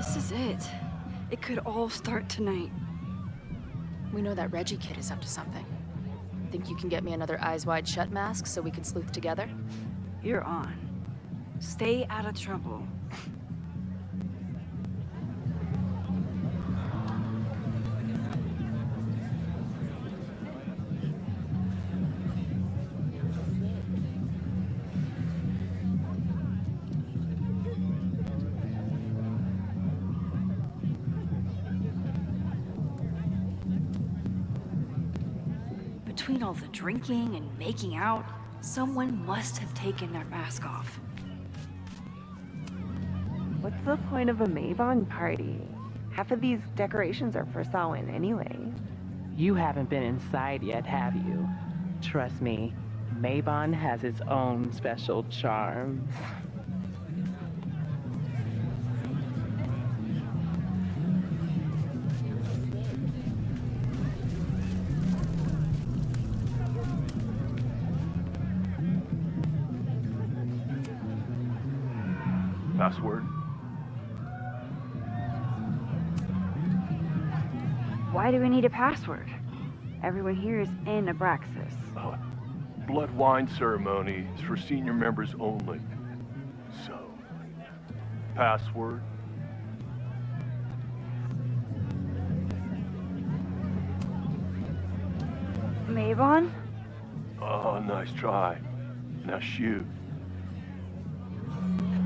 This is it. It could all start tonight. We know that Reggie kid is up to something. Think you can get me another Eyes Wide Shut mask so we can sleuth together? You're on. Stay out of trouble. Between all the drinking and making out, someone must have taken their mask off. What's the point of a Mabon party? Half of these decorations are for Samhain anyway. You haven't been inside yet, have you? Trust me, Mabon has its own special charms. Password? Why do we need a password? Everyone here is in Abraxas. Blood wine ceremony is for senior members only. So, password? Mabon? Oh, nice try. Now shoot.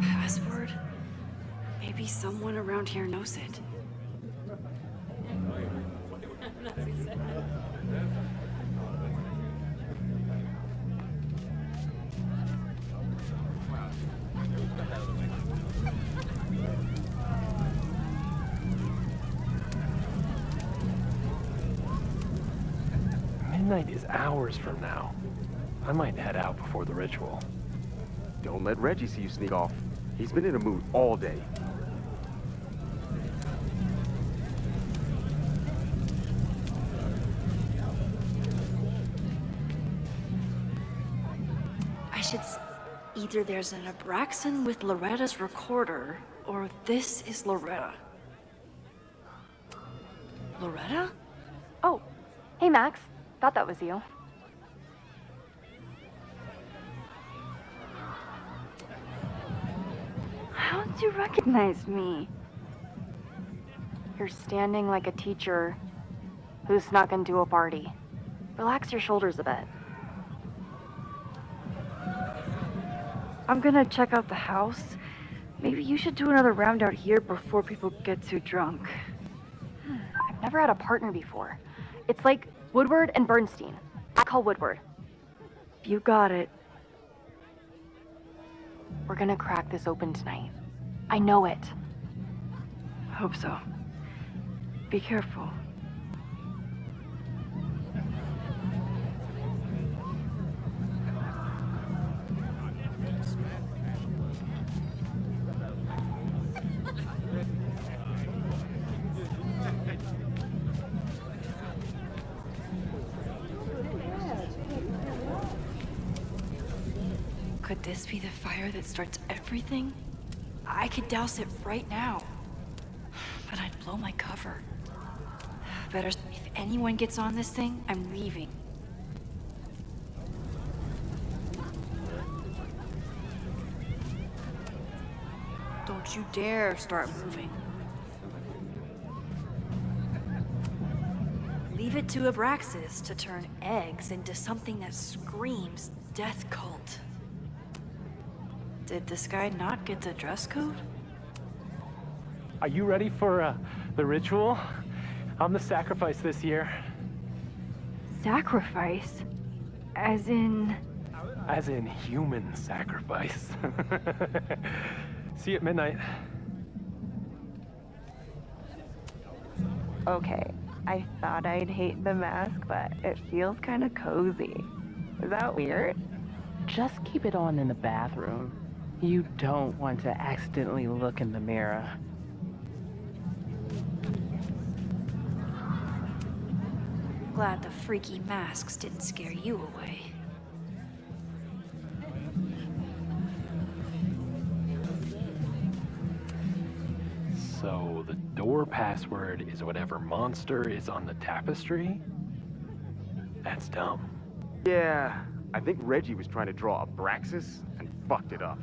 Password? Maybe someone around here knows it. Midnight is hours from now. I might head out before the ritual. Don't let Reggie see you sneak off. He's been in a mood all day. Either there's an Abraxan with Loretta's recorder, or this is Loretta. Loretta? Oh, hey Max. Thought that was you. How'd you recognize me? You're standing like a teacher who snuck into a party. Relax your shoulders a bit. I'm gonna check out the house. Maybe you should do another round out here before people get too drunk. I've never had a partner before. It's like Woodward and Bernstein. I call Woodward. You got it. We're gonna crack this open tonight. I know it. Hope so. Be careful. Could this be the fire that starts everything? I could douse it right now. But I'd blow my cover. Better, if anyone gets on this thing, I'm leaving. Don't you dare start moving. Leave it to Abraxas to turn eggs into something that screams death cult. Did this guy not get the dress code? Are you ready for the ritual? I'm the sacrifice this year. Sacrifice? As in... As in human sacrifice. See you at midnight. Okay, I thought I'd hate the mask, but it feels kind of cozy. Is that weird? Just keep it on in the bathroom. You don't want to accidentally look in the mirror. Glad the freaky masks didn't scare you away. So the door password is whatever monster is on the tapestry? That's dumb. Yeah, I think Reggie was trying to draw Abraxas and fucked it up.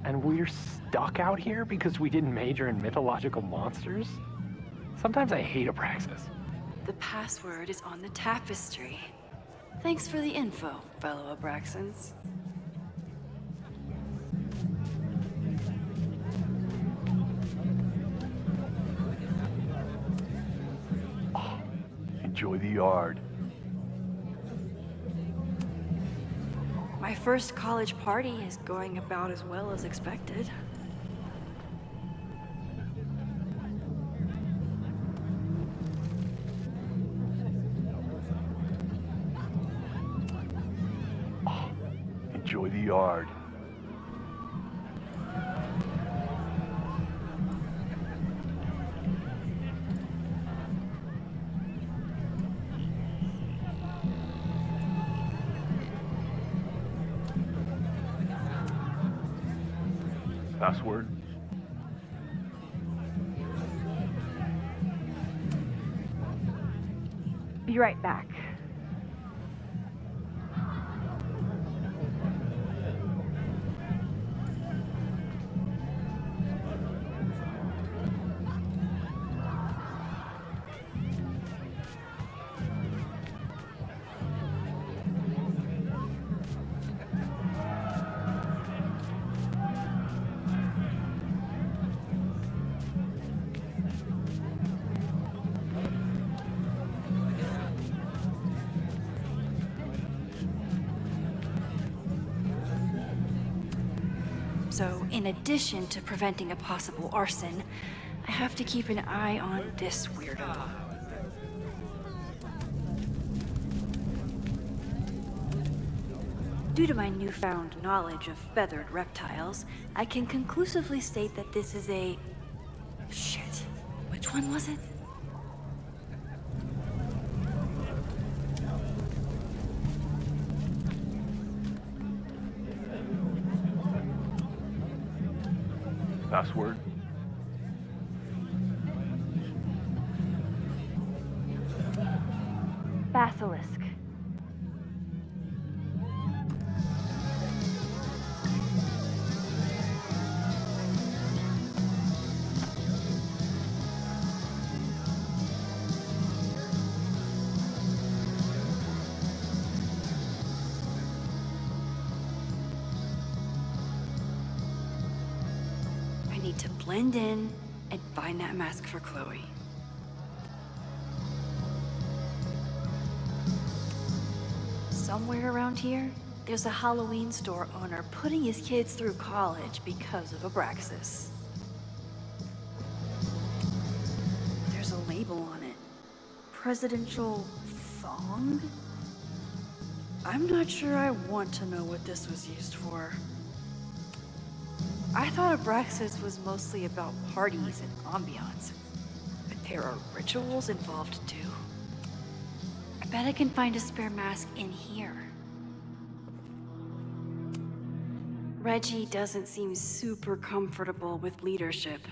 And we're stuck out here because we didn't major in mythological monsters? Sometimes I hate Abraxas. The password is on the tapestry. Thanks for the info, fellow Abraxans. Enjoy the yard. My first college party is going about as well as expected. Enjoy the yard. Password? Be right back. So, in addition to preventing a possible arson, I have to keep an eye on this weirdo. Due to my newfound knowledge of feathered reptiles, I can conclusively state that this is a... Shit. Which one was it? Password? Basilisk. I need to blend in and find that mask for Chloe. Somewhere around here, there's a Halloween store owner putting his kids through college because of Abraxas. There's a label on it. Presidential thong? I'm not sure I want to know what this was used for. I thought Abraxas was mostly about parties and ambiance, but there are rituals involved too. I bet I can find a spare mask in here. Reggie doesn't seem super comfortable with leadership,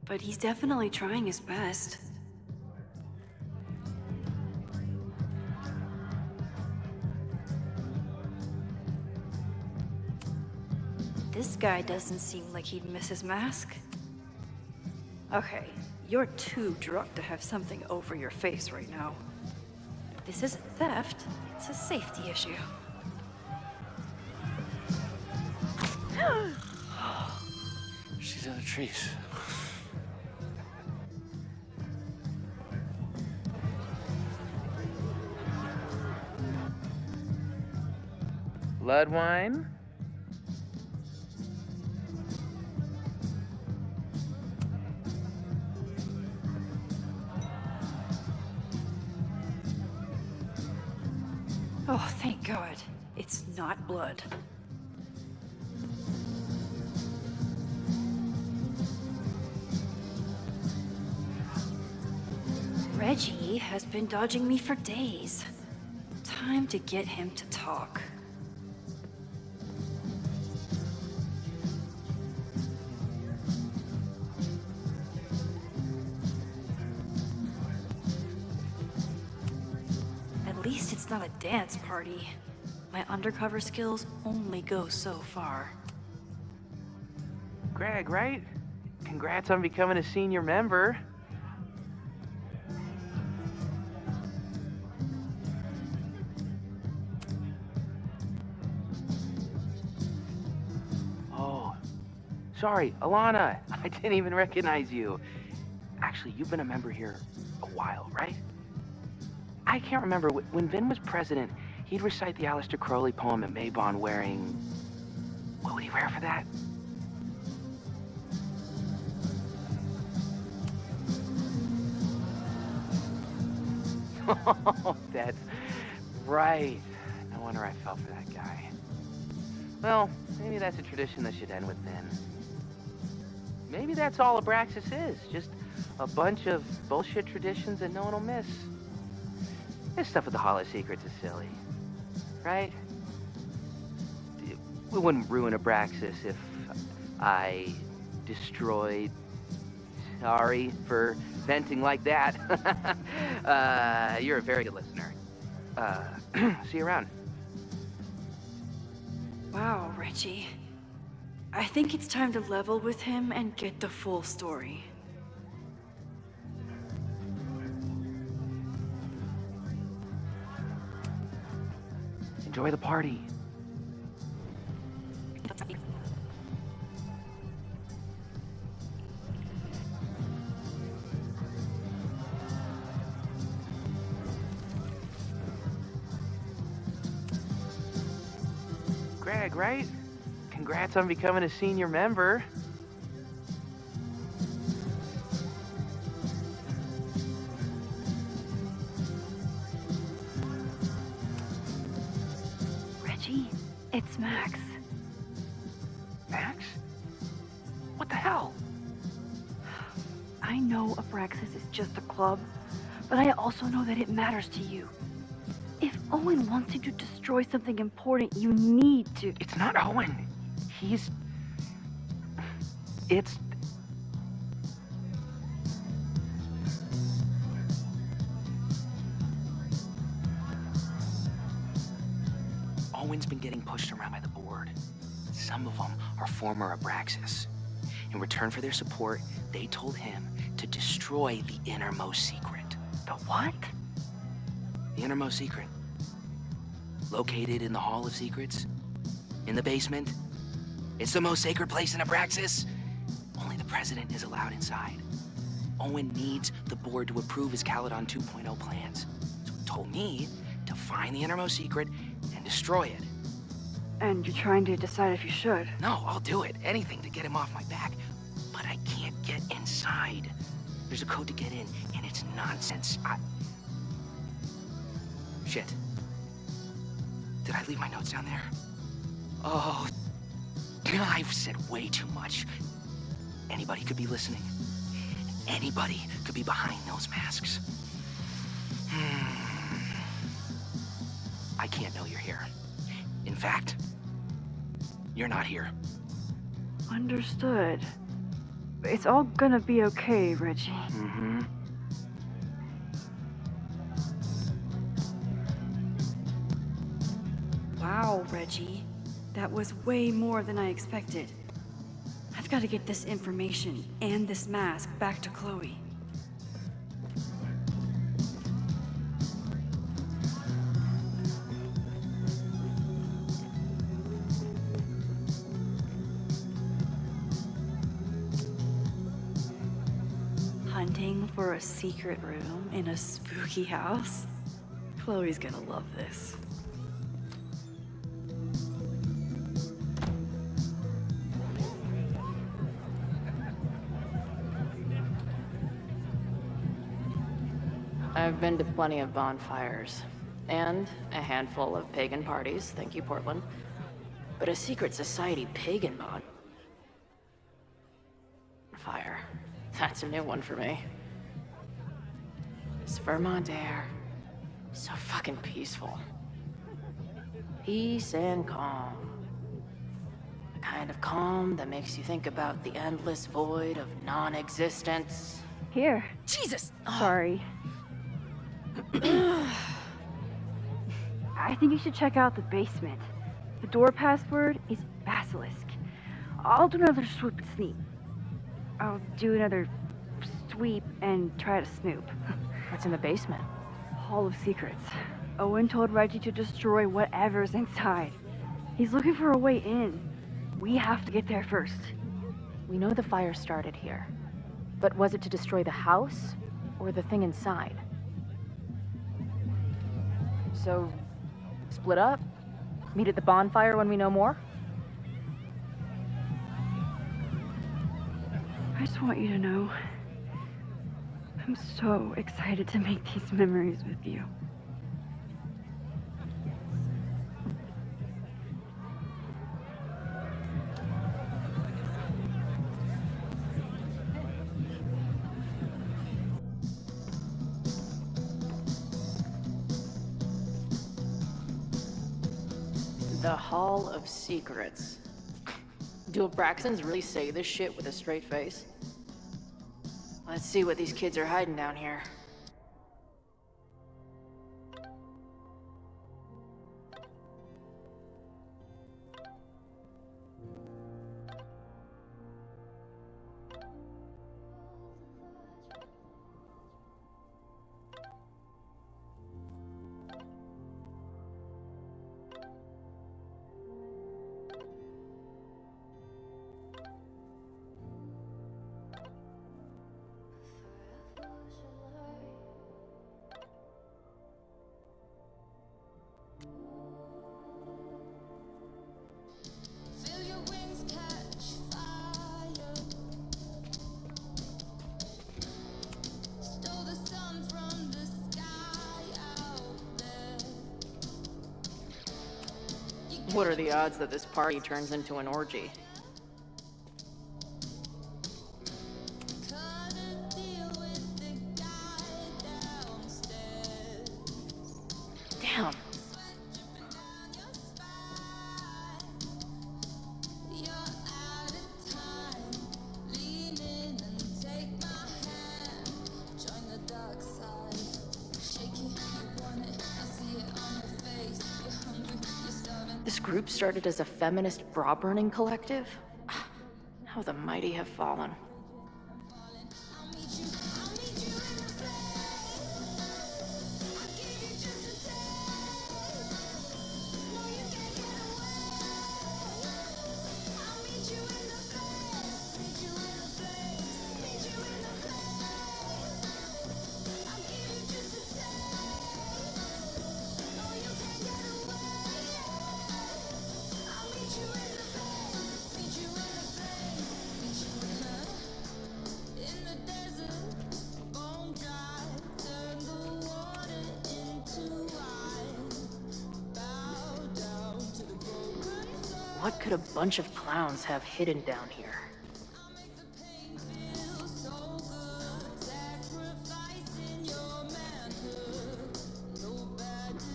but he's definitely trying his best. This guy doesn't seem like he'd miss his mask. Okay, you're too drunk to have something over your face right now. This isn't theft, it's a safety issue. She's in the trees. Blood wine? Oh, thank God. It's not blood. Reggie has been dodging me for days. Time to get him to talk. It's not a dance party. My undercover skills only go so far. Greg, right? Congrats on becoming a senior member. Oh, sorry, Alana. I didn't even recognize you. Actually, you've been a member here a while, right? I can't remember. When Vin was president, he'd recite the MAX&CHLOE poem at Maybon wearing... What would he wear for that? Oh, that's right. No wonder I fell for that guy. Well, maybe that's a tradition that should end with Vin. Maybe that's all Abraxas is. Just a bunch of bullshit traditions that no one will miss. This stuff with the Hall of Secrets is silly. Right? We wouldn't ruin Abraxas if I destroyed... Sorry for venting like that. You're a very good listener. See you around. Wow, Reggie. I think it's time to level with him and get the full story. Enjoy the party. Greg, right? Congrats on becoming a senior member. Reggie, it's Max. Max? What the hell? I know Abraxas is just a club, but I also know that it matters to you. If Owen wants you to destroy something important, you need to... It's not Owen. It's... Owen's been getting pushed around by the board. Some of them are former Abraxas. In return for their support, they told him to destroy the innermost secret. The what? The innermost secret. Located in the Hall of Secrets. In the basement. It's the most sacred place in Abraxas. Only the president is allowed inside. Owen needs the board to approve his Caledon 2.0 plans. So he told me to find the innermost secret and destroy it. And you're trying to decide if you should. No, I'll do it. Anything to get him off my back. But I can't get inside. There's a code to get in, and it's nonsense. Shit. Did I leave my notes down there? Oh, I've said way too much. Anybody could be listening. Anybody could be behind those masks. I can't know you're here. In fact, you're not here. Understood. It's all gonna be okay, Reggie. Mm-hmm. Wow, Reggie. That was way more than I expected. I've got to get this information and this mask back to Chloe. Hunting for a secret room in a spooky house? Chloe's gonna love this. I've been to plenty of bonfires, and a handful of pagan parties, thank you, Portland. But a secret society pagan bonfire, that's a new one for me. This Vermont air, so fucking peaceful. Peace and calm. The kind of calm that makes you think about the endless void of non-existence. Here. Jesus! Sorry. I think you should check out the basement. The door password is Basilisk. I'll do another swoop and sneak. I'll do another sweep and try to snoop. What's in the basement? Hall of Secrets. Owen told Reggie to destroy whatever's inside. He's looking for a way in. We have to get there first. We know the fire started here. But was it to destroy the house or the thing inside? So, split up? Meet at the bonfire when we know more? I just want you to know, I'm so excited to make these memories with you. The Hall of Secrets. Do Abraxans really say this shit with a straight face? Let's see what these kids are hiding down here. What are the odds that this party turns into an orgy? Damn. This group started as a feminist bra-burning collective? How the mighty have fallen. What could a bunch of clowns have hidden down here?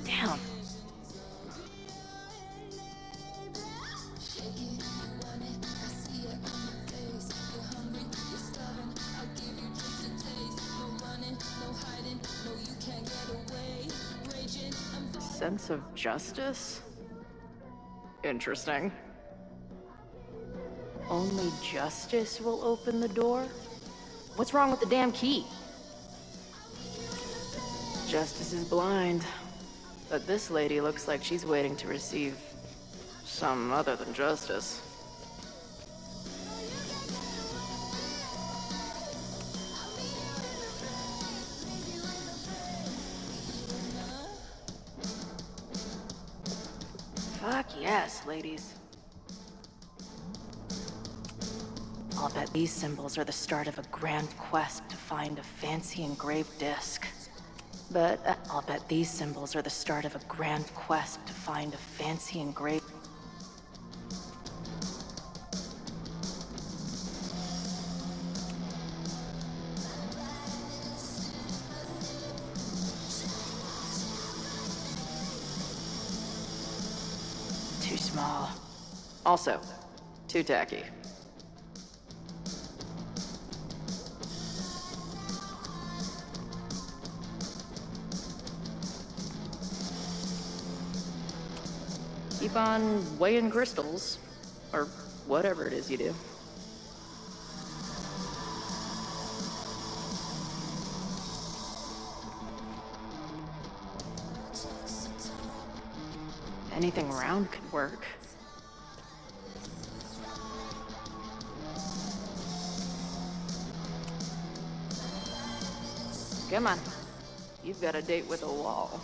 Damn. Sense of justice? Interesting. Only justice will open the door? What's wrong with the damn key? Justice is blind. But this lady looks like she's waiting to receive some other than justice. Fuck yes, ladies. I'll bet these symbols are the start of a grand quest to find a fancy engraved disc. But I'll bet these symbols are the start of a grand quest to find a fancy engraved... Too small. Also, too tacky. Keep on weighing crystals. Or whatever it is you do. Anything round could work. Come on. You've got a date with a wall.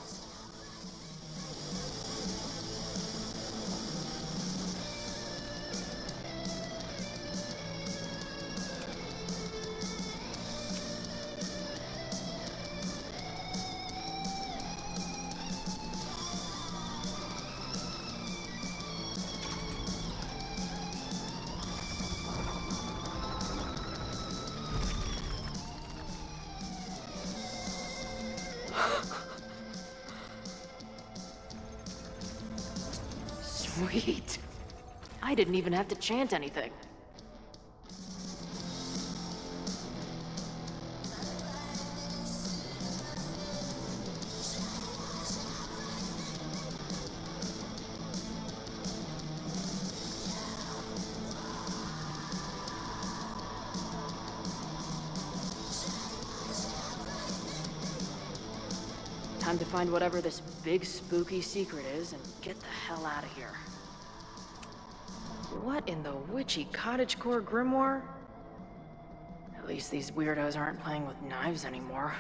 Sweet. I didn't even have to chant anything. Time to find whatever this big spooky secret is and get the hell out of here. What in the witchy cottagecore grimoire? At least these weirdos aren't playing with knives anymore.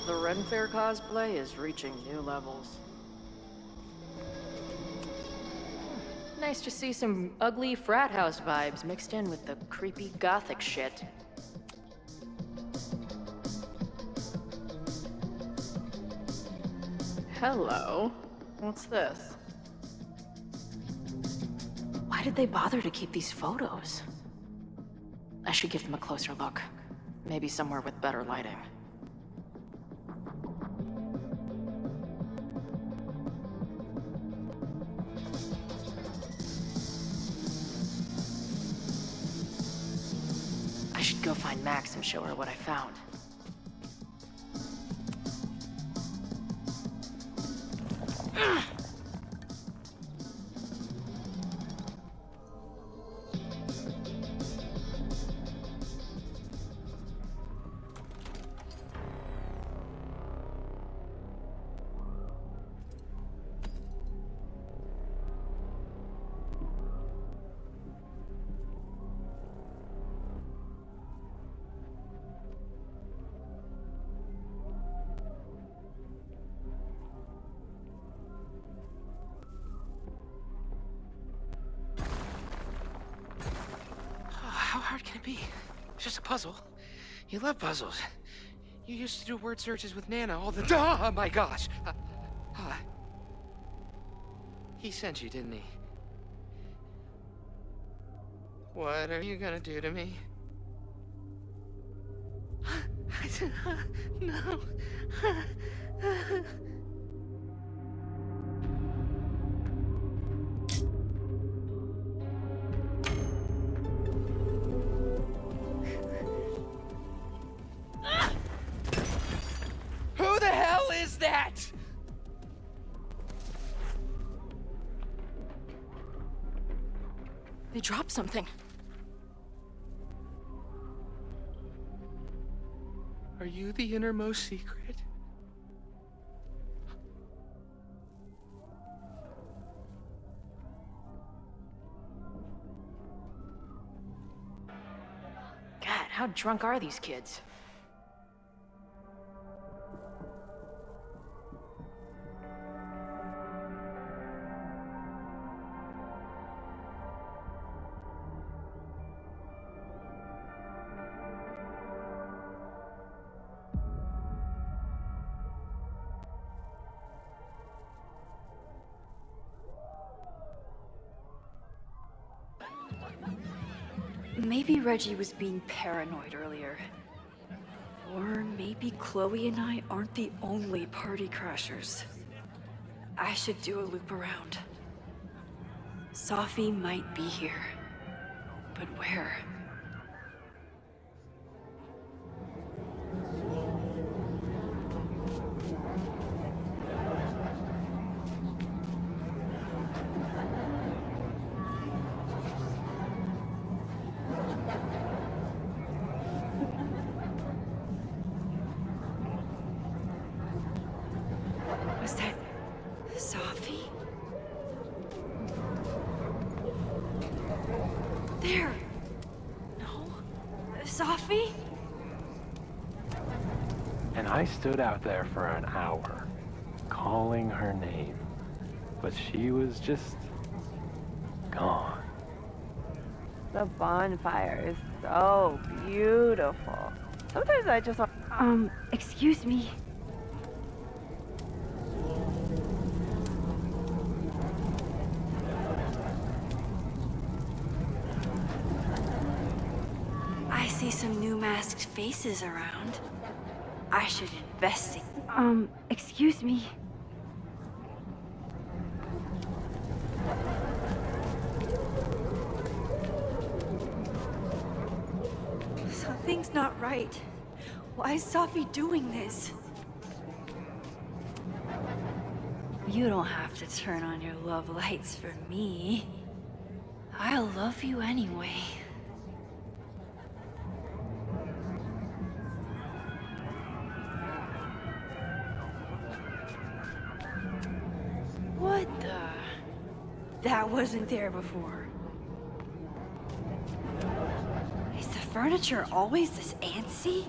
The Ren Fair cosplay is reaching new levels. Nice to see some ugly frat house vibes mixed in with the creepy gothic shit. Hello. What's this? Why did they bother to keep these photos? I should give them a closer look. Maybe somewhere with better lighting. I should go find Max and show her what I found. How hard can it be? It's just a puzzle. You love puzzles. You used to do word searches with Nana all the time. Oh my gosh. He sent you, didn't he? What are you gonna do to me? No. Who the hell is that? They dropped something. Are you the innermost secret? God, how drunk are these kids? Maybe Reggie was being paranoid earlier. Or maybe Chloe and I aren't the only party crashers. I should do a loop around. Sophie might be here. But where? there. No? Safi? And I stood out there for an hour, calling her name. But she was just gone. The bonfire is so beautiful. Sometimes I just want... Excuse me. I see some new masked faces around. I should investigate. Excuse me. Something's not right. Why is Safi doing this? You don't have to turn on your love lights for me. I'll love you anyway. What the? That wasn't there before. Is the furniture always this antsy?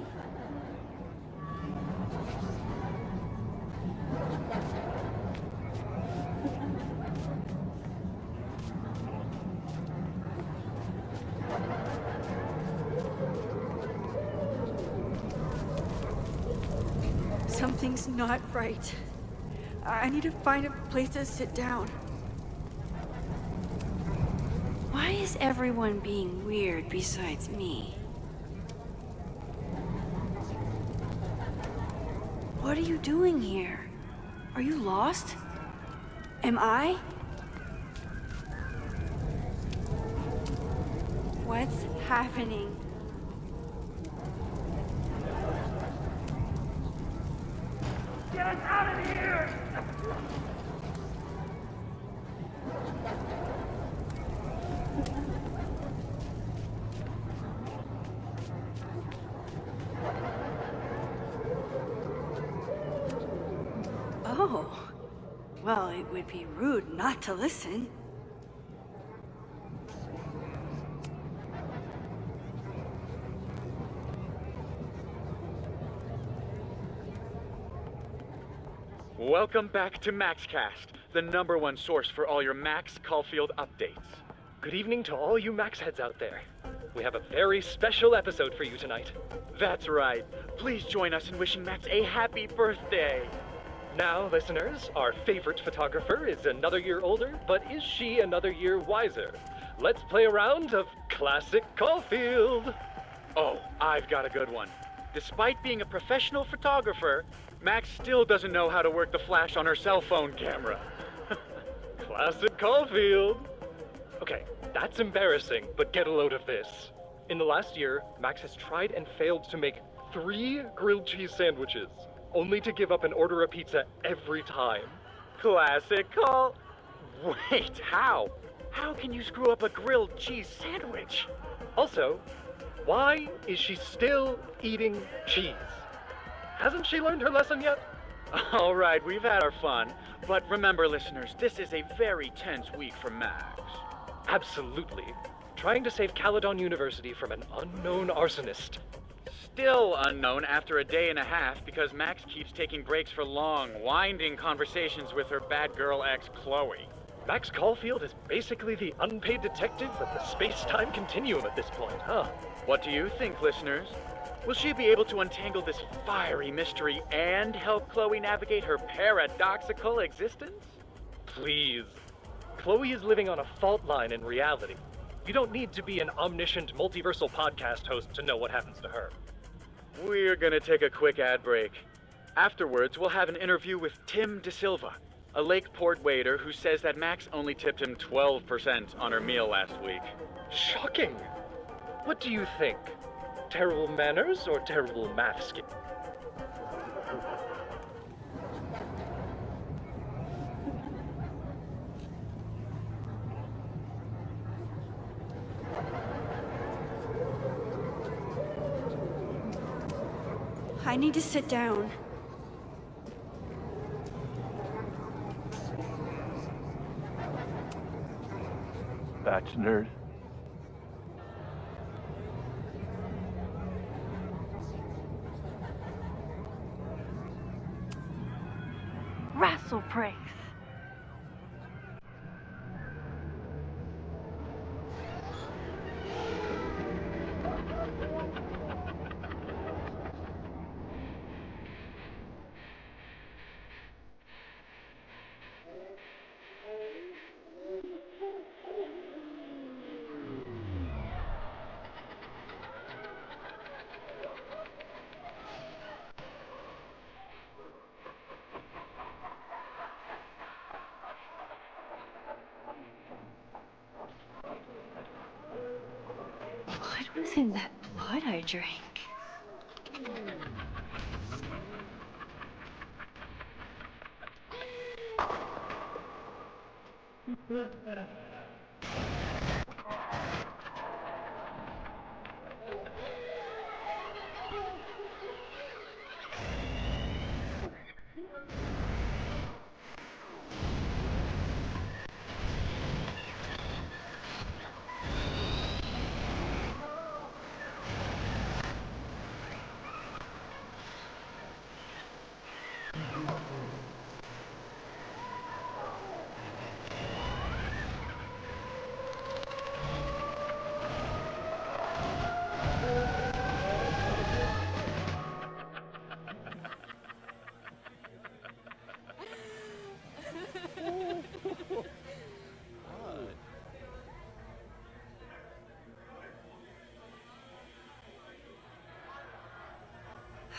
Something's not right. I need to find a place to sit down. Why is everyone being weird besides me? What are you doing here? Are you lost? Am I? What's happening? Get us out of here! Oh. Well, it would be rude not to listen. Welcome back to MAX&CHLOE, the #1 source for all your Max Caulfield updates. Good evening to all you Max heads out there. We have a very special episode for you tonight. That's right. Please join us in wishing Max a happy birthday. Now, listeners, our favorite photographer is another year older, but is she another year wiser? Let's play a round of Classic Caulfield. Oh, I've got a good one. Despite being a professional photographer, Max still doesn't know how to work the flash on her cell phone camera. Classic Caulfield. Okay, that's embarrassing, but get a load of this. In the last year, Max has tried and failed to make 3 grilled cheese sandwiches, only to give up and order a pizza every time. Classic Caul... Wait, how? How can you screw up a grilled cheese sandwich? Also, why is she still eating cheese? Hasn't she learned her lesson yet? All right, we've had our fun, but remember, listeners, this is a very tense week for Max. Absolutely. Trying to save Caledon University from an unknown arsonist. Still unknown after a day and a half because Max keeps taking breaks for long, winding conversations with her bad girl ex, Chloe. Max Caulfield is basically the unpaid detective of the space-time continuum at this point, huh? What do you think, listeners? Will she be able to untangle this fiery mystery and help Chloe navigate her paradoxical existence? Please. Chloe is living on a fault line in reality. You don't need to be an omniscient multiversal podcast host to know what happens to her. We're gonna take a quick ad break. Afterwards, we'll have an interview with Tim DeSilva, a Lakeport waiter who says that Max only tipped him 12% on her meal last week. Shocking! What do you think? Terrible manners or terrible math skills? I need to sit down. That's nerd. muscle pranks. What was in that blood I drank?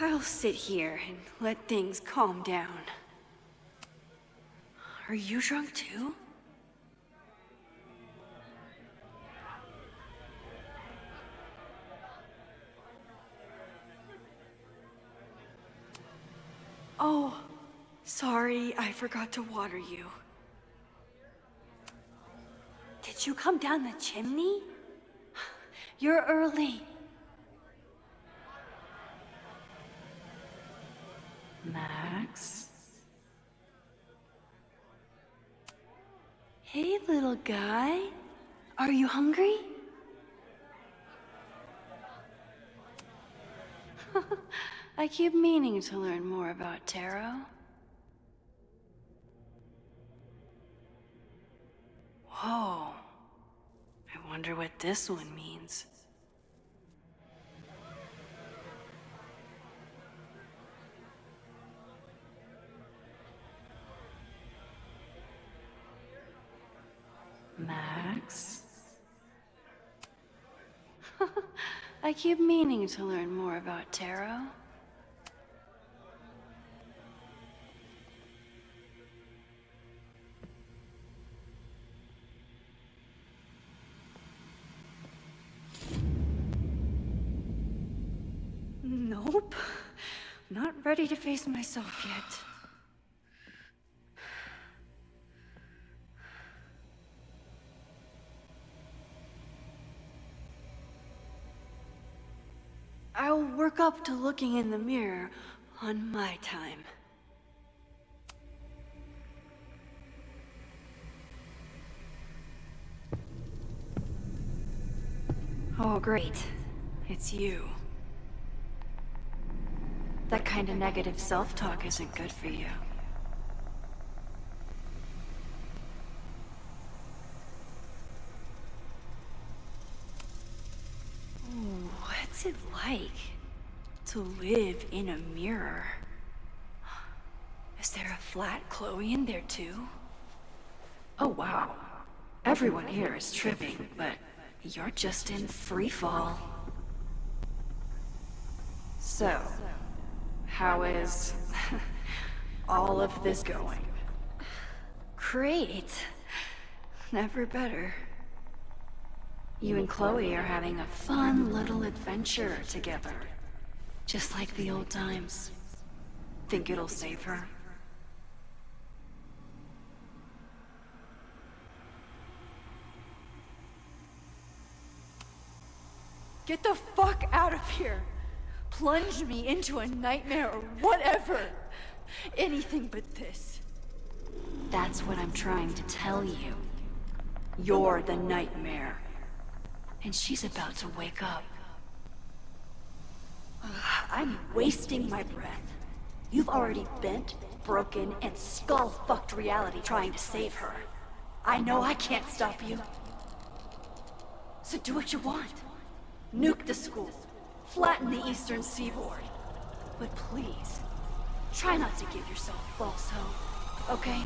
I'll sit here and let things calm down. Are you drunk too? Oh, sorry, I forgot to water you. Did you come down the chimney? You're early. Max? Hey, little guy. Are you hungry? I keep meaning to learn more about tarot. Whoa. I wonder what this one means. Max? I keep meaning to learn more about tarot. Nope. Not ready to face myself yet. I'll work up to looking in the mirror on my time. Oh, great. It's you. That kind of negative self-talk isn't good for you. Ooh, what's it like to live in a mirror? Is there a flat Chloe in there too? Oh wow. Everyone here is tripping, but you're just in free fall. So, how is all of this going? Great. Never better. You and Chloe are having a fun little adventure together. Just like the old times. Think it'll save her? Get the fuck out of here! Plunge me into a nightmare or whatever! Anything but this. That's what I'm trying to tell you. You're the nightmare. And she's about to wake up. I'm wasting my breath. You've already bent broken and skull-fucked reality trying to save her. I know I can't stop you. So do what you want. Nuke the school. Flatten the eastern seaboard. But please, try not to give yourself false hope, okay?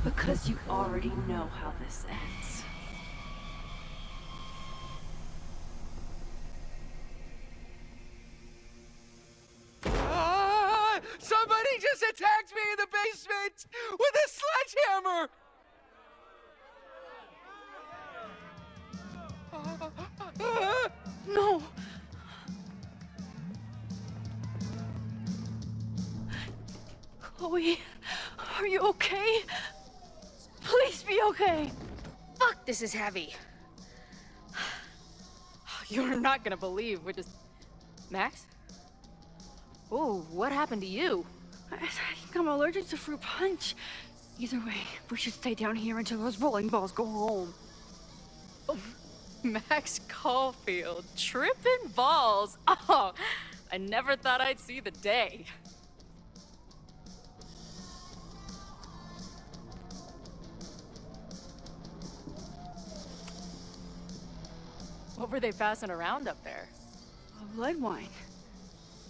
Because you already know how this ends. Somebody just attacked me in the basement with a sledgehammer! No! Chloe, are you okay? Please be okay! Fuck, this is heavy. You're not gonna believe we're just... Max? Ooh, what happened to you? I think I'm allergic to fruit punch. Either way, we should stay down here until those bowling balls go home. Oh, Max Caulfield, tripping balls. Oh, I never thought I'd see the day. What were they passing around up there? Blood wine.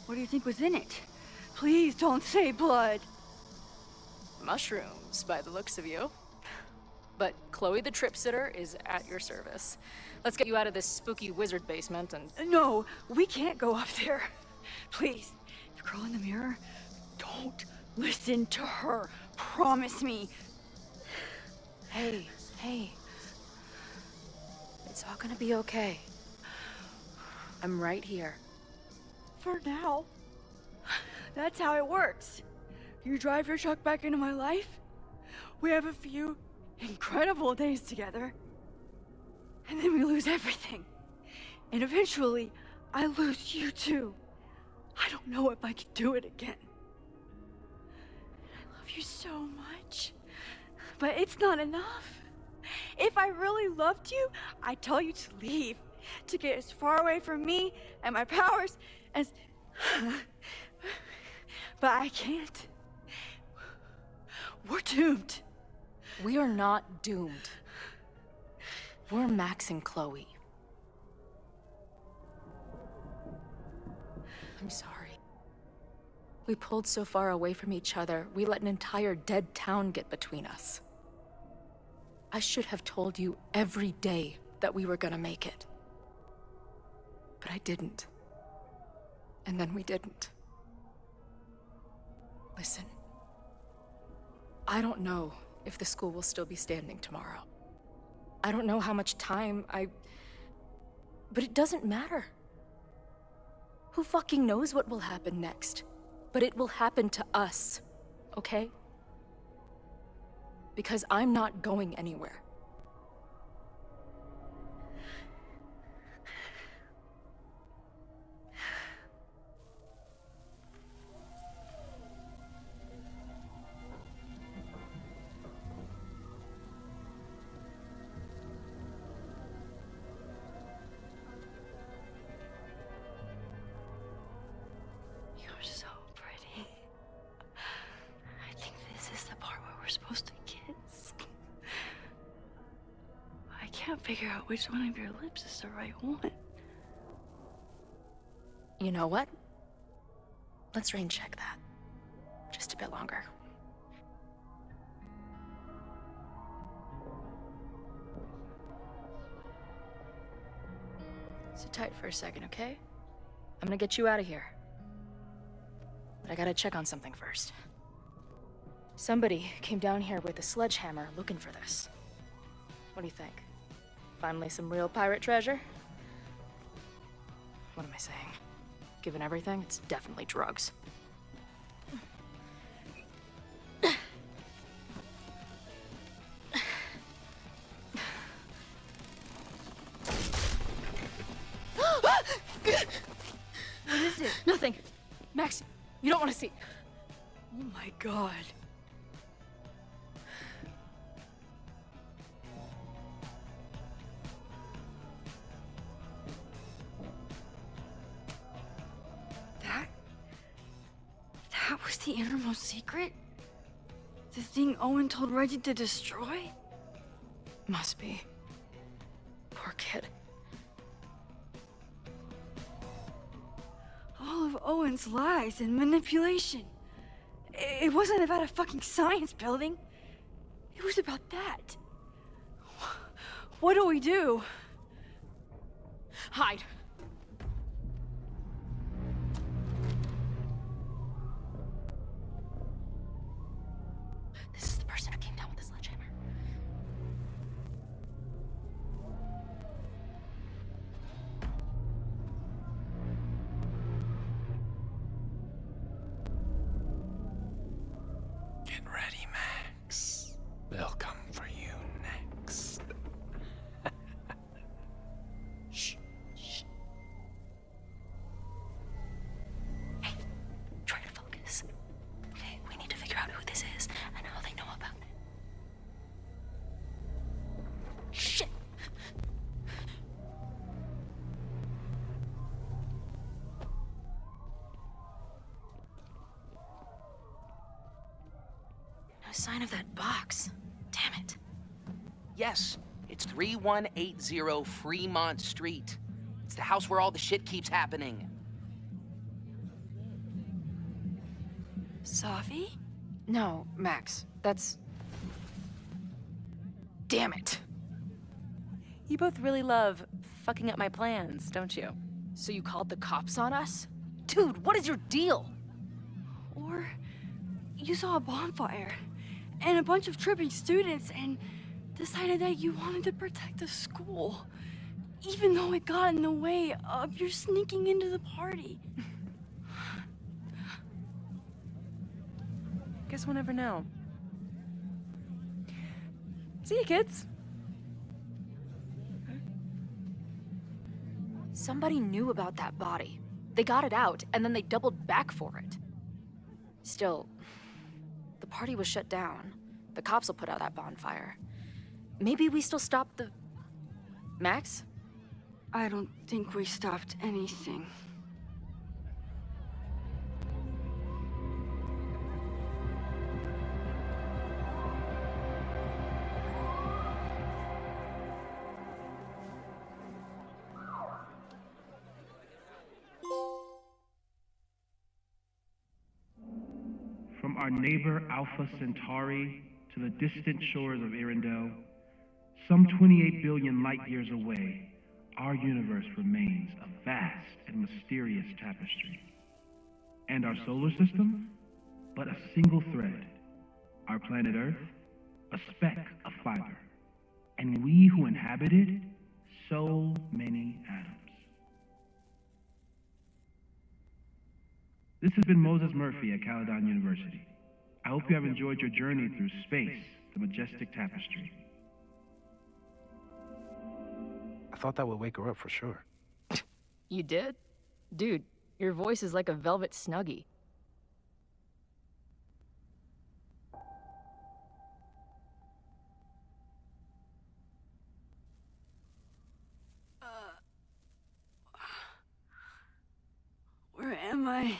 What do you think was in it? Please don't say blood. Mushrooms, by the looks of you. But Chloe the Trip Sitter is at your service. Let's get you out of this spooky wizard basement and... No, we can't go up there. Please, the girl in the mirror, don't listen to her. Promise me. Hey. It's all gonna be okay. I'm right here. For now. That's how it works. You drive your truck back into my life. We have a few incredible days together. And then we lose everything. And eventually, I lose you too. I don't know if I can do it again. I love you so much. But it's not enough. If I really loved you, I'd tell you to leave. To get as far away from me and my powers as... But I can't. We're doomed. We are not doomed. We're Max and Chloe. I'm sorry. We pulled so far away from each other, we let an entire dead town get between us. I should have told you every day that we were gonna make it. But I didn't. And then we didn't. Listen. I don't know if the school will still be standing tomorrow. I don't know how much time But it doesn't matter. Who fucking knows what will happen next? But it will happen to us, okay? Because I'm not going anywhere. You're so pretty. I think this is the part where we're supposed to kiss. I can't figure out which one of your lips is the right one. You know what? Let's rain check that. Just a bit longer. Sit tight for a second, okay? I'm gonna get you out of here. But I gotta check on something first. Somebody came down here with a sledgehammer looking for this. What do you think? Finally some real pirate treasure? What am I saying? Given everything, it's definitely drugs. What is it? Nothing. Max, you don't want to see. Oh my god. That was the the innermost secret? The thing Owen told Reggie to destroy? Must be. Poor kid. All of Owen's lies and manipulation. It wasn't about a fucking science building. It was about that. What do we do? Hide. This is the person who came down with the sledgehammer. Get ready, Max. They'll come for you next. Shh. Shh. Hey, try to focus. Okay, we need to figure out who this is and how they know about it. Shit! No sign of that box. Damn it. Yes, it's 3180 Fremont Street. It's the house where all the shit keeps happening. Safi? No, Max. That's... Damn it. You both really love fucking up my plans, don't you? So you called the cops on us? Dude, what is your deal? Or you saw a bonfire and a bunch of tripping students and decided that you wanted to protect the school, even though it got in the way of your sneaking into the party. Guess we'll never know. See you, kids. Somebody knew about that body. They got it out, and then they doubled back for it. Still, the party was shut down. The cops will put out that bonfire. Maybe we still stop the... Max? I don't think we stopped anything. From our neighbor Alpha Centauri to the distant shores of Arendelle, some 28 billion light years away, our universe remains a vast and mysterious tapestry. And our solar system, but a single thread. Our planet Earth, a speck of fiber. And we who inhabit it, so many atoms. This has been Moses Murphy at Caledon University. I hope you have enjoyed your journey through space, the majestic tapestry. I thought that would wake her up for sure. You did? Dude, your voice is like a velvet snuggie. Where am I?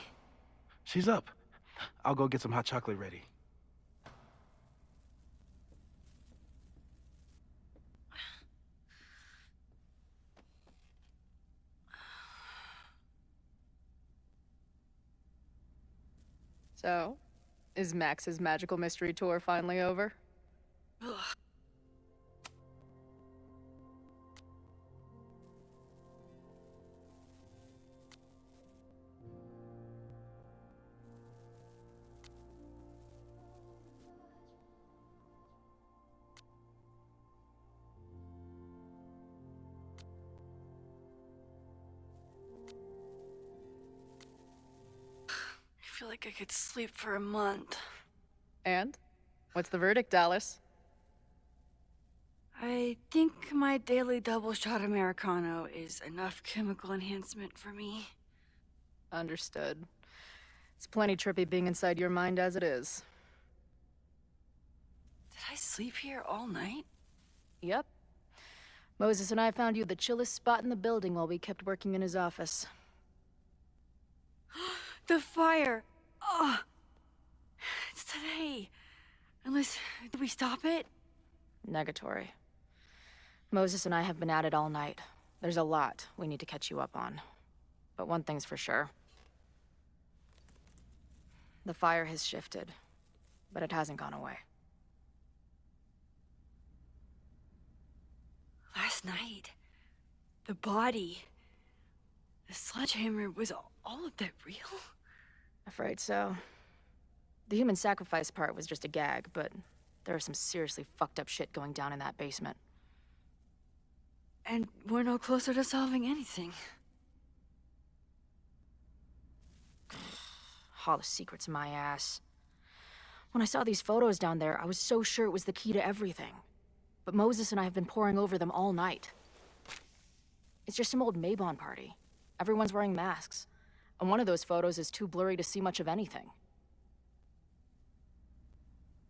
She's up. I'll go get some hot chocolate ready. So, is Max's magical mystery tour finally over? Ugh. I feel like I could sleep for a month. And? What's the verdict, Dallas? I think my daily double shot Americano is enough chemical enhancement for me. Understood. It's plenty trippy being inside your mind as it is. Did I sleep here all night? Yep. Moses and I found you the chillest spot in the building while we kept working in his office. The fire! Ugh! It's today. Unless, did we stop it? Negatory. Moses and I have been at it all night. There's a lot we need to catch you up on. But one thing's for sure. The fire has shifted, but it hasn't gone away. Last night, the body, the sledgehammer, was all of that real? Afraid so. The human sacrifice part was just a gag, but there is some seriously fucked up shit going down in that basement. And we're no closer to solving anything. All the secrets, my ass. When I saw these photos down there, I was so sure it was the key to everything. But Moses and I have been poring over them all night. It's just some old Mabon party. Everyone's wearing masks. And one of those photos is too blurry to see much of anything.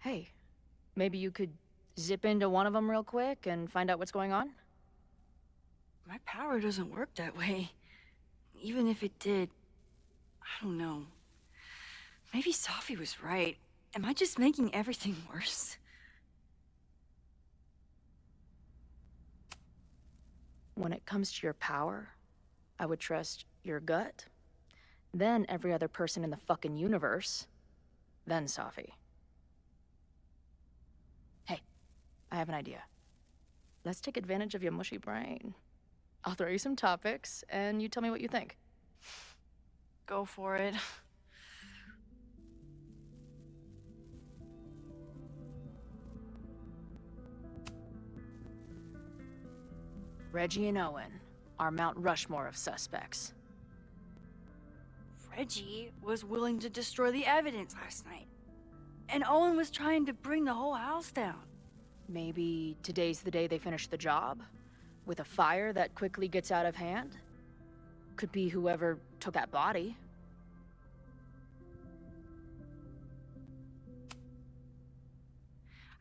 Hey, maybe you could zip into one of them real quick and find out what's going on? My power doesn't work that way. Even if it did, I don't know. Maybe Safi was right. Am I just making everything worse? When it comes to your power, I would trust your gut, then every other person in the fucking universe, then Safi. Hey, I have an idea. Let's take advantage of your mushy brain. I'll throw you some topics, and you tell me what you think. Go for it. Reggie and Owen are Mount Rushmore of suspects. Reggie was willing to destroy the evidence last night. And Owen was trying to bring the whole house down. Maybe today's the day they finish the job? With a fire that quickly gets out of hand? Could be whoever took that body.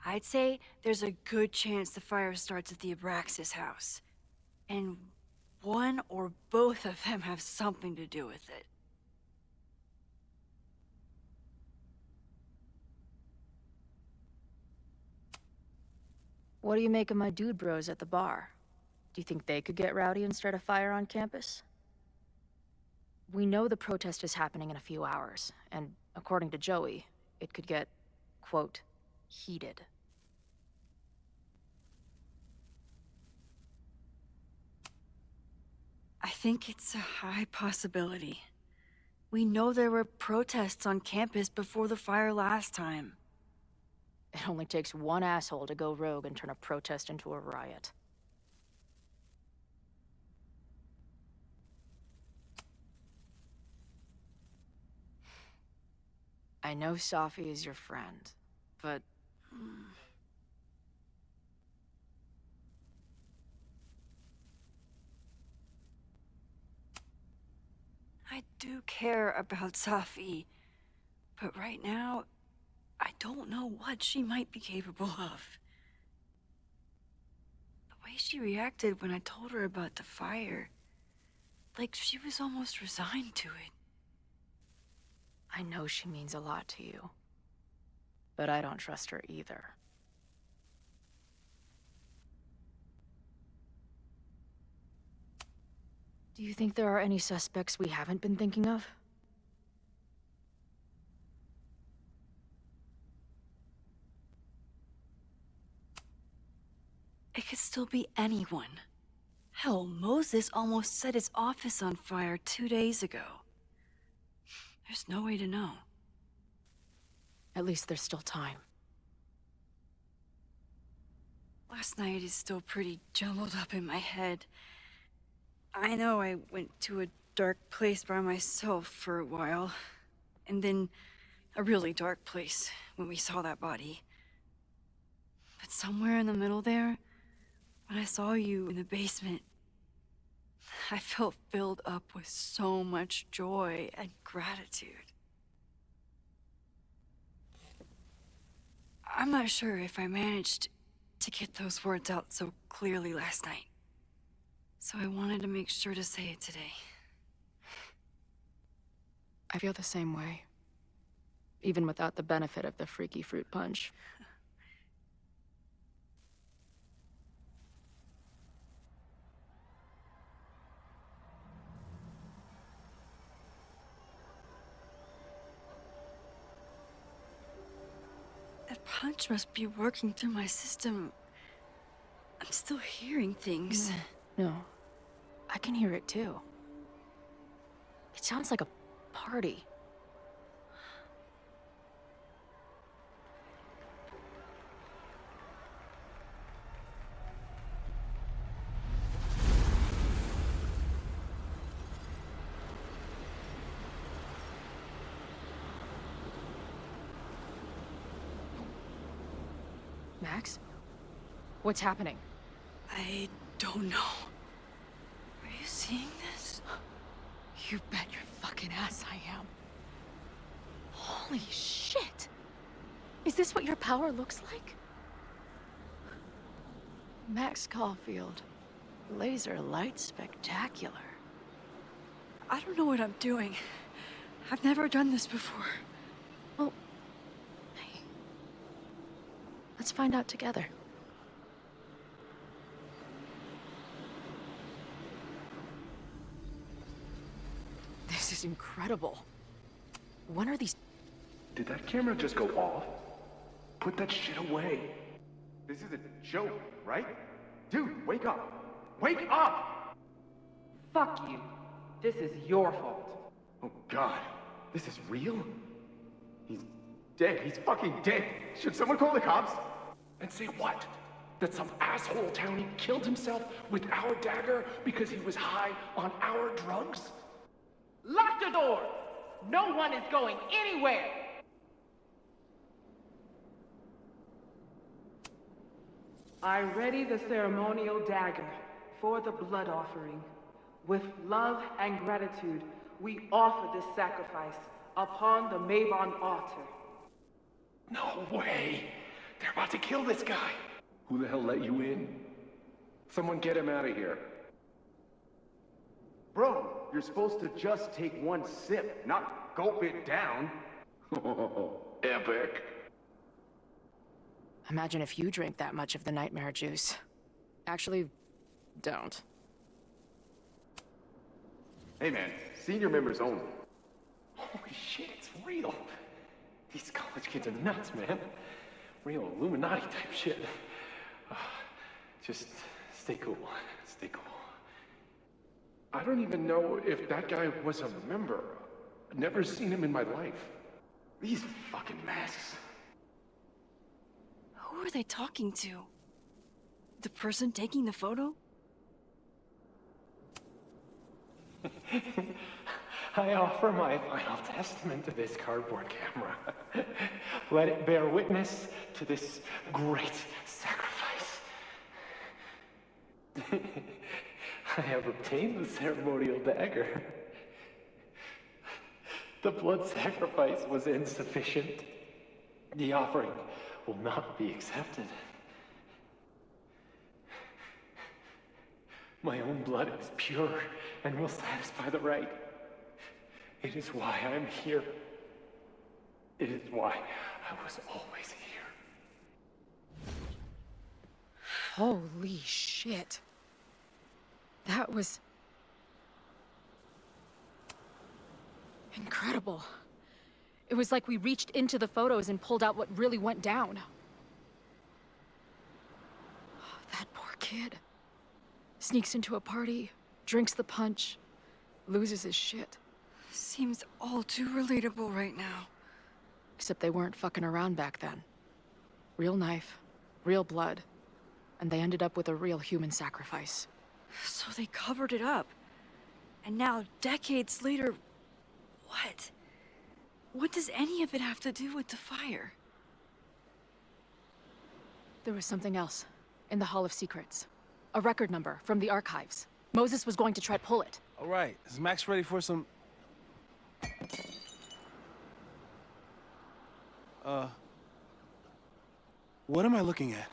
I'd say there's a good chance the fire starts at the Abraxas house. And one or both of them have something to do with it. What do you make of my dude bros at the bar? Do you think they could get rowdy and start a fire on campus? We know the protest is happening in a few hours, and according to Joey, it could get, quote, heated. I think it's a high possibility. We know there were protests on campus before the fire last time. It only takes one asshole to go rogue and turn a protest into a riot. I know Safi is your friend, but... I do care about Safi, but right now, I don't know what she might be capable of. The way she reacted when I told her about the fire, like she was almost resigned to it. I know she means a lot to you, but I don't trust her either. Do you think there are any suspects we haven't been thinking of? It could still be anyone. Hell, Moses almost set his office on fire 2 days ago. There's no way to know. At least there's still time. Last night is still pretty jumbled up in my head. I know I went to a dark place by myself for a while. And then a really dark place when we saw that body. But somewhere in the middle there, when I saw you in the basement, I felt filled up with so much joy and gratitude. I'm not sure if I managed to get those words out so clearly last night. So I wanted to make sure to say it today. I feel the same way. even without the benefit of the freaky fruit punch. That punch must be working through my system. I'm still hearing things. No, I can hear it too. It sounds like a party. Max? What's happening? I don't know. Are you seeing this? You bet your fucking ass I am. Holy shit! Is this what your power looks like? Max Caulfield. Laser light spectacular. I don't know what I'm doing. I've never done this before. Well, hey. Let's find out together. This is incredible. When are these... Did that camera just go off? Put that shit away. This is a joke, right? Dude, wake up! Wake up! Fuck you. This is your fault. Oh god, this is real? He's dead. He's fucking dead. Should someone call the cops? And say what? That some asshole townie killed himself with our dagger because he was high on our drugs? Lock the door! No one is going anywhere! I ready the ceremonial dagger for the blood offering. With love and gratitude, we offer this sacrifice upon the Mabon altar. No way! They're about to kill this guy! Who the hell let you in? Someone get him out of here. Bro, you're supposed to just take one sip, not gulp it down. Epic. Imagine if you drank that much of the nightmare juice. Actually, don't. Hey man, senior members only. Holy shit, it's real. These college kids are nuts, man. Real Illuminati type shit. Just stay cool. Stay cool. I don't even know if that guy was a member. Never seen him in my life. These fucking masks. Who are they talking to? The person taking the photo? I offer my final testament to this cardboard camera. Let it bear witness to this great sacrifice. I have obtained the ceremonial dagger. The blood sacrifice was insufficient. The offering will not be accepted. My own blood is pure and will satisfy the rite. It is why I'm here. It is why I was always here. Holy shit. That was... incredible. It was like we reached into the photos and pulled out what really went down. That poor kid. Sneaks into a party, drinks the punch, loses his shit. Seems all too relatable right now. Except they weren't fucking around back then. Real knife, real blood, and they ended up with a real human sacrifice. So they covered it up. And now, decades later, what? What does any of it have to do with the fire? There was something else in the Hall of Secrets. A record number from the archives. Moses was going to try to pull it. All right, is Max ready for some... what am I looking at?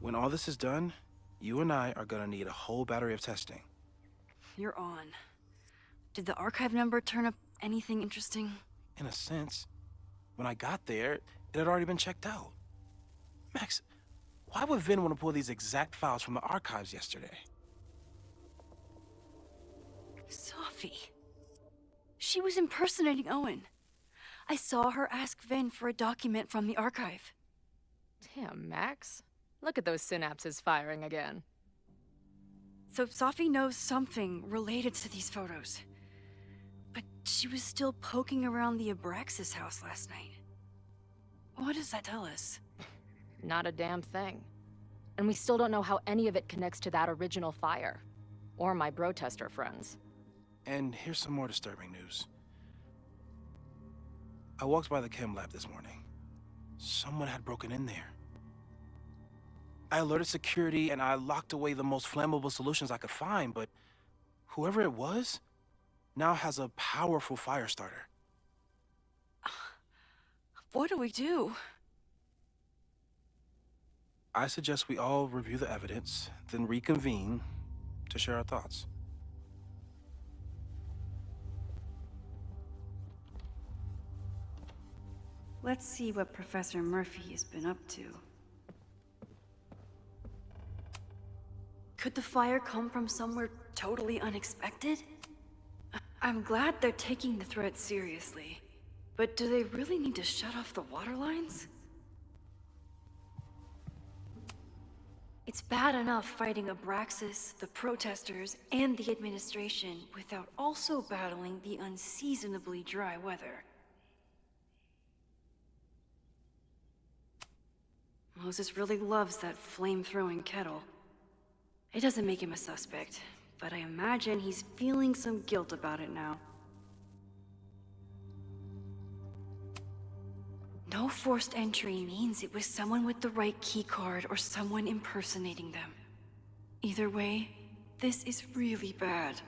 When all this is done, you and I are gonna need a whole battery of testing. You're on. Did the archive number turn up anything interesting? In a sense, when I got there, it had already been checked out. Max, why would Vin want to pull these exact files from the archives yesterday? Sophie. She was impersonating Owen. I saw her ask Vin for a document from the archive. Damn, Max. Look at those synapses firing again. So Sophie knows something related to these photos. But she was still poking around the Abraxas house last night. What does that tell us? Not a damn thing. And we still don't know how any of it connects to that original fire. Or my bro-tester friends. And here's some more disturbing news. I walked by the chem lab this morning. Someone had broken in there. I alerted security and I locked away the most flammable solutions I could find, but whoever it was now has a powerful fire starter. What do we do? I suggest we all review the evidence, then reconvene to share our thoughts. Let's see what Professor Murphy has been up to. Could the fire come from somewhere totally unexpected? I'm glad they're taking the threat seriously. But do they really need to shut off the water lines? It's bad enough fighting Abraxas, the protesters, and the administration without also battling the unseasonably dry weather. Moses really loves that flame-throwing kettle. It doesn't make him a suspect, but I imagine he's feeling some guilt about it now. No forced entry means it was someone with the right keycard or someone impersonating them. Either way, this is really bad.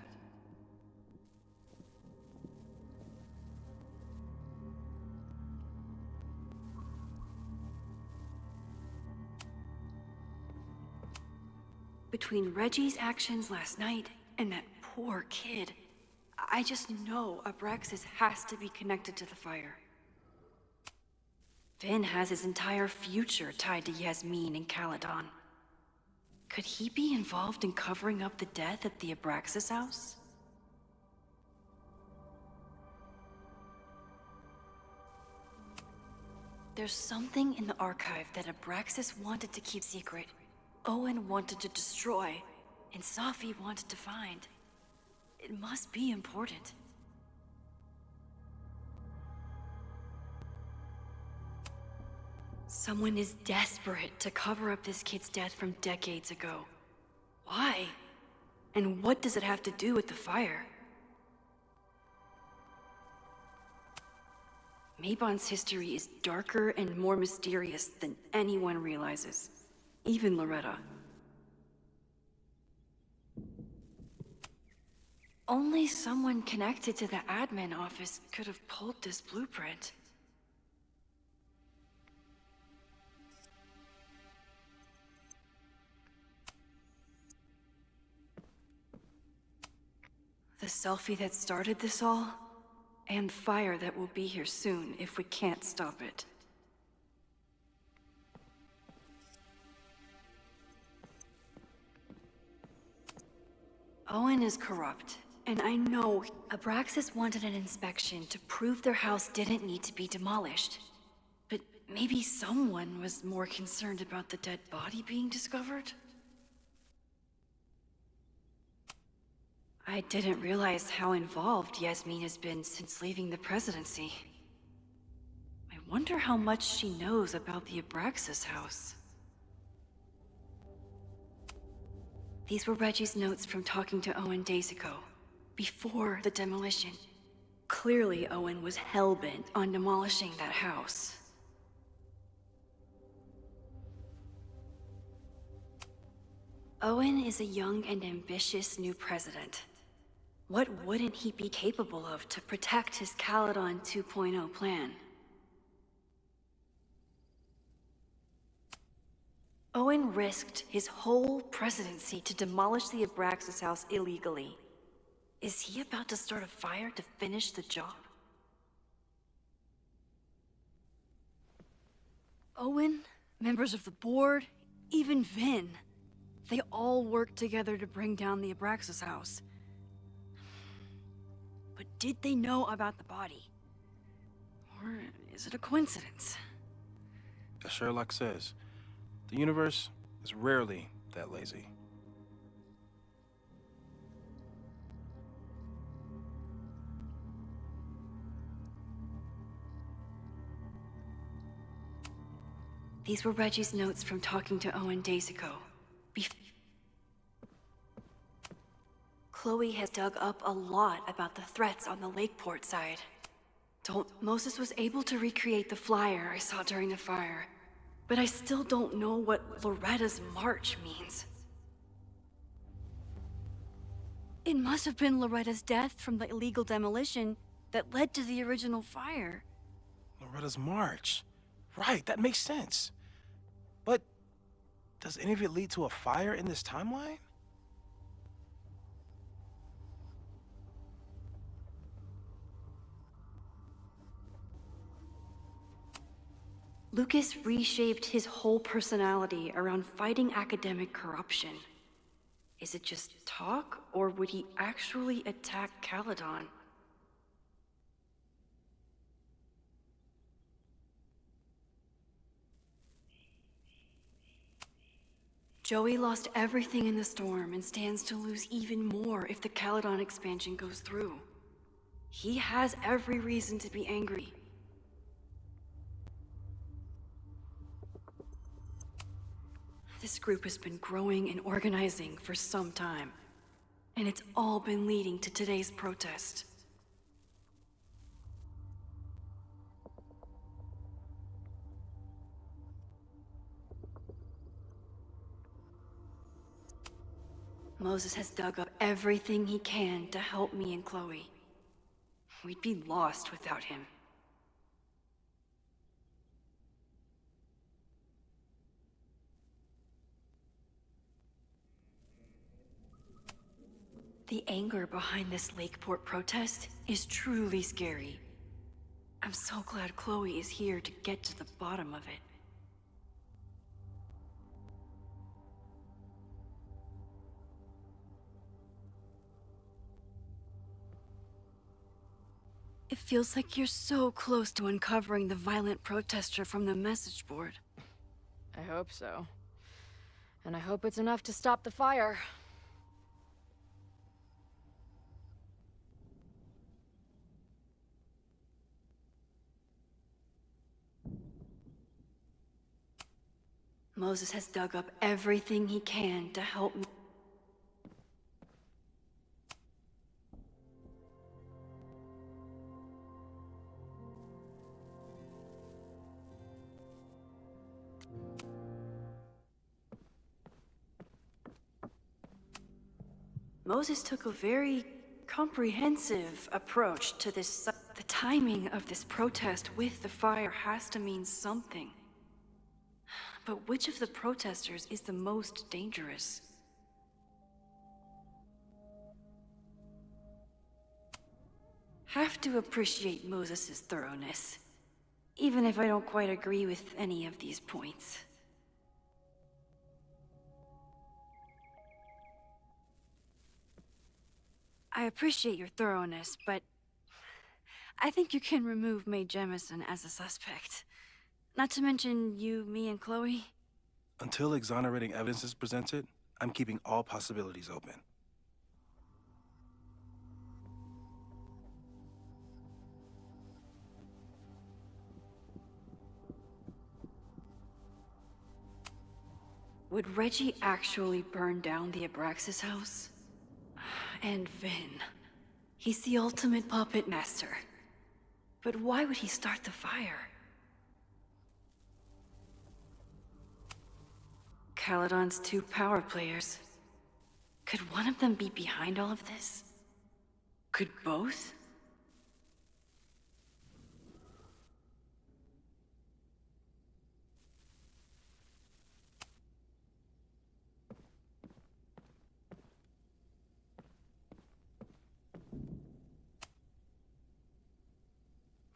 Between Reggie's actions last night and that poor kid, I just know Abraxas has to be connected to the fire. Vin has his entire future tied to Yasmin and Caledon. Could he be involved in covering up the death at the Abraxas house? There's something in the archive that Abraxas wanted to keep secret, Owen wanted to destroy, and Sophie wanted to find. It must be important. Someone is desperate to cover up this kid's death from decades ago. Why? And what does it have to do with the fire? Mabon's history is darker and more mysterious than anyone realizes. Even Loretta. Only someone connected to the admin office could have pulled this blueprint. The selfie that started this all, and fire that will be here soon if we can't stop it. Owen is corrupt, and I know Abraxas wanted an inspection to prove their house didn't need to be demolished. But maybe someone was more concerned about the dead body being discovered? I didn't realize how involved Yasmin has been since leaving the presidency. I wonder how much she knows about the Abraxas house. These were Reggie's notes from talking to Owen days ago, before the demolition. Clearly, Owen was hell-bent on demolishing that house. Owen is a young and ambitious new president. What wouldn't he be capable of to protect his Caledon 2.0 plan? Owen risked his whole presidency to demolish the Abraxas house illegally. Is he about to start a fire to finish the job? Owen, members of the board, even Vin. They all worked together to bring down the Abraxas house. But did they know about the body? Or is it a coincidence? As Sherlock says, the universe is rarely that lazy. These were Reggie's notes from talking to Owen days ago. Chloe has dug up a lot about the threats on the Lakeport side. Moses was able to recreate the flyer I saw during the fire, but I still don't know what Loretta's march means. It must have been Loretta's death from the illegal demolition that led to the original fire. Loretta's march. Right, that makes sense. But does any of it lead to a fire in this timeline? Lucas reshaped his whole personality around fighting academic corruption. Is it just talk, or would he actually attack Caledon? Joey lost everything in the storm and stands to lose even more if the Caledon expansion goes through. He has every reason to be angry. This group has been growing and organizing for some time, and it's all been leading to today's protest. Moses has dug up everything he can to help me and Chloe. We'd be lost without him. The anger behind this Lakeport protest is truly scary. I'm so glad Chloe is here to get to the bottom of it. It feels like you're so close to uncovering the violent protester from the message board. I hope so. And I hope it's enough to stop the fire. Moses has dug up everything he can to help me. Moses took a very comprehensive approach to this. The timing of this protest with the fire has to mean something. But which of the protesters is the most dangerous? Have to appreciate Moses' thoroughness, even if I don't quite agree with any of these points. I appreciate your thoroughness, but I think you can remove Mae Jemison as a suspect. Not to mention you, me, and Chloe. Until exonerating evidence is presented, I'm keeping all possibilities open. Would Reggie actually burn down the Abraxas house? And Vin. He's the ultimate puppet master. But why would he start the fire? Caledon's two power players. Could one of them be behind all of this? Could both?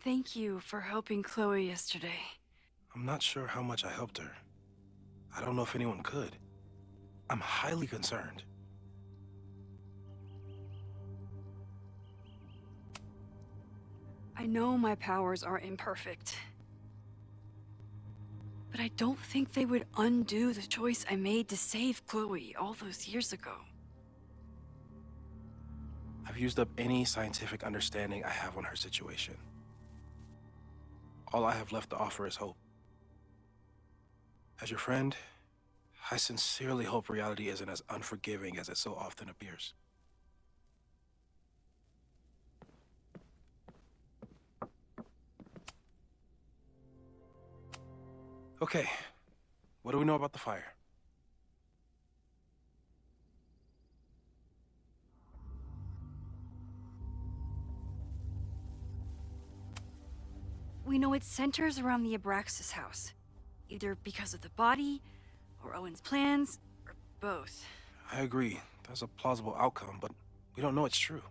Thank you for helping Chloe yesterday. I'm not sure how much I helped her. I don't know if anyone could. I'm highly concerned. I know my powers are imperfect. But I don't think they would undo the choice I made to save Chloe all those years ago. I've used up any scientific understanding I have on her situation. All I have left to offer is hope. As your friend, I sincerely hope reality isn't as unforgiving as it so often appears. Okay, what do we know about the fire? We know it centers around the Abraxas house. Either because of the body, or Owen's plans, or both. I agree. That's a plausible outcome, but we don't know it's true.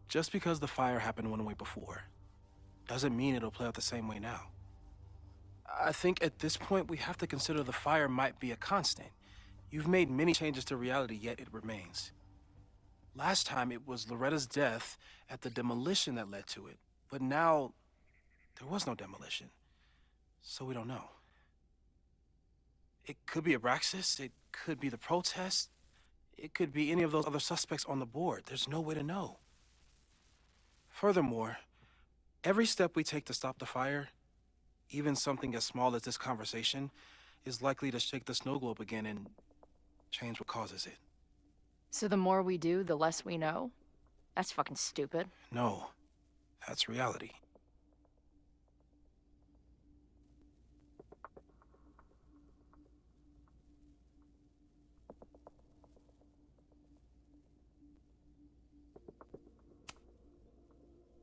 Just because the fire happened one way before, doesn't mean it'll play out the same way now. I think at this point we have to consider the fire might be a constant. You've made many changes to reality, yet it remains. Last time it was Loretta's death at the demolition that led to it, but now there was no demolition, so we don't know. It could be Abraxas, it could be the protest, it could be any of those other suspects on the board. There's no way to know. Furthermore, every step we take to stop the fire, even something as small as this conversation, is likely to shake the snow globe again and change what causes it. So the more we do, the less we know? That's fucking stupid. No, that's reality.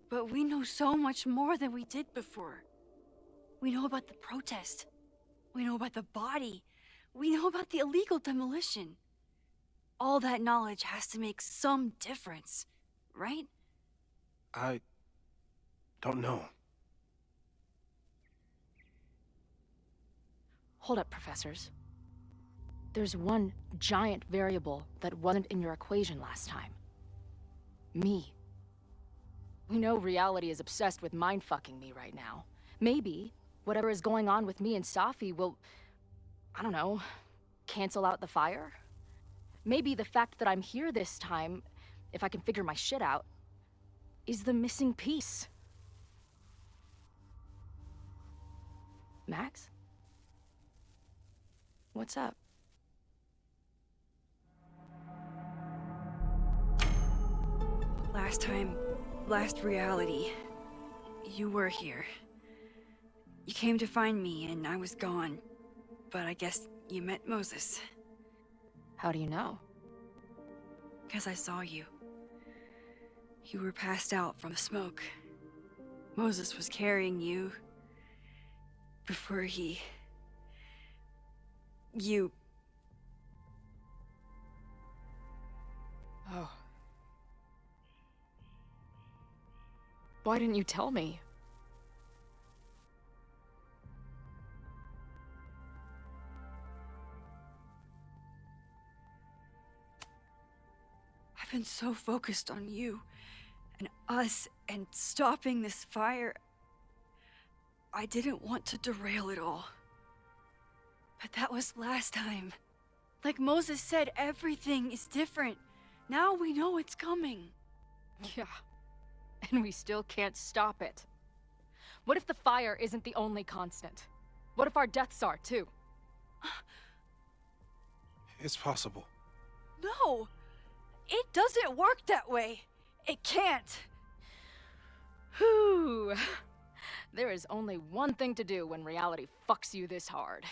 But we know so much more than we did before. We know about the protest. We know about the body. We know about the illegal demolition. All that knowledge has to make some difference, right? I don't know. Hold up, professors. There's one giant variable that wasn't in your equation last time. Me. We know reality is obsessed with mind-fucking me right now. Maybe whatever is going on with me and Safi will, I don't know, cancel out the fire? Maybe the fact that I'm here this time, if I can figure my shit out, is the missing piece. Max? What's up? Last reality, you were here. You came to find me and I was gone, but I guess you met Moses. How do you know? 'Cause I saw you. You were passed out from the smoke. Moses was carrying you before you... Oh. Why didn't you tell me? I've been so focused on you and us and stopping this fire. I didn't want to derail it all. But that was last time. Like Moses said, everything is different. Now we know it's coming. Yeah. And we still can't stop it. What if the fire isn't the only constant? What if our deaths are, too? It's possible. No! It doesn't work that way. It can't. Whew. There is only one thing to do when reality fucks you this hard.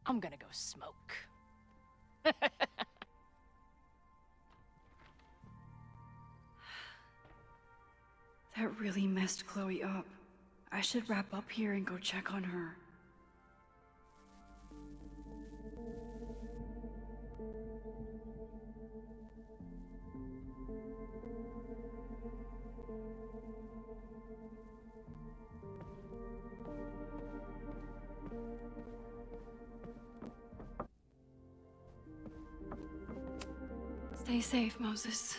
I'm gonna go smoke. That really messed Chloe up. I should wrap up here and go check on her. Stay safe, Moses.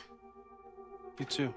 You too.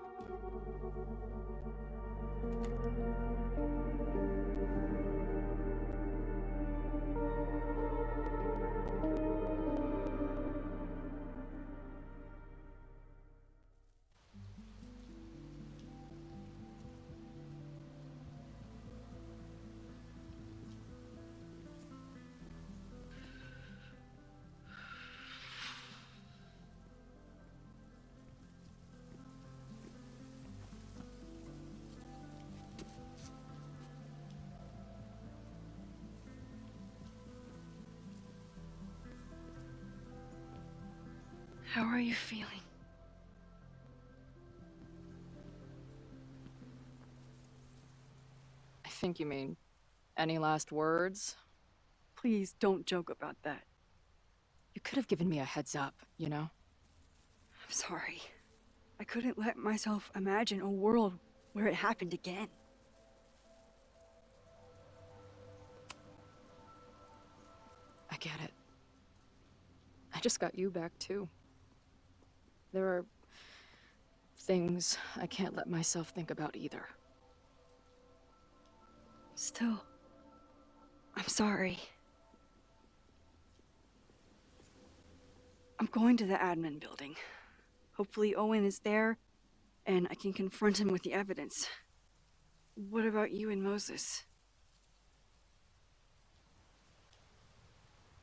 How are you feeling? I think you mean, any last words? Please don't joke about that. You could have given me a heads up, you know? I'm sorry. I couldn't let myself imagine a world where it happened again. I get it. I just got you back, too. There are things I can't let myself think about either. Still, I'm sorry. I'm going to the admin building. Hopefully Owen is there, and I can confront him with the evidence. What about you and Moses?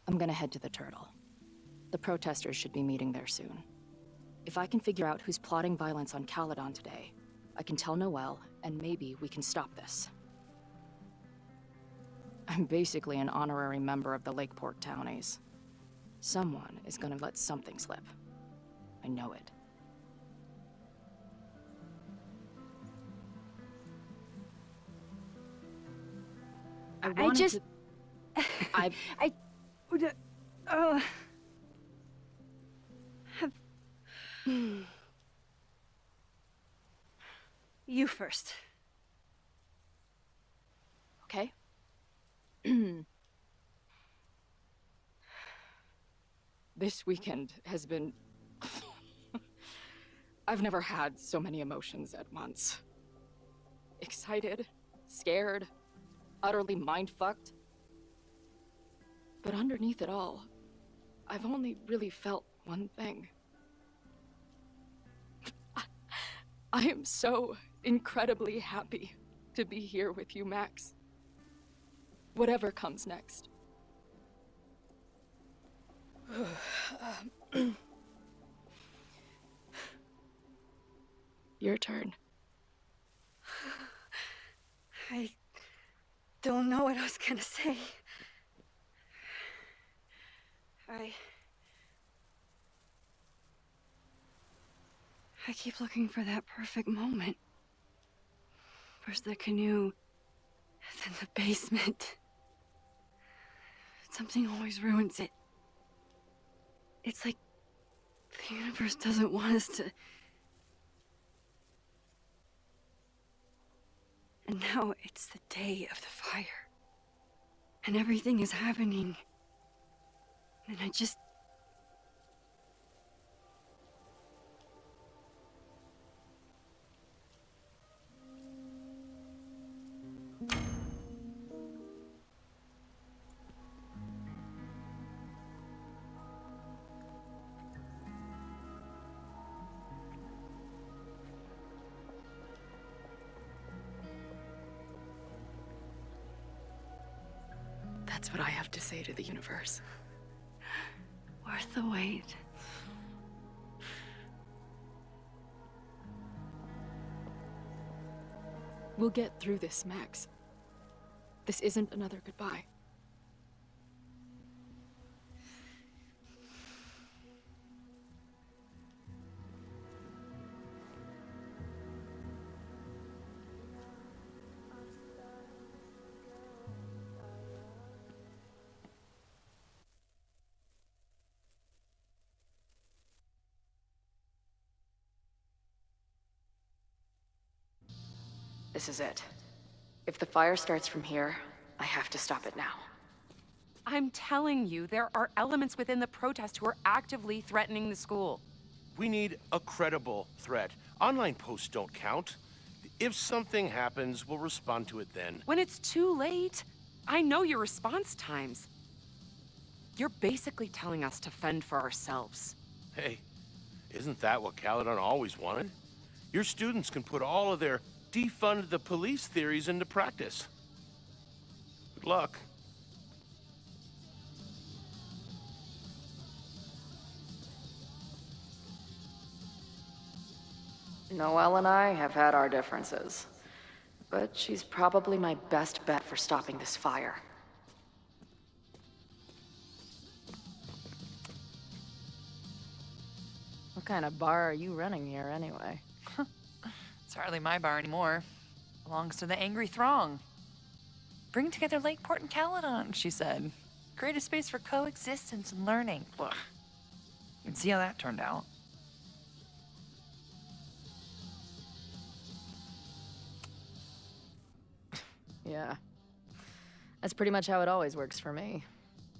I'm gonna head to the Turtle. The protesters should be meeting there soon. If I can figure out who's plotting violence on Caledon today, I can tell Noelle, and maybe we can stop this. I'm basically an honorary member of the Lakeport Townies. Someone is gonna let something slip. I know it. I just... I would... have... You first. Okay. This weekend has been... I've never had so many emotions at once. Excited, scared, utterly mind-fucked. But underneath it all, I've only really felt one thing. I am so incredibly happy to be here with you, Max. Whatever comes next. Your turn. I don't know what I was gonna say. I keep looking for that perfect moment. First the canoe, then the basement. Something always ruins it. It's like the universe doesn't want us to... And now it's the day of the fire. And everything is happening. And I just... That's what I have to say to the universe. Worth the wait. We'll get through this, Max. This isn't another goodbye. This is it. If the fire starts from here, I have to stop it now. I'm telling you, there are elements within the protest who are actively threatening the school. We need a credible threat. Online posts don't count. If something happens, we'll respond to it then. When it's too late, I know your response times. You're basically telling us to fend for ourselves. Hey, isn't that what Caledon always wanted? Your students can put all of their defund the police theories into practice. Good luck. Noelle and I have had our differences, but she's probably my best bet for stopping this fire. What kind of bar are you running here, anyway? It's hardly my bar anymore. Belongs to the angry throng. Bring together Lakeport and Caledon, she said. Create a space for coexistence and learning. Ugh. You can see how that turned out. Yeah. That's pretty much how it always works for me.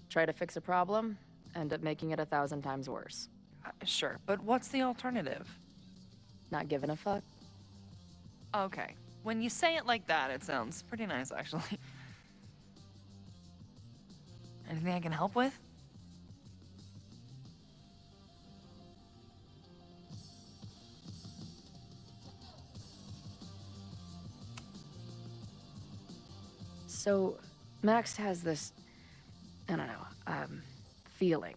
Try to fix a problem, end up making it 1,000 times worse. Sure, but what's the alternative? Not giving a fuck. Okay. When you say it like that, it sounds pretty nice, actually. Anything I can help with? So, Max has this, I don't know, feeling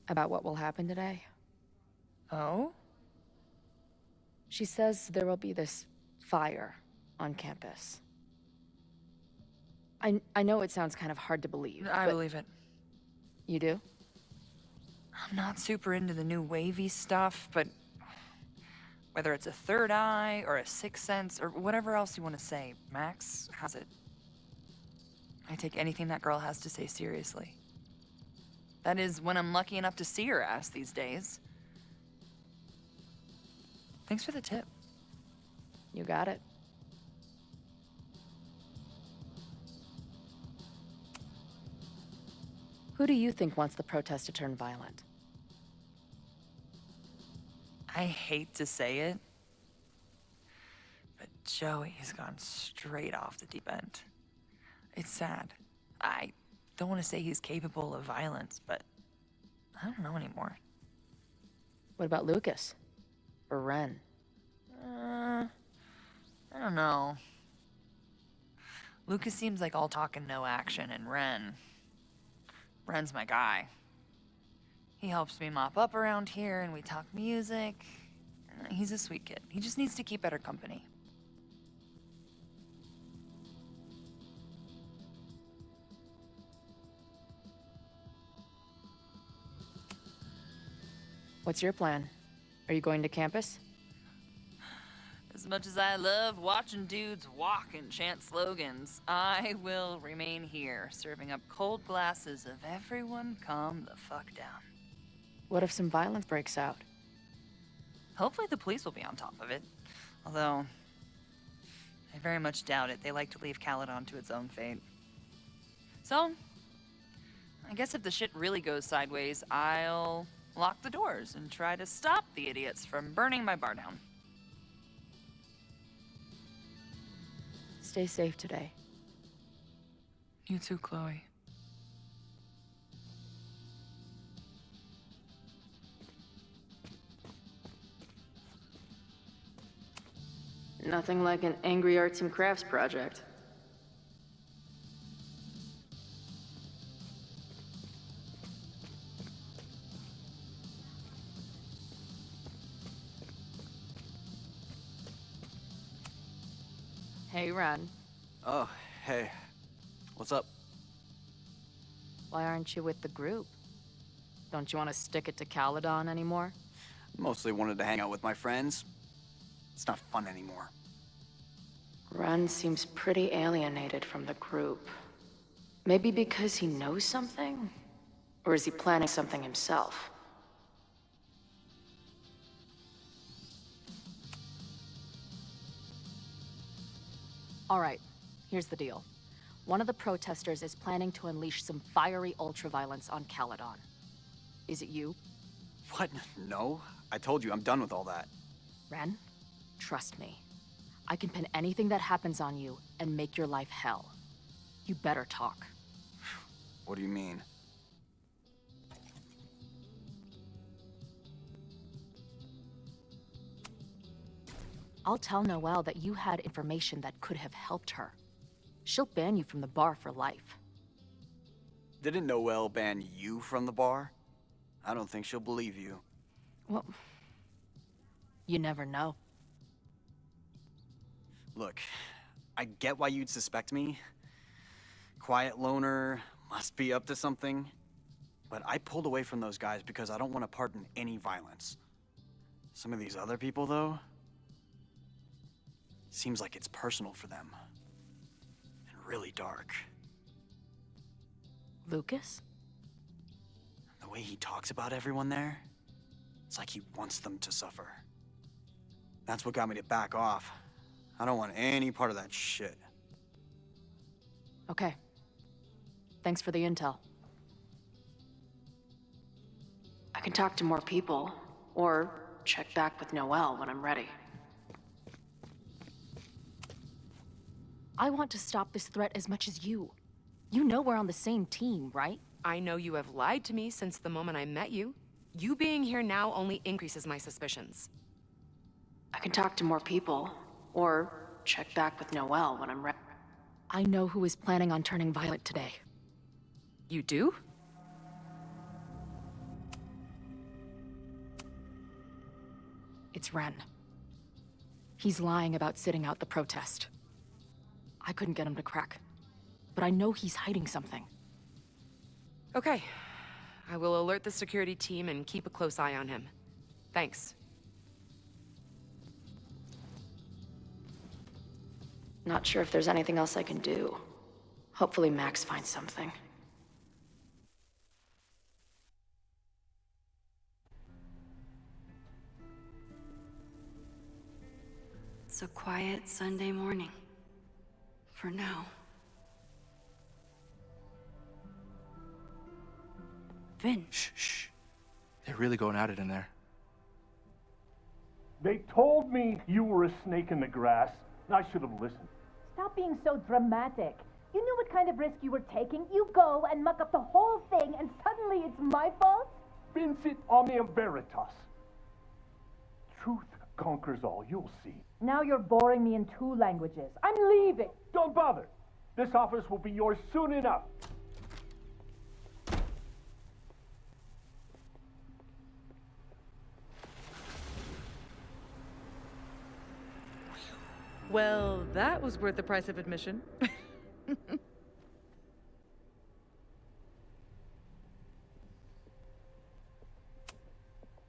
about what will happen today. Oh? She says there will be this fire on campus. I know it sounds kind of hard to believe. I believe it. You do? I'm not super into the new wavy stuff, but whether it's a third eye or a sixth sense or whatever else you want to say, Max has it. I take anything that girl has to say seriously. That is, when I'm lucky enough to see her ass these days. Thanks for the tip. You got it. Who do you think wants the protest to turn violent? I hate to say it, but Joey has gone straight off the deep end. It's sad. I don't want to say he's capable of violence, but I don't know anymore. What about Lucas? Or Ren? I don't know. Lucas seems like all talk and no action, and Ren's my guy. He helps me mop up around here, and we talk music. He's a sweet kid. He just needs to keep better company. What's your plan? Are you going to campus? As much as I love watching dudes walk and chant slogans, I will remain here, serving up cold glasses of everyone calm the fuck down. What if some violence breaks out? Hopefully the police will be on top of it. Although, I very much doubt it. They like to leave Caledon to its own fate. So, I guess if the shit really goes sideways, I'll lock the doors and try to stop the idiots from burning my bar down. Stay safe today. You too, Chloe. Nothing like an angry arts and crafts project. Hey, Ren. Oh, hey. What's up? Why aren't you with the group? Don't you want to stick it to Caledon anymore? Mostly wanted to hang out with my friends. It's not fun anymore. Ren seems pretty alienated from the group. Maybe because he knows something? Or is he planning something himself? All right, here's the deal. One of the protesters is planning to unleash some fiery ultraviolence on Caledon. Is it you? What? No. I told you, I'm done with all that. Ren, trust me. I can pin anything that happens on you and make your life hell. You better talk. What do you mean? I'll tell Noelle that you had information that could have helped her. She'll ban you from the bar for life. Didn't Noelle ban you from the bar? I don't think she'll believe you. Well, you never know. Look, I get why you'd suspect me. Quiet loner, must be up to something. But I pulled away from those guys because I don't want to part in any violence. Some of these other people, though, seems like it's personal for them. And really dark. Lucas? The way he talks about everyone there, it's like he wants them to suffer. That's what got me to back off. I don't want any part of that shit. Okay. Thanks for the intel. I can talk to more people, or check back with Noelle when I'm ready. I want to stop this threat as much as you. You know we're on the same team, right? I know you have lied to me since the moment I met you. You being here now only increases my suspicions. I can talk to more people, or check back with Noelle when I'm ready. I know who is planning on turning violent today. You do? It's Ren. He's lying about sitting out the protest. I couldn't get him to crack, but I know he's hiding something. Okay. I will alert the security team and keep a close eye on him. Thanks. Not sure if there's anything else I can do. Hopefully Max finds something. It's a quiet Sunday morning. For now. Vin. Shh. They're really going at it in there. They told me you were a snake in the grass. I should have listened. Stop being so dramatic. You knew what kind of risk you were taking. You go and muck up the whole thing, and suddenly it's my fault? Vincit omnium veritas. Truth conquers all, you'll see. Now you're boring me in 2 languages. I'm leaving. Don't bother. This office will be yours soon enough. Well, that was worth the price of admission.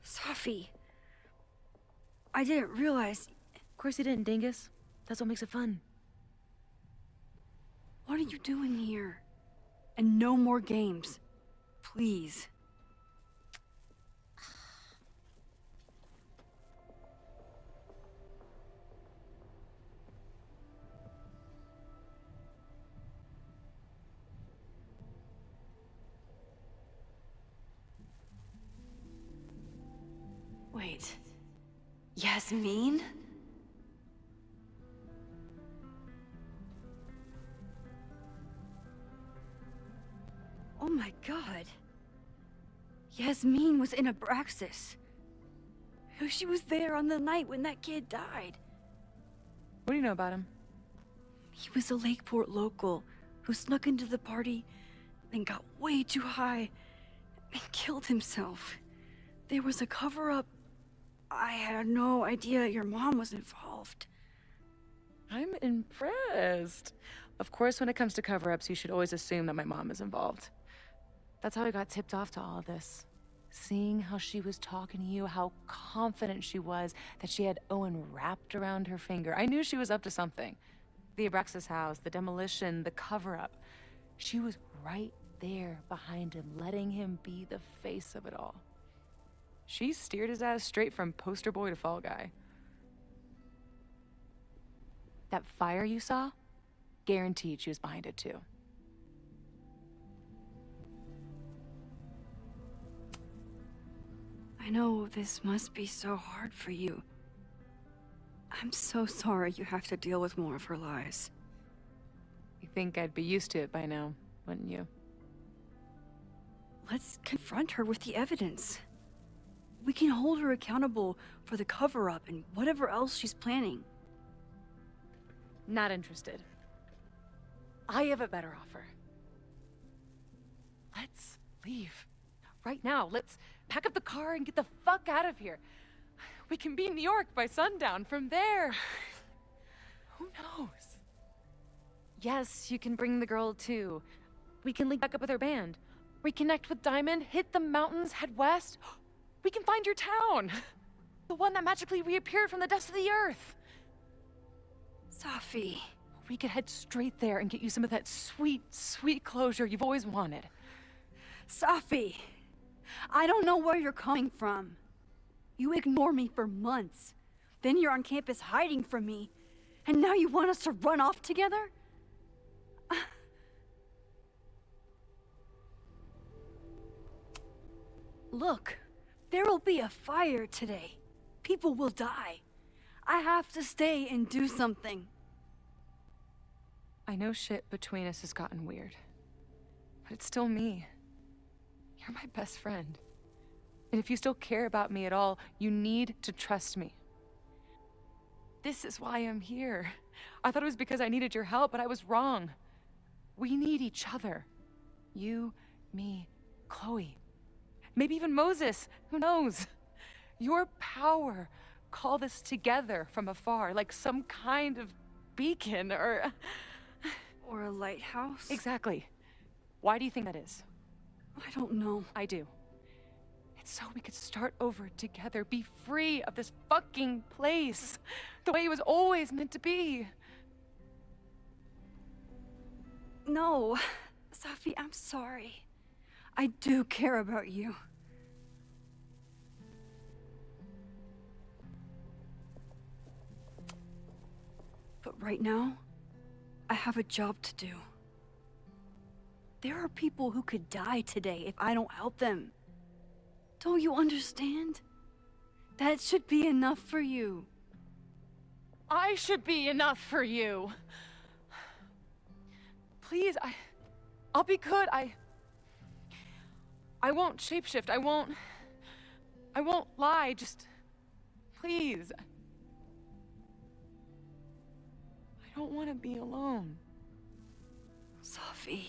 Safi. I didn't realize... Of course you didn't, Dingus. That's what makes it fun. What are you doing here? And no more games. Please. Wait. Yasmin? Oh my god. Yasmin was in Abraxas. She was there on the night when that kid died. What do you know about him? He was a Lakeport local who snuck into the party, then got way too high and killed himself. There was a cover-up. I had no idea your mom was involved. I'm impressed. Of course, when it comes to cover-ups, you should always assume that my mom is involved. That's how I got tipped off to all of this. Seeing how she was talking to you, how confident she was that she had Owen wrapped around her finger. I knew she was up to something. The Abraxas house, the demolition, the cover-up. She was right there behind him, letting him be the face of it all. She steered his ass straight from poster boy to fall guy. That fire you saw? Guaranteed she was behind it too. I know this must be so hard for you. I'm so sorry you have to deal with more of her lies. You think I'd be used to it by now, wouldn't you? Let's confront her with the evidence. We can hold her accountable for the cover-up and whatever else she's planning. Not interested. I have a better offer. Let's leave. Right now, let's pack up the car and get the fuck out of here. We can be in New York by sundown. From there, who knows? Yes, you can bring the girl too. We can link back up with our band. Reconnect with Diamond, hit the mountains, head west. We can find your town. The one that magically reappeared from the dust of the earth. Safi. We could head straight there and get you some of that sweet, sweet closure you've always wanted. Safi, I don't know where you're coming from. You ignore me for months. Then you're on campus hiding from me. And now you want us to run off together? Look, there will be a fire today. People will die. I have to stay and do something. I know shit between us has gotten weird. But it's still me. You're my best friend. And if you still care about me at all, you need to trust me. This is why I'm here. I thought it was because I needed your help, but I was wrong. We need each other. You, me, Chloe. Maybe even Moses, who knows? Your power called us together from afar, like some kind of beacon or a lighthouse? Exactly. Why do you think that is? I don't know. I do. It's so we could start over together, be free of this fucking place, the way it was always meant to be. No, Safi, I'm sorry. I do care about you. But right now, I have a job to do. There are people who could die today if I don't help them. Don't you understand? That should be enough for you. I should be enough for you. Please, I'll be good. I won't shapeshift. I won't lie. Just, please. I don't want to be alone. Safi.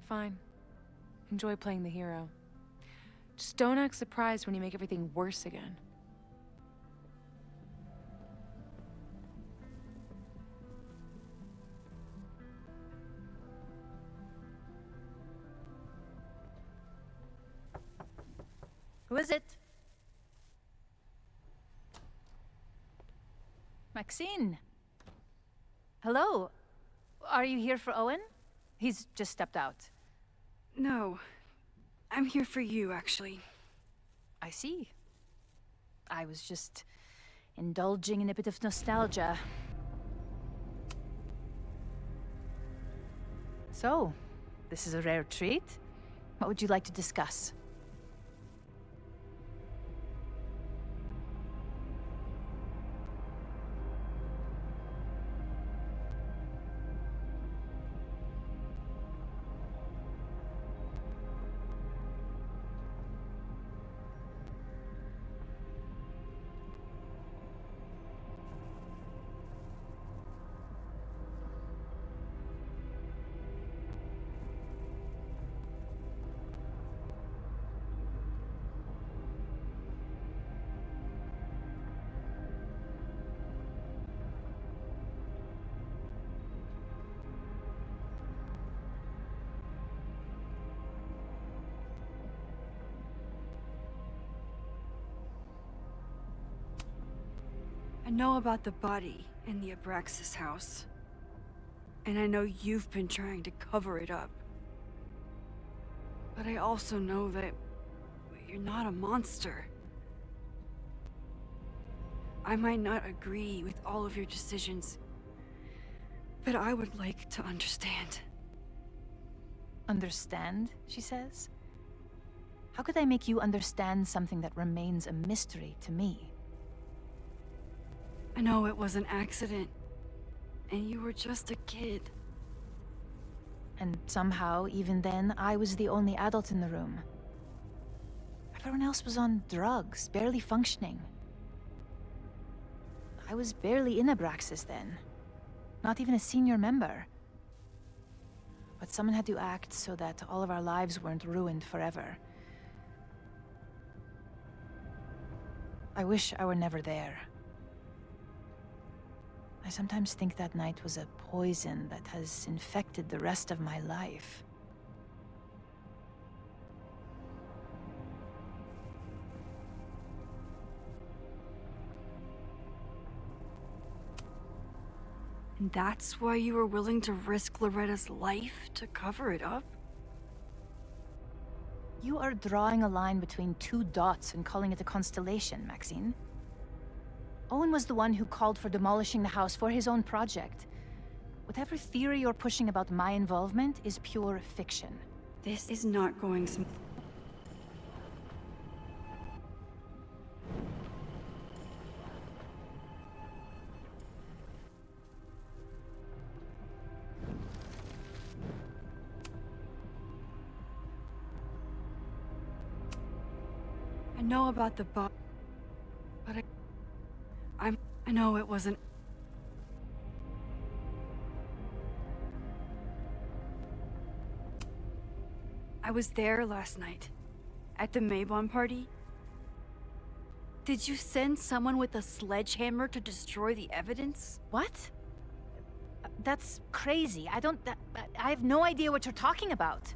Fine. Enjoy playing the hero. Just don't act surprised when you make everything worse again. Who is it? Maxine. Hello. Are you here for Owen? He's just stepped out. No. I'm here for you, actually. I see. I was just indulging in a bit of nostalgia. So, this is a rare treat. What would you like to discuss? I know about the body in the Abraxas house. And I know you've been trying to cover it up. But I also know that you're not a monster. I might not agree with all of your decisions, but I would like to understand. Understand, she says? How could I make you understand something that remains a mystery to me? I know it was an accident, and you were just a kid. And somehow, even then, I was the only adult in the room. Everyone else was on drugs, barely functioning. I was barely in Abraxas then. Not even a senior member. But someone had to act so that all of our lives weren't ruined forever. I wish I were never there. I sometimes think that night was a poison that has infected the rest of my life. And that's why you were willing to risk Loretta's life to cover it up? You are drawing a line between two dots and calling it a constellation, Maxine. Owen was the one who called for demolishing the house for his own project. Whatever theory you're pushing about my involvement is pure fiction. This is not going smooth. I know about the but I know it wasn't. I was there last night, at the Maybon party. Did you send someone with a sledgehammer to destroy the evidence? What? That's crazy. I have no idea what you're talking about.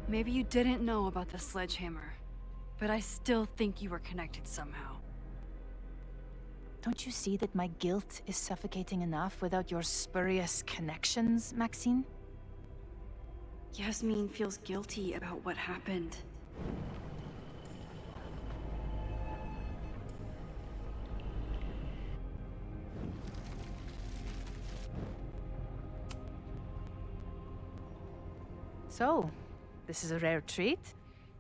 Maybe you didn't know about the sledgehammer, but I still think you were connected somehow. Don't you see that my guilt is suffocating enough without your spurious connections, Maxine? Yasmin feels guilty about what happened. So, this is a rare treat.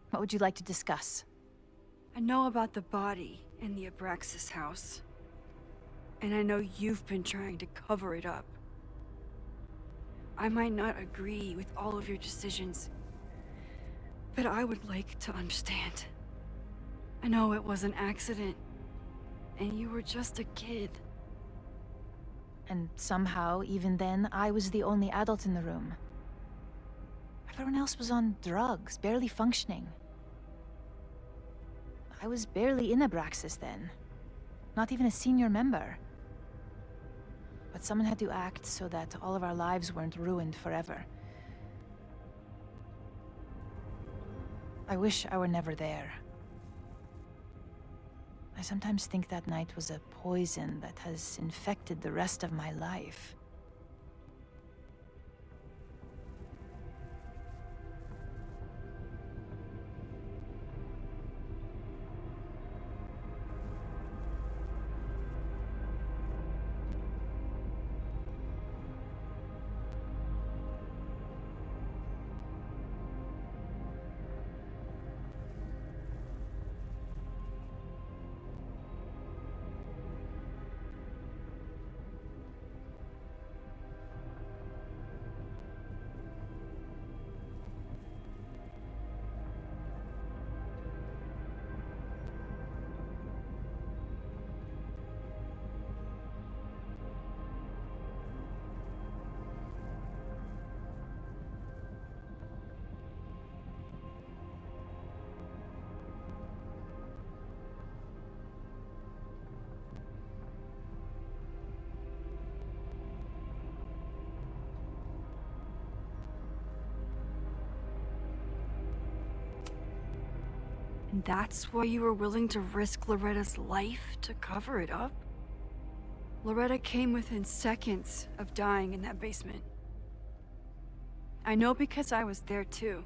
What would you like to discuss? I know about the body in the Abraxas house. And I know you've been trying to cover it up. I might not agree with all of your decisions, but I would like to understand. I know it was an accident, and you were just a kid. And somehow, even then, I was the only adult in the room. Everyone else was on drugs, barely functioning. I was barely in Abraxas then. Not even a senior member. But someone had to act so that all of our lives weren't ruined forever. I wish I were never there. I sometimes think that night was a poison that has infected the rest of my life. And that's why you were willing to risk Loretta's life to cover it up? Loretta came within seconds of dying in that basement. I know because I was there too.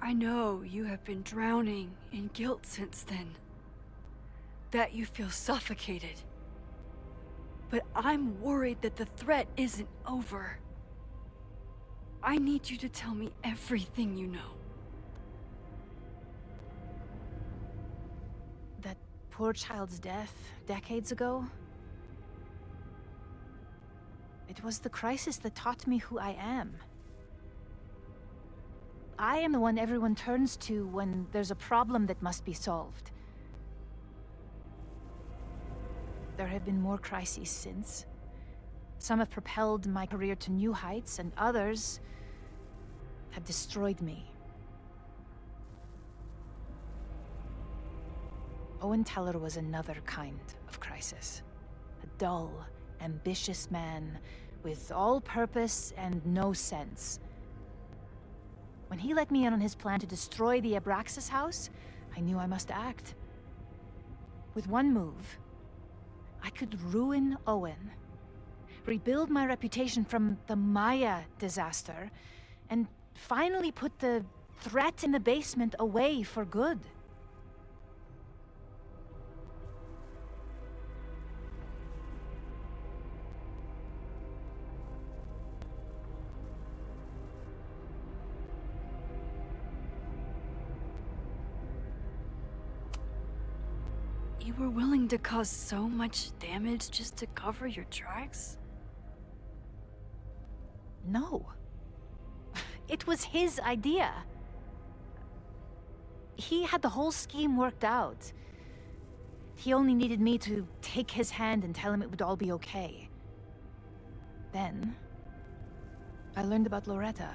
I know you have been drowning in guilt since then. That you feel suffocated. But I'm worried that the threat isn't over. I need you to tell me everything you know. That poor child's death decades ago? It was the crisis that taught me who I am. I am the one everyone turns to when there's a problem that must be solved. There have been more crises since. Some have propelled my career to new heights, and others have destroyed me. Owen Teller was another kind of crisis. A dull, ambitious man with all purpose and no sense. When he let me in on his plan to destroy the Abraxas house, I knew I must act. With one move, I could ruin Owen, rebuild my reputation from the Maya disaster, and finally put the threat in the basement away for good. You were willing to cause so much damage just to cover your tracks? No. It was his idea. He had the whole scheme worked out. He only needed me to take his hand and tell him it would all be okay. Then, I learned about Loretta.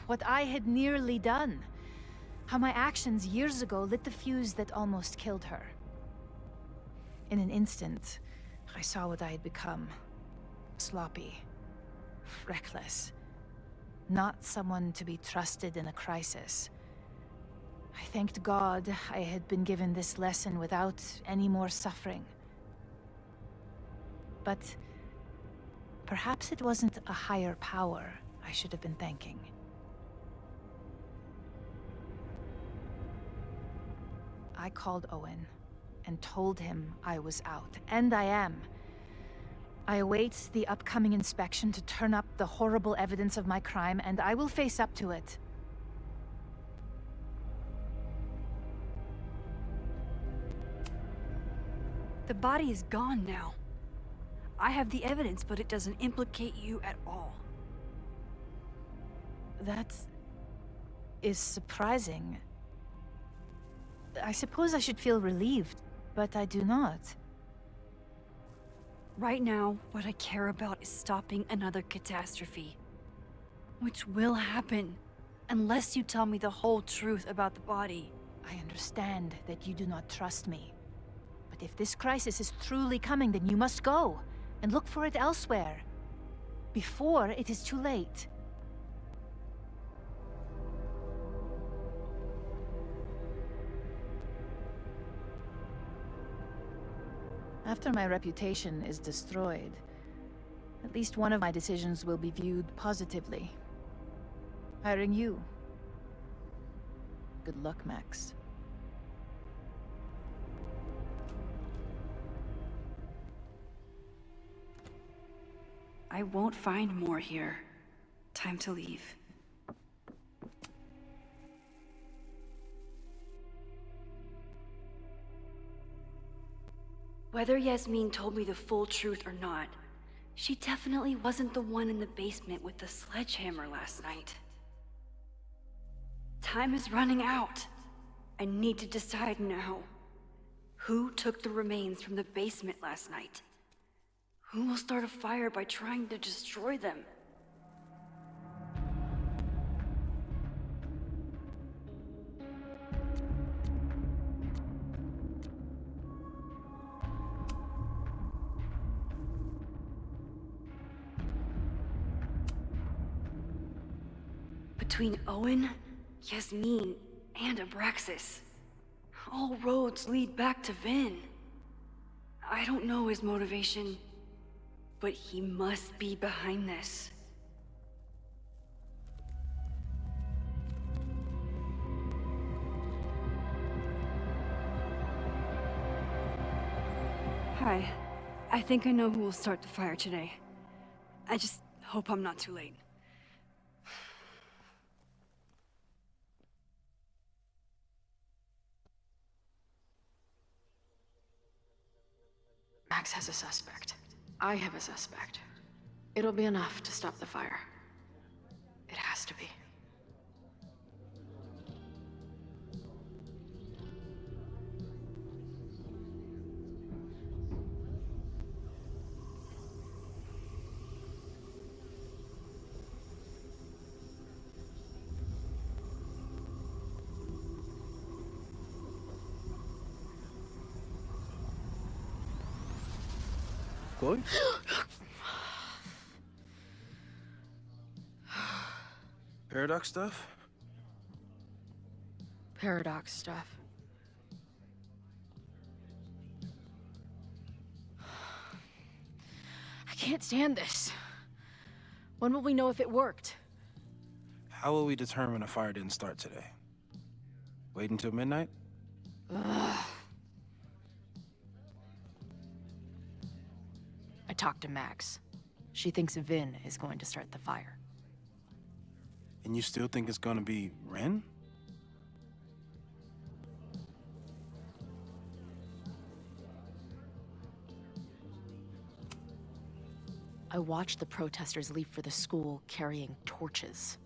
What I had nearly done. How my actions years ago lit the fuse that almost killed her. In an instant, I saw what I had become. Sloppy. Reckless. Not someone to be trusted in a crisis. I thanked God I had been given this lesson without any more suffering. But perhaps it wasn't a higher power I should have been thanking. I called Owen and told him I was out, and I am. I await the upcoming inspection to turn up the horrible evidence of my crime, and I will face up to it. The body is gone now. I have the evidence, but it doesn't implicate you at all. That is surprising. I suppose I should feel relieved, but I do not. Right now, what I care about is stopping another catastrophe. Which will happen, unless you tell me the whole truth about the body. I understand that you do not trust me. But if this crisis is truly coming, then you must go, and look for it elsewhere. Before it is too late. After my reputation is destroyed, at least one of my decisions will be viewed positively. Hiring you. Good luck, Max. I won't find more here. Time to leave. Whether Yasmin told me the full truth or not, she definitely wasn't the one in the basement with the sledgehammer last night. Time is running out. I need to decide now. Who took the remains from the basement last night? Who will start a fire by trying to destroy them? Between Owen, Yasmin, and Abraxas, All roads lead back to Vin. I don't know his motivation, but he must be behind this. Hi. I think I know who will start the fire today. I just hope I'm not too late. Max has a suspect. I have a suspect. It'll be enough to stop the fire. It has to be. Chloe? Paradox stuff? Paradox stuff. I can't stand this. When will we know if it worked? How will we determine a fire didn't start today? Wait until midnight? Ugh. I talked to Max. She thinks Vin is going to start the fire. And you still think it's gonna be Ren? I watched the protesters leave for the school carrying torches.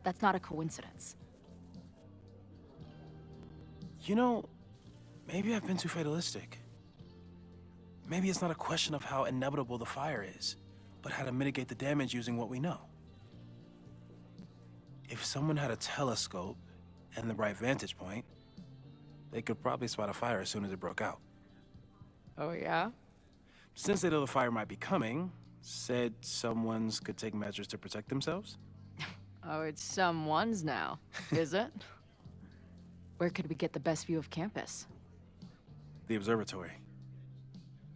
That's not a coincidence. You know, maybe I've been too fatalistic. Maybe it's not a question of how inevitable the fire is, but how to mitigate the damage using what we know. If someone had a telescope and the right vantage point, they could probably spot a fire as soon as it broke out. Oh, yeah? Since they know the fire might be coming, said someone's could take measures to protect themselves? Oh, it's someone's now, is it? Where could we get the best view of campus? The observatory.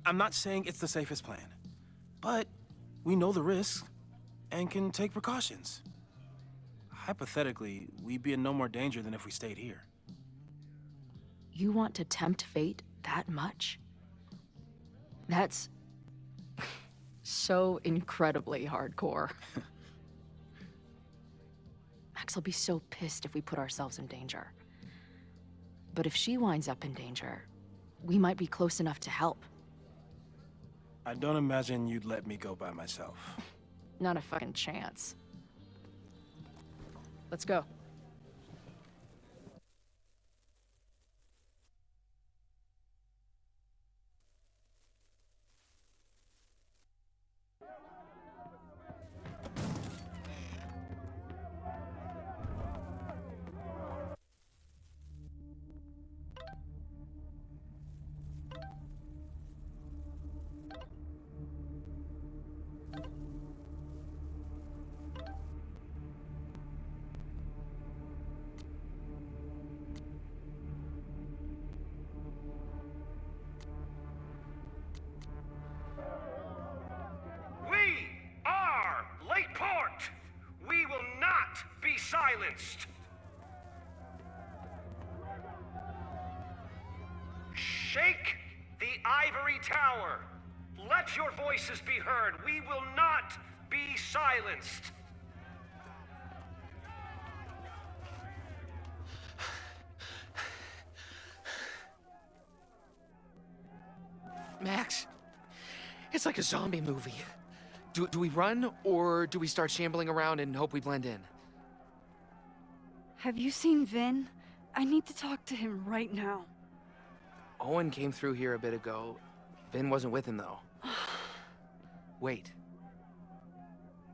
I'm not saying it's the safest plan, but we know the risks and can take precautions. Hypothetically, we'd be in no more danger than if we stayed here. You want to tempt fate that much? That's so incredibly hardcore. Max will be so pissed if we put ourselves in danger. But if she winds up in danger, we might be close enough to help. I don't imagine you'd let me go by myself. Not a fucking chance. Let's go. We are Lakeport! We will not be silenced! Shake the ivory tower! Let your voices be heard! We will not be silenced! Max, it's like a zombie movie. Do we run, or do we start shambling around and hope we blend in? Have you seen Vin? I need to talk to him right now. Owen came through here a bit ago. Vin wasn't with him, though. Wait.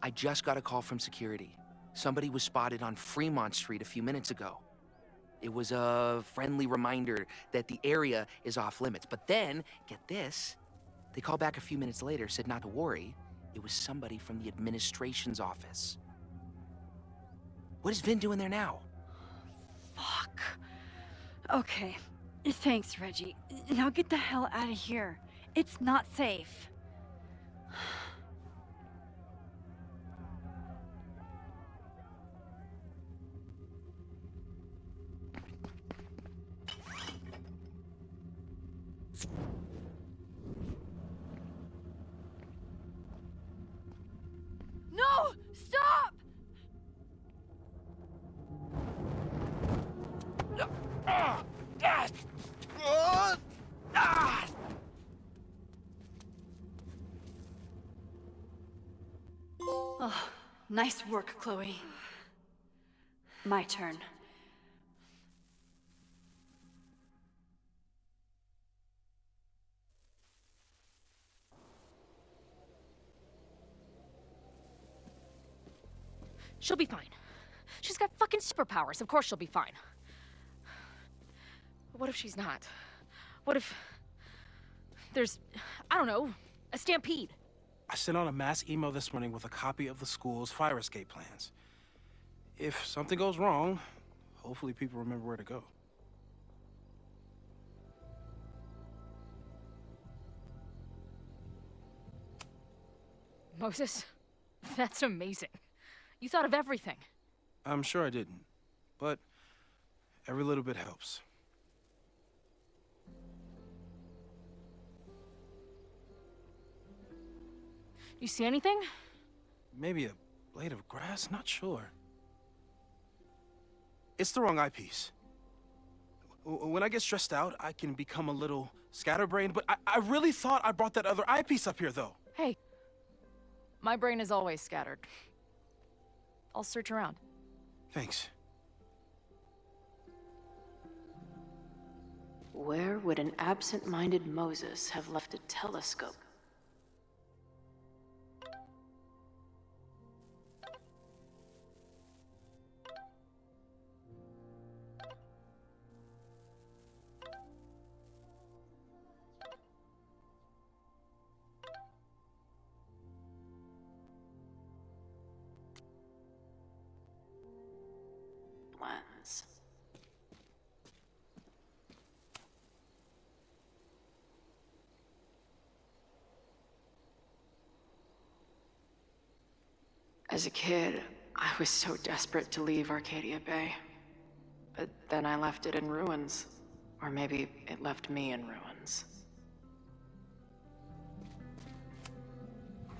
I just got a call from security. Somebody was spotted on Fremont Street a few minutes ago. It was a friendly reminder that the area is off limits. But then, get this, they called back a few minutes later, said not to worry. It was somebody from the administration's office. What is Vin doing there now? Fuck. Okay. Thanks, Reggie. Now get the hell out of here. It's not safe. No! Stop! Oh, nice work, Chloe. My turn. She'll be fine. She's got fucking superpowers. Of course she'll be fine. But what if she's not? What if there's, I don't know, a stampede? I sent out a mass email this morning with a copy of the school's fire escape plans. If something goes wrong, hopefully people remember where to go. Moses, that's amazing. You thought of everything. I'm sure I didn't, but every little bit helps. You see anything? Maybe a blade of grass? Not sure. It's the wrong eyepiece. When I get stressed out, I can become a little scatterbrained, but I really thought I brought that other eyepiece up here, though. Hey, my brain is always scattered. I'll search around. Thanks. Where would an absent-minded Moses have left a telescope? Lens. As a kid, I was so desperate to leave Arcadia Bay. But then I left it in ruins. Or maybe it left me in ruins.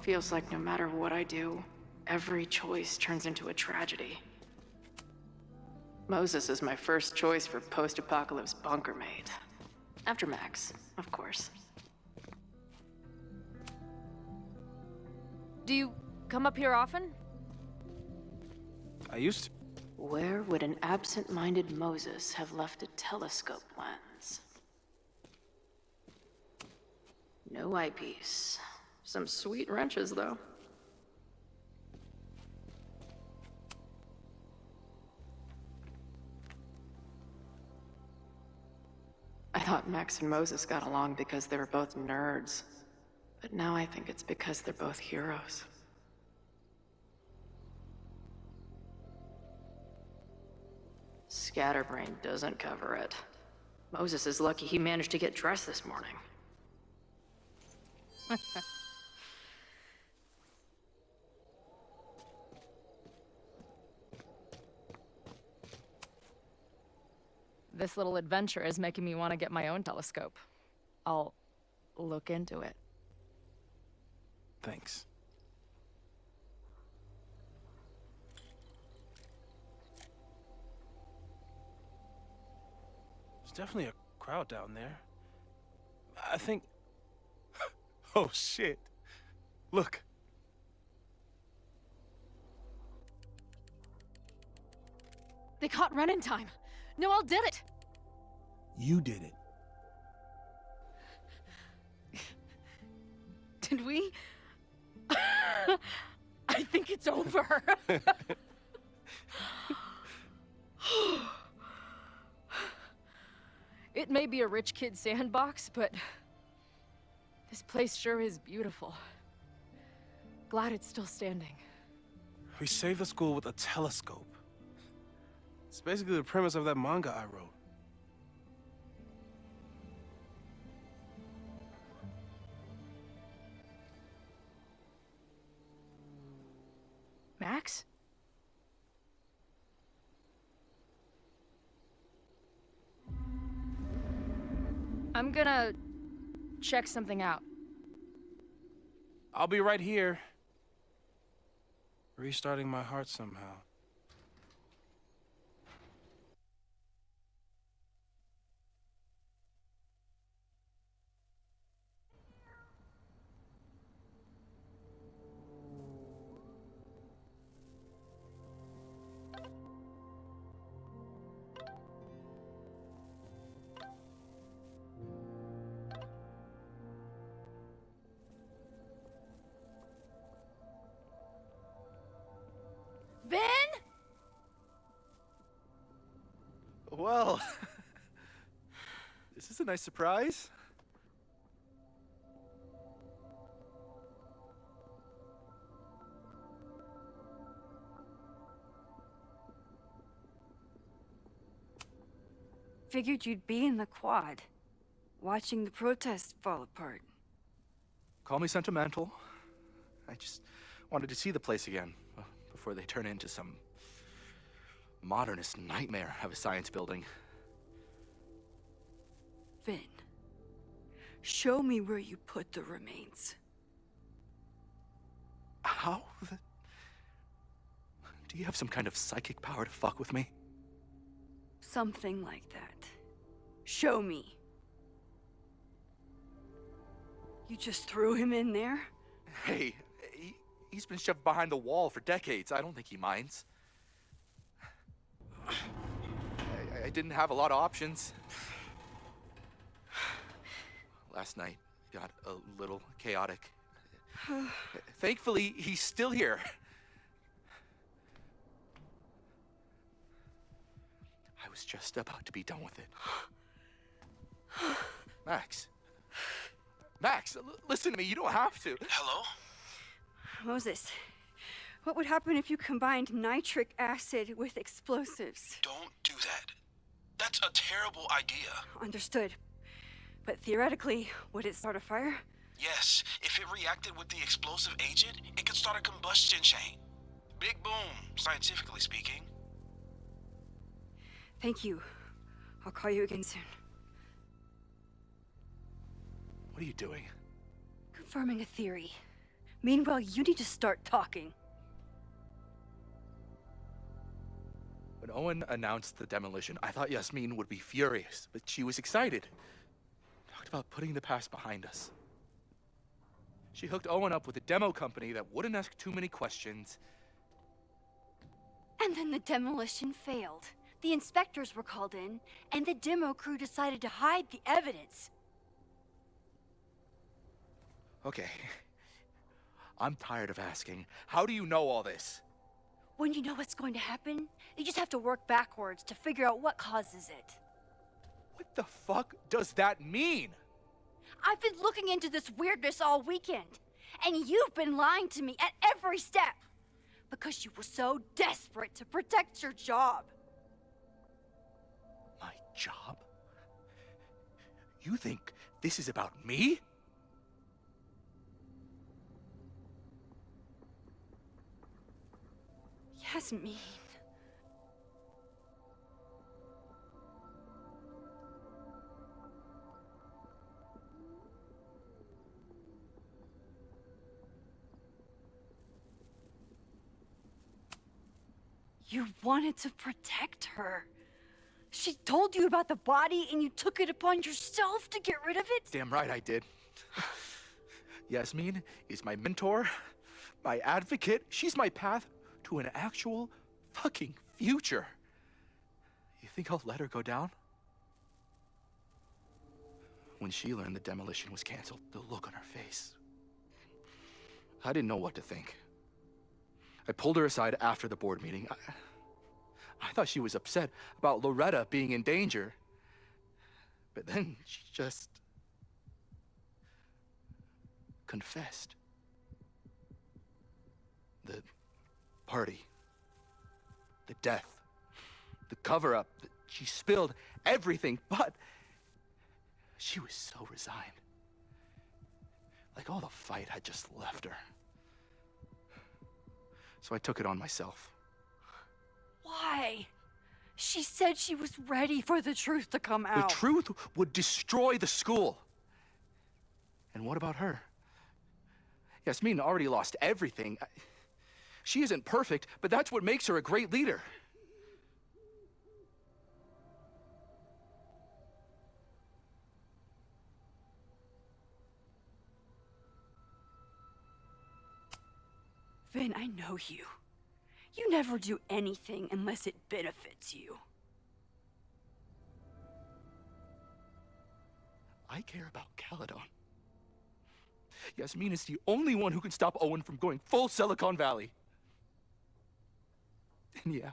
Feels like no matter what I do, every choice turns into a tragedy. Moses is my first choice for post-apocalypse bunker mate. After Max, of course. Do you come up here often? I used to. Where would an absent-minded Moses have left a telescope lens? No eyepiece. Some sweet wrenches, though. I thought Max and Moses got along because they were both nerds. But now I think it's because they're both heroes. Scatterbrain doesn't cover it. Moses is lucky he managed to get dressed this morning. This little adventure is making me want to get my own telescope. I'll look into it. Thanks. There's definitely a crowd down there. I think... Oh, shit. Look. They caught Ren in time. Noel did it. You did it. Did we? I think it's over. It may be a rich kid's sandbox, but this place sure is beautiful. Glad it's still standing. We saved the school with a telescope. It's basically the premise of that manga I wrote. I'm gonna check something out. I'll be right here. Restarting my heart somehow. Ben? Well, this is a nice surprise. Figured you'd be in the quad, watching the protests fall apart. Call me sentimental. I just wanted to see the place again before they turn into some modernist nightmare of a science building. Finn, show me where you put the remains. How? Do you have some kind of psychic power to fuck with me? Something like that. Show me. You just threw him in there? Hey, he's been shoved behind the wall for decades. I don't think he minds. I didn't have a lot of options. Last night got a little chaotic. Thankfully, he's still here. I was just about to be done with it. Max. Max, listen to me. You don't have to. Hello? Moses, what would happen if you combined nitric acid with explosives? Don't do that. That's a terrible idea. Understood. But theoretically, would it start a fire? Yes, if it reacted with the explosive agent, it could start a combustion chain. Big boom, scientifically speaking. Thank you. I'll call you again soon. What are you doing? Confirming a theory. Meanwhile, you need to start talking. When Owen announced the demolition, I thought Yasmin would be furious, but she was excited. Talked about putting the past behind us. She hooked Owen up with a demo company that wouldn't ask too many questions. And then the demolition failed. The inspectors were called in, and the demo crew decided to hide the evidence. Okay. I'm tired of asking. How do you know all this? When you know what's going to happen, you just have to work backwards to figure out what causes it. What the fuck does that mean? I've been looking into this weirdness all weekend, and you've been lying to me at every step because you were so desperate to protect your job. My job? You think this is about me? Yasmin. You wanted to protect her. She told you about the body and you took it upon yourself to get rid of it? Damn right I did. Yasmin is my mentor, my advocate. She's my path to an actual fucking future. You think I'll let her go down? When she learned the demolition was canceled, the look on her face. I didn't know what to think. I pulled her aside after the board meeting. I thought she was upset about Loretta being in danger. But then she just confessed. The party, the death, the cover-up, she spilled everything, but she was so resigned. Like all the fight had just left her. So I took it on myself. Why? She said she was ready for the truth to come out. The truth would destroy the school. And what about her? Yasmin already lost everything. She isn't perfect, but that's what makes her a great leader. Vin, I know you. You never do anything unless it benefits you. I care about Caledon. Yasmin is the only one who can stop Owen from going full Silicon Valley. And yeah,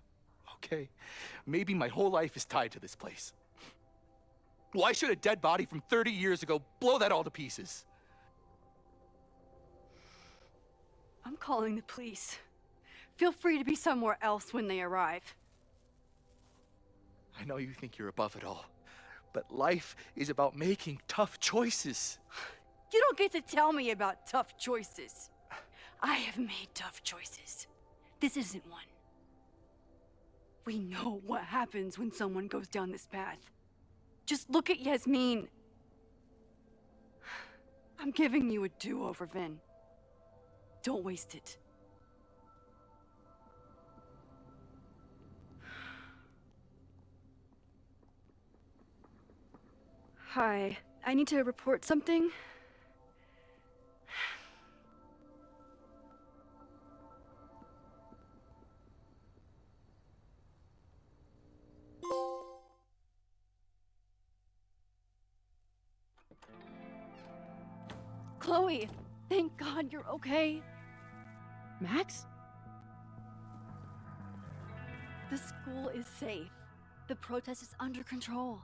okay, maybe my whole life is tied to this place. Why should a dead body from 30 years ago blow that all to pieces? I'm calling the police. Feel free to be somewhere else when they arrive. I know you think you're above it all, but life is about making tough choices. You don't get to tell me about tough choices. I have made tough choices. This isn't one. We know what happens when someone goes down this path. Just look at Yasmin. I'm giving you a do-over, Vin. Don't waste it. Hi, I need to report something. Chloe, thank God you're okay. Max? The school is safe. The protest is under control.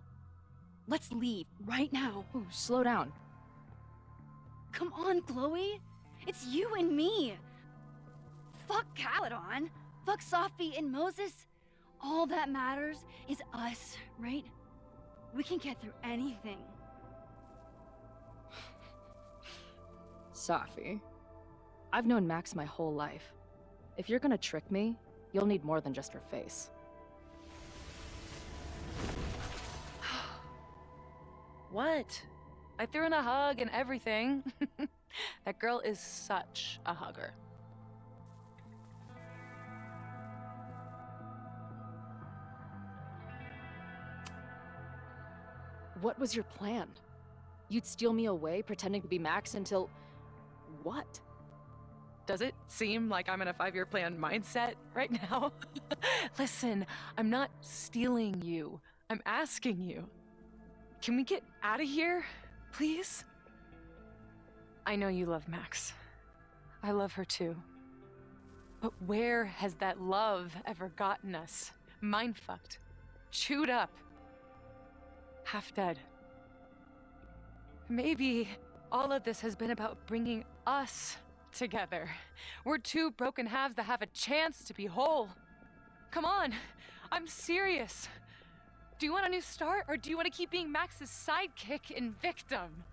Let's leave right now. Ooh, slow down. Come on, Chloe. It's you and me. Fuck Caledon. Fuck Sophie and Moses. All that matters is us, right? We can get through anything. Sophie. I've known Max my whole life. If you're gonna trick me, you'll need more than just her face. What? I threw in a hug and everything. That girl is such a hugger. What was your plan? You'd steal me away, pretending to be Max until... what? Does it seem like I'm in a 5-year plan mindset right now? Listen, I'm not stealing you. I'm asking you. Can we get out of here, please? I know you love Max. I love her too. But where has that love ever gotten us? Mind-fucked. Chewed up. Half dead. Maybe all of this has been about bringing us together. We're two broken halves that have a chance to be whole. Come on, I'm serious. Do you want a new start, or do you want to keep being Max's sidekick and victim?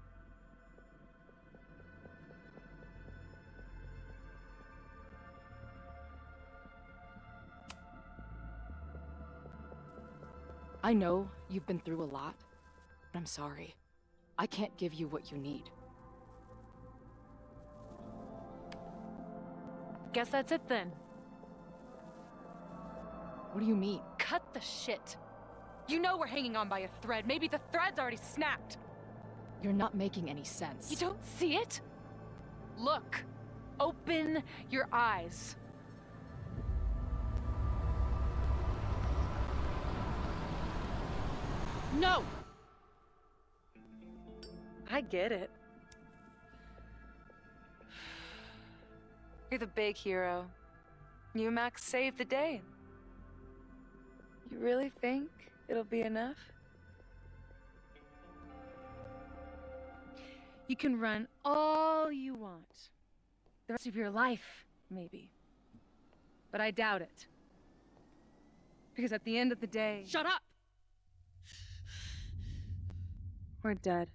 I know you've been through a lot, but I'm sorry. I can't give you what you need. Guess that's it then. What do you mean? Cut the shit. You know we're hanging on by a thread. Maybe the thread's already snapped. You're not making any sense. You don't see it? Look. Open your eyes. No! I get it. You're the big hero. You and Max saved the day. You really think it'll be enough? You can run all you want. The rest of your life, maybe. But I doubt it. Because at the end of the day... Shut up! We're dead.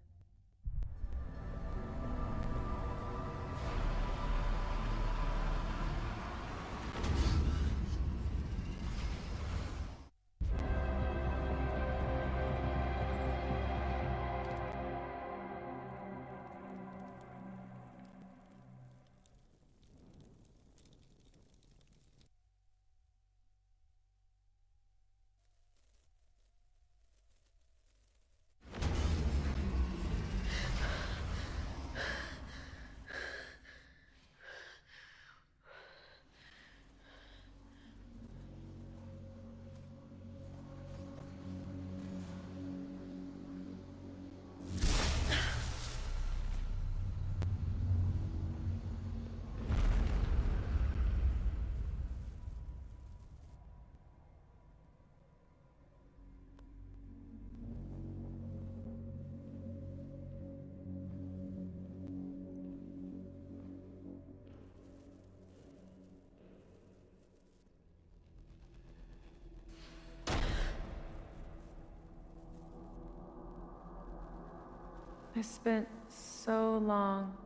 I spent so long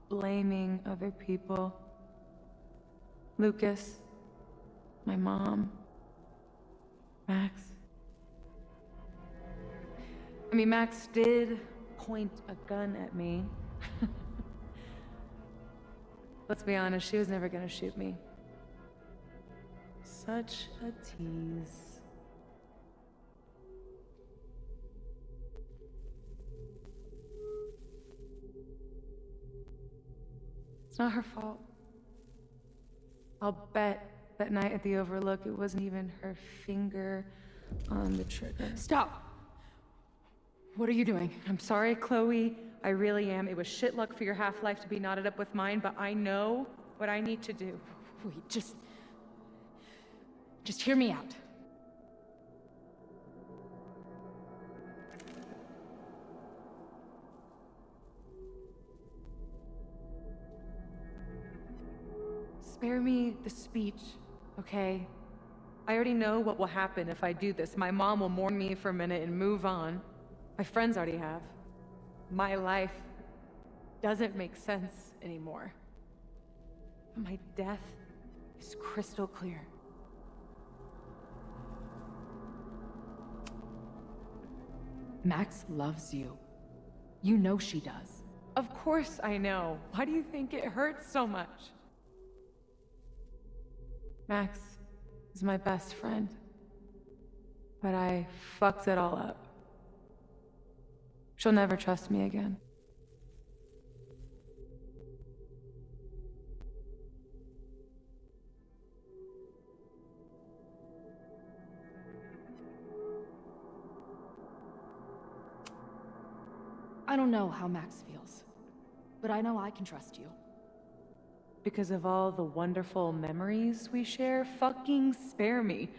blaming other people. Lucas, my mom, Max. I mean, Max did point a gun at me. Let's be honest, she was never gonna shoot me. Such a tease. It's not her fault. I'll bet that night at the Overlook it wasn't even her finger on the trigger. Stop! What are you doing? I'm sorry, Chloe. I really am. It was shit luck for your half-life to be knotted up with mine, but I know what I need to do. Wait, just hear me out. Spare me the speech, okay? I already know what will happen if I do this. My mom will mourn me for a minute and move on. My friends already have. My life doesn't make sense anymore. But my death is crystal clear. Max loves you. You know she does. Of course I know. Why do you think it hurts so much? Max is my best friend. But I fucked it all up. She'll never trust me again. I don't know how Max feels, but I know I can trust you. Because of all the wonderful memories we share, fucking spare me.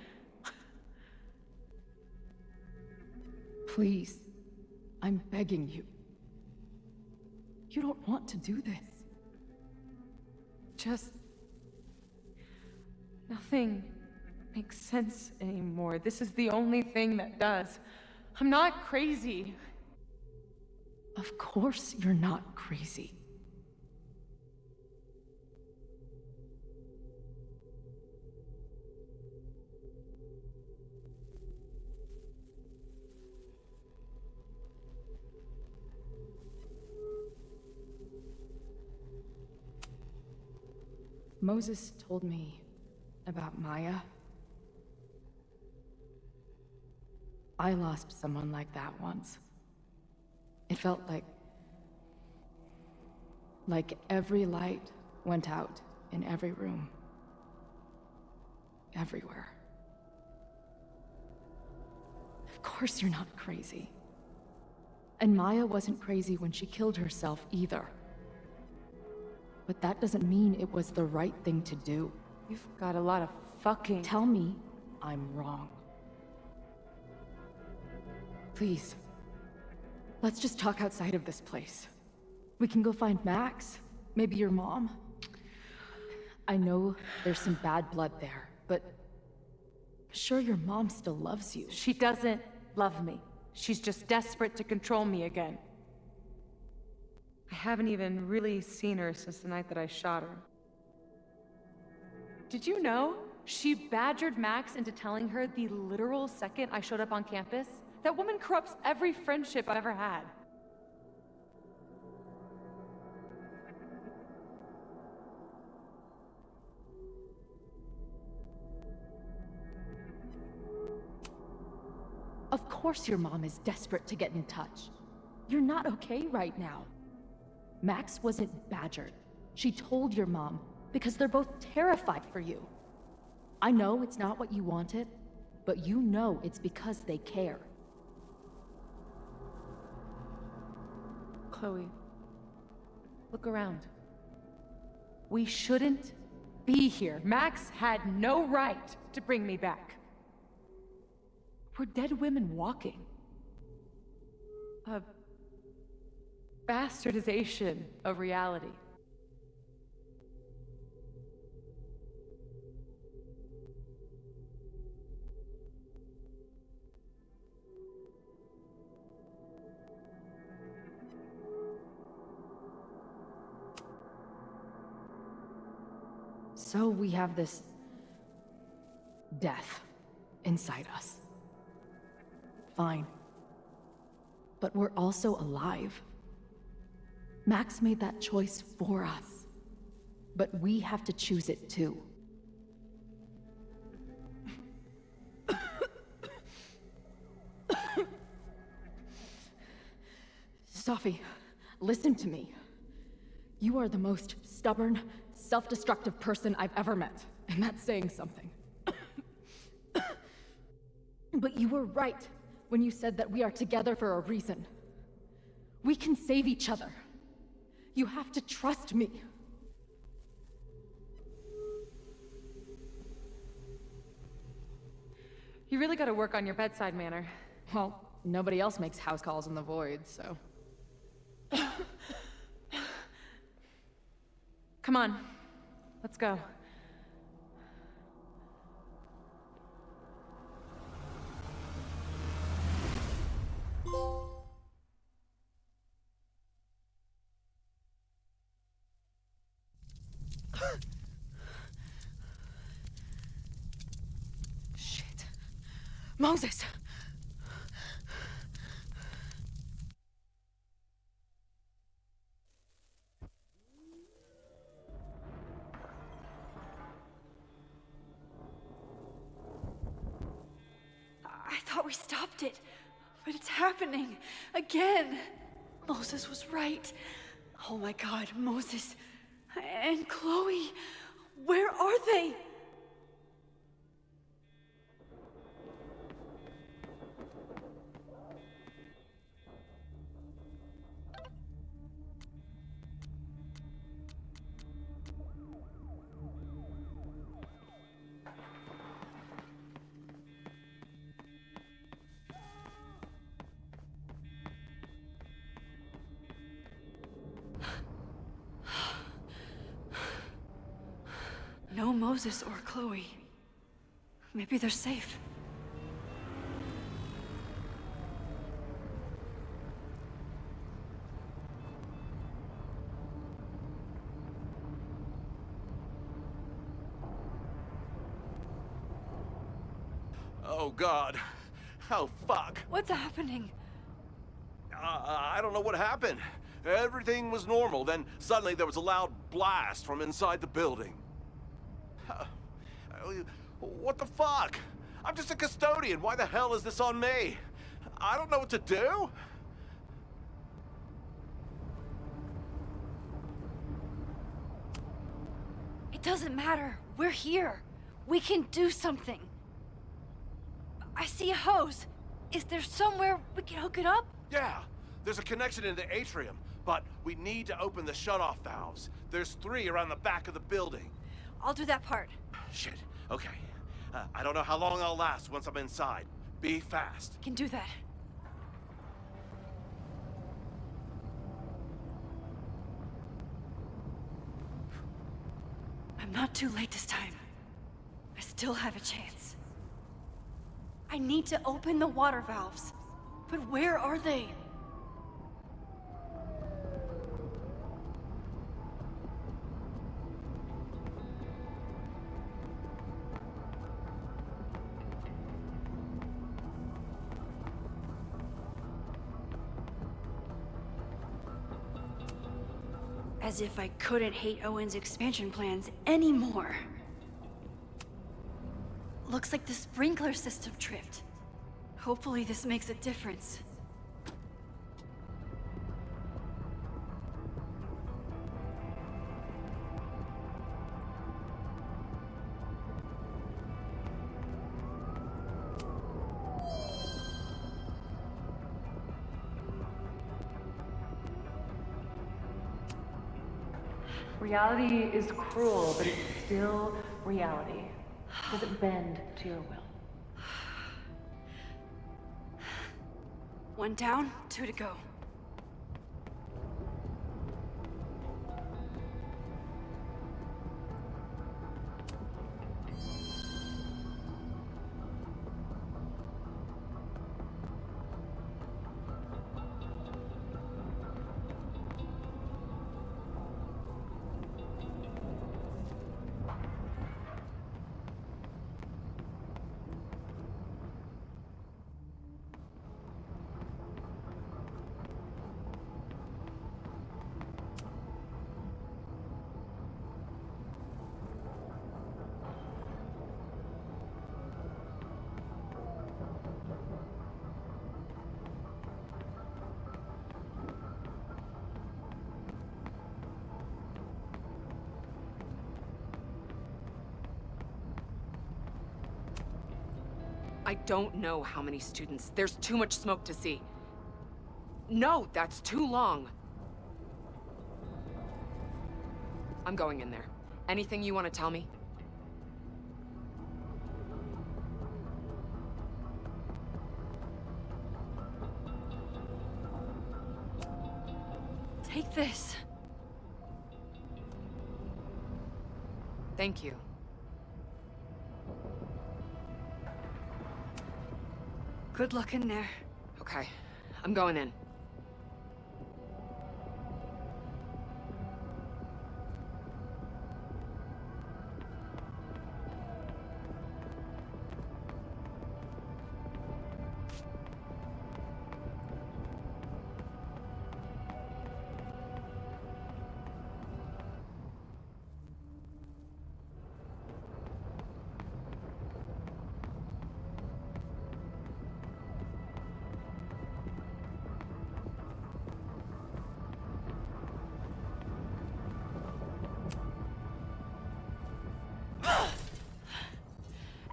Please, I'm begging you. You don't want to do this. Just... nothing makes sense anymore. This is the only thing that does. I'm not crazy. Of course you're not crazy. Moses told me about Maya. I lost someone like that once. It felt like every light went out in every room. Everywhere. Of course you're not crazy. And Maya wasn't crazy when she killed herself either. But that doesn't mean it was the right thing to do. You've got a lot of fucking... Tell me I'm wrong. Please. Let's just talk outside of this place. We can go find Max, maybe your mom. I know there's some bad blood there, but I'm sure your mom still loves you. She doesn't love me. She's just desperate to control me again. I haven't even really seen her since the night that I shot her. Did you know? She badgered Max into telling her the literal second I showed up on campus. That woman corrupts every friendship I've ever had. Of course your mom is desperate to get in touch. You're not okay right now. Max wasn't badgered. She told your mom because they're both terrified for you. I know it's not what you wanted, but you know it's because they care. Chloe, look around. We shouldn't be here. Max had no right to bring me back. We're dead women walking. A bastardization of reality. So we have this death inside us. Fine. But we're also alive. Max made that choice for us. But we have to choose it too. Safi, listen to me. You are the most stubborn, self-destructive person I've ever met, and that's saying something. But you were right when you said that we are together for a reason. We can save each other. You have to trust me. You really gotta work on your bedside manner. Well, nobody else makes house calls in the void, so... Come on, let's go. Shit. Moses! I thought we stopped it, but it's happening again. Moses was right. Oh my God, Moses and Chloe, where are they? No Moses or Chloe. Maybe they're safe. Oh God. Oh fuck. What's happening? I don't know what happened. Everything was normal, then suddenly there was a loud blast from inside the building. What the fuck? I'm just a custodian. Why the hell is this on me? I don't know what to do. It doesn't matter. We're here. We can do something. I see a hose. Is there somewhere we can hook it up? Yeah, there's a connection in the atrium, but we need to open the shutoff valves. There's 3 around the back of the building. I'll do that part. Shit, okay. I don't know how long I'll last once I'm inside. Be fast. Can do that. I'm not too late this time. I still have a chance. I need to open the water valves. But where are they? As if I couldn't hate Owen's expansion plans anymore. Looks like the sprinkler system tripped. Hopefully this makes a difference. Reality is cruel, but it's still reality. Does it bend to your will? 1 down, 2 to go. I don't know how many students. There's too much smoke to see. No, that's too long. I'm going in there. Anything you want to tell me? Take this. Thank you. Good luck in there. Okay, I'm going in.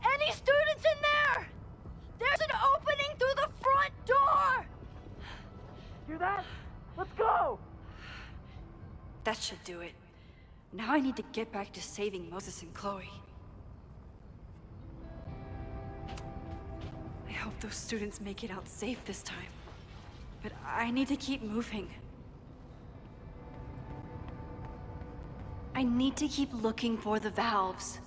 Any students in there? There's an opening through the front door! Hear that? Let's go! That should do it. Now I need to get back to saving Moses and Chloe. I hope those students make it out safe this time. But I need to keep moving. I need to keep looking for the valves.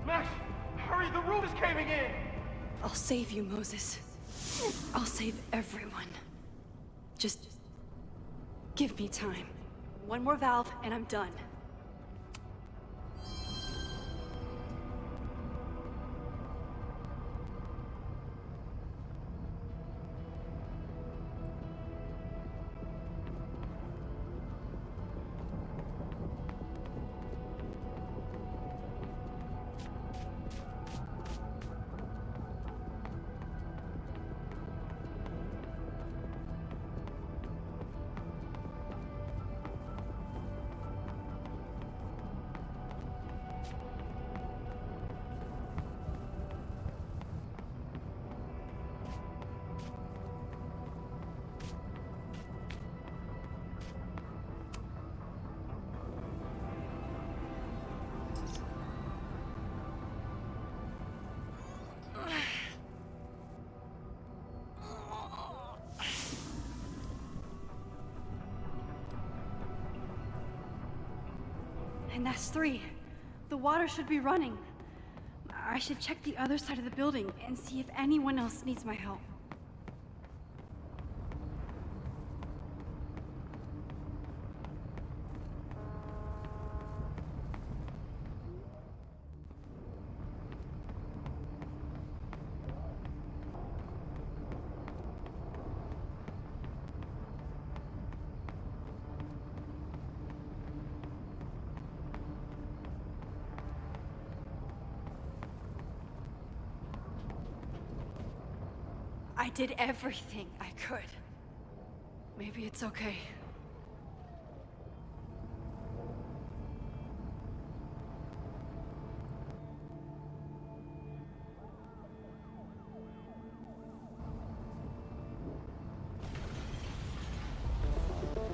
Max, hurry, the roof is caving in! I'll save you, Moses. I'll save everyone. Just give me time. One more valve and I'm done. And that's 3. The water should be running. I should check the other side of the building and see if anyone else needs my help. I did everything I could. Maybe it's okay.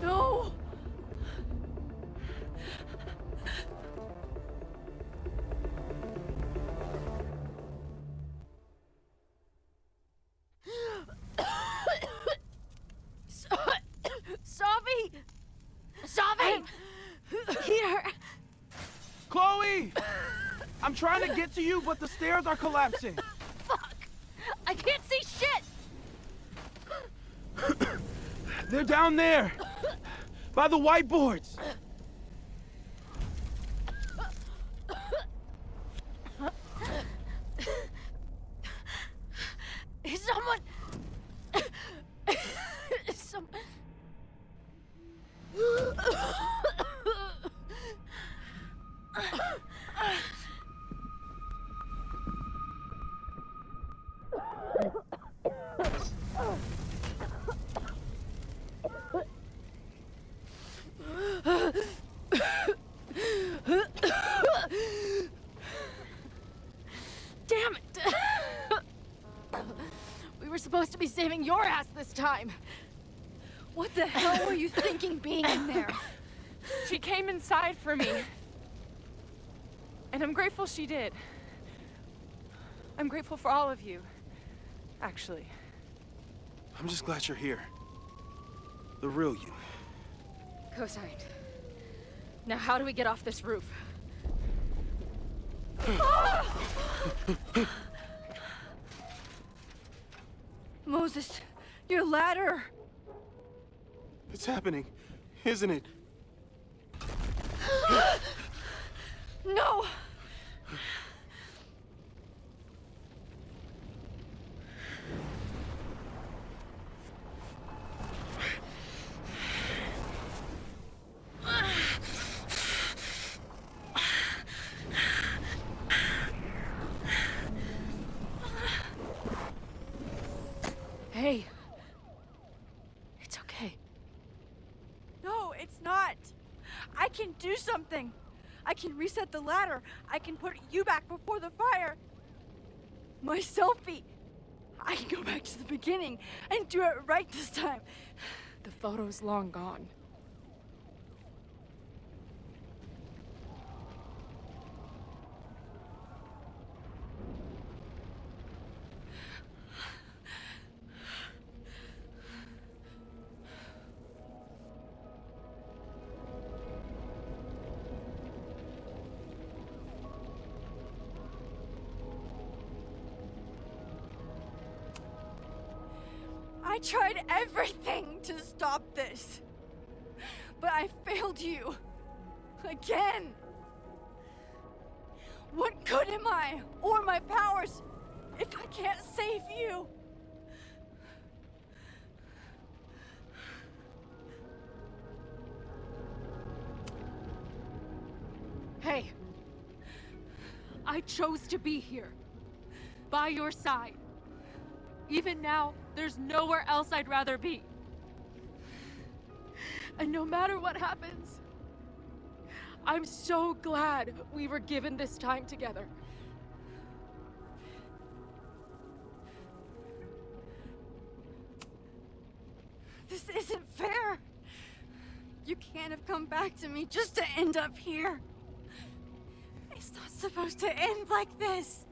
No! Savi! Savi! Here! Chloe! I'm trying to get to you, but the stairs are collapsing. Fuck! I can't see shit! They're down there! By the whiteboards! Is someone... Some... getting your ass this time! What the hell were you thinking being in there? She came inside for me. And I'm grateful she did. I'm grateful for all of you, actually. I'm just glad you're here. The real you. Co-signed. Now how do we get off this roof? Moses, your ladder! It's happening, isn't it? No! Hey. It's okay. No, it's not. I can do something. I can reset the ladder. I can put you back before the fire. My selfie. I can go back to the beginning and do it right this time. The photo's long gone. I tried everything to stop this. But I failed you. Again. What good am I, or my powers, if I can't save you? Hey. I chose to be here. By your side. Even now, there's nowhere else I'd rather be. And no matter what happens, I'm so glad we were given this time together. This isn't fair. You can't have come back to me just to end up here. It's not supposed to end like this.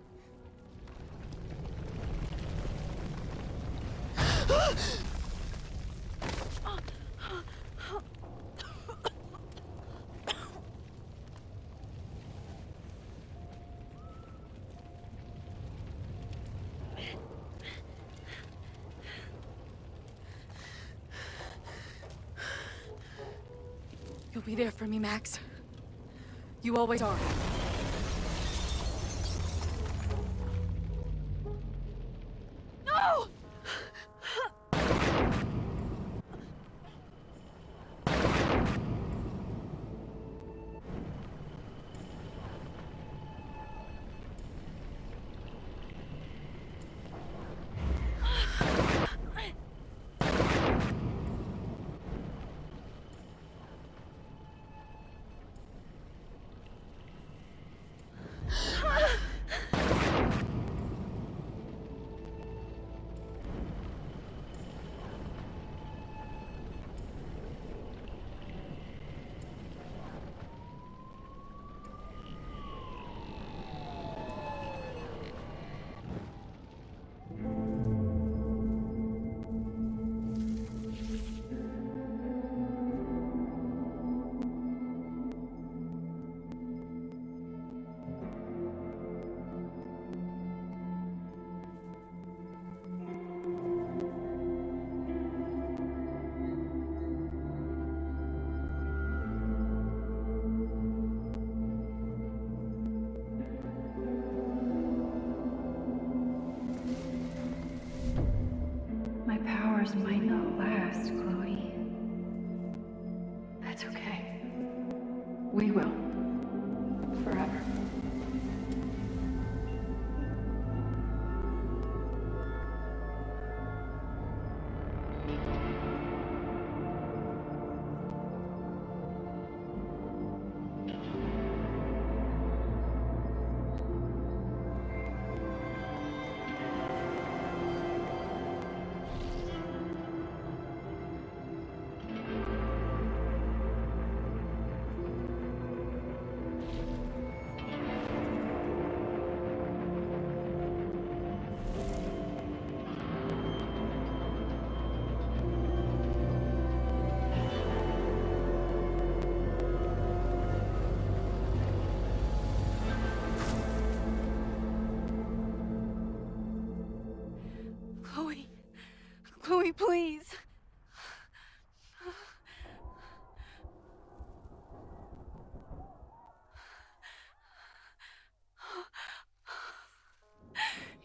You'll be there for me, Max. You always are. No! My powers might not last, Chloe. That's okay. We will. Forever. me, please.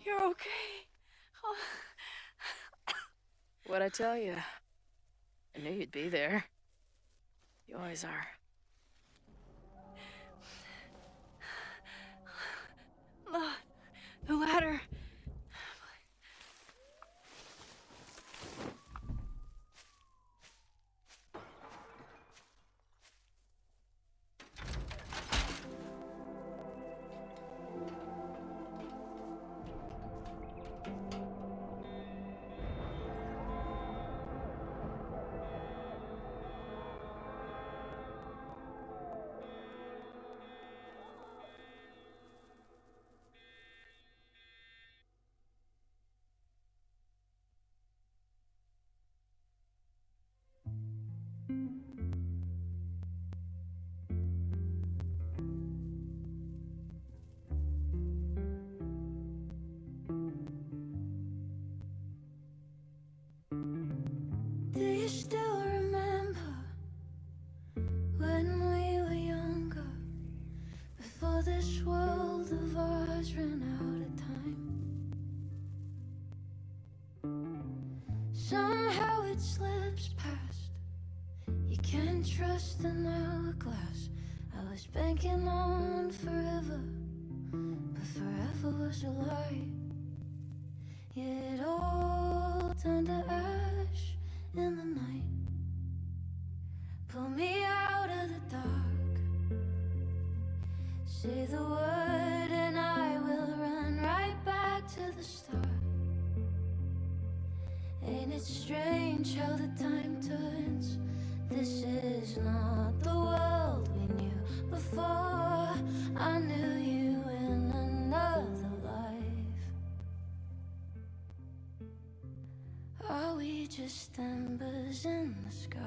You're okay. What'd I tell you? I knew you'd be there. You always are. The ladder. Do you still remember when we were younger, before this world of ours ran out of time? Somehow it slips past. You can't trust an hourglass. I was banking on forever, but forever was a lie. It all turned to ash in the night. Pull me out of the dark. Say the word and I will run right back to the start. Ain't it strange how the time turns? This is not the world we knew before. I knew you in another life. Are we just embers in the sky?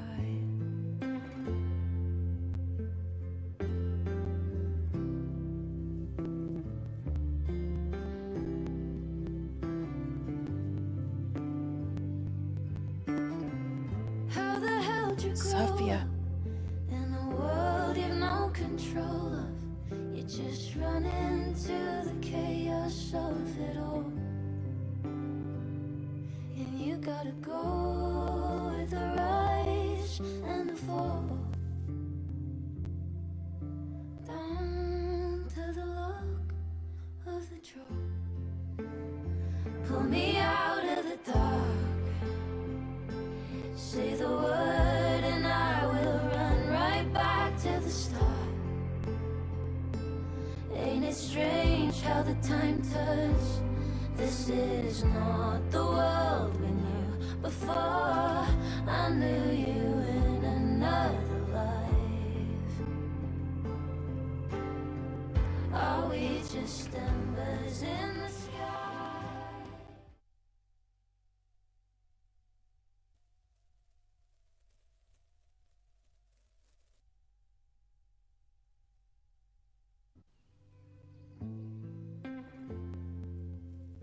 How the hell did you grow Sophia. up in a world you've no control of? You just run into the chaos of it all. And you gotta go with the rise and the fall, down to the luck of the draw. Pull me out of the dark. Say the word and I will run right back to the start. Ain't it strange how the time turns? This is not the world we knew before. I knew you in another life. Are we just embers in the sky?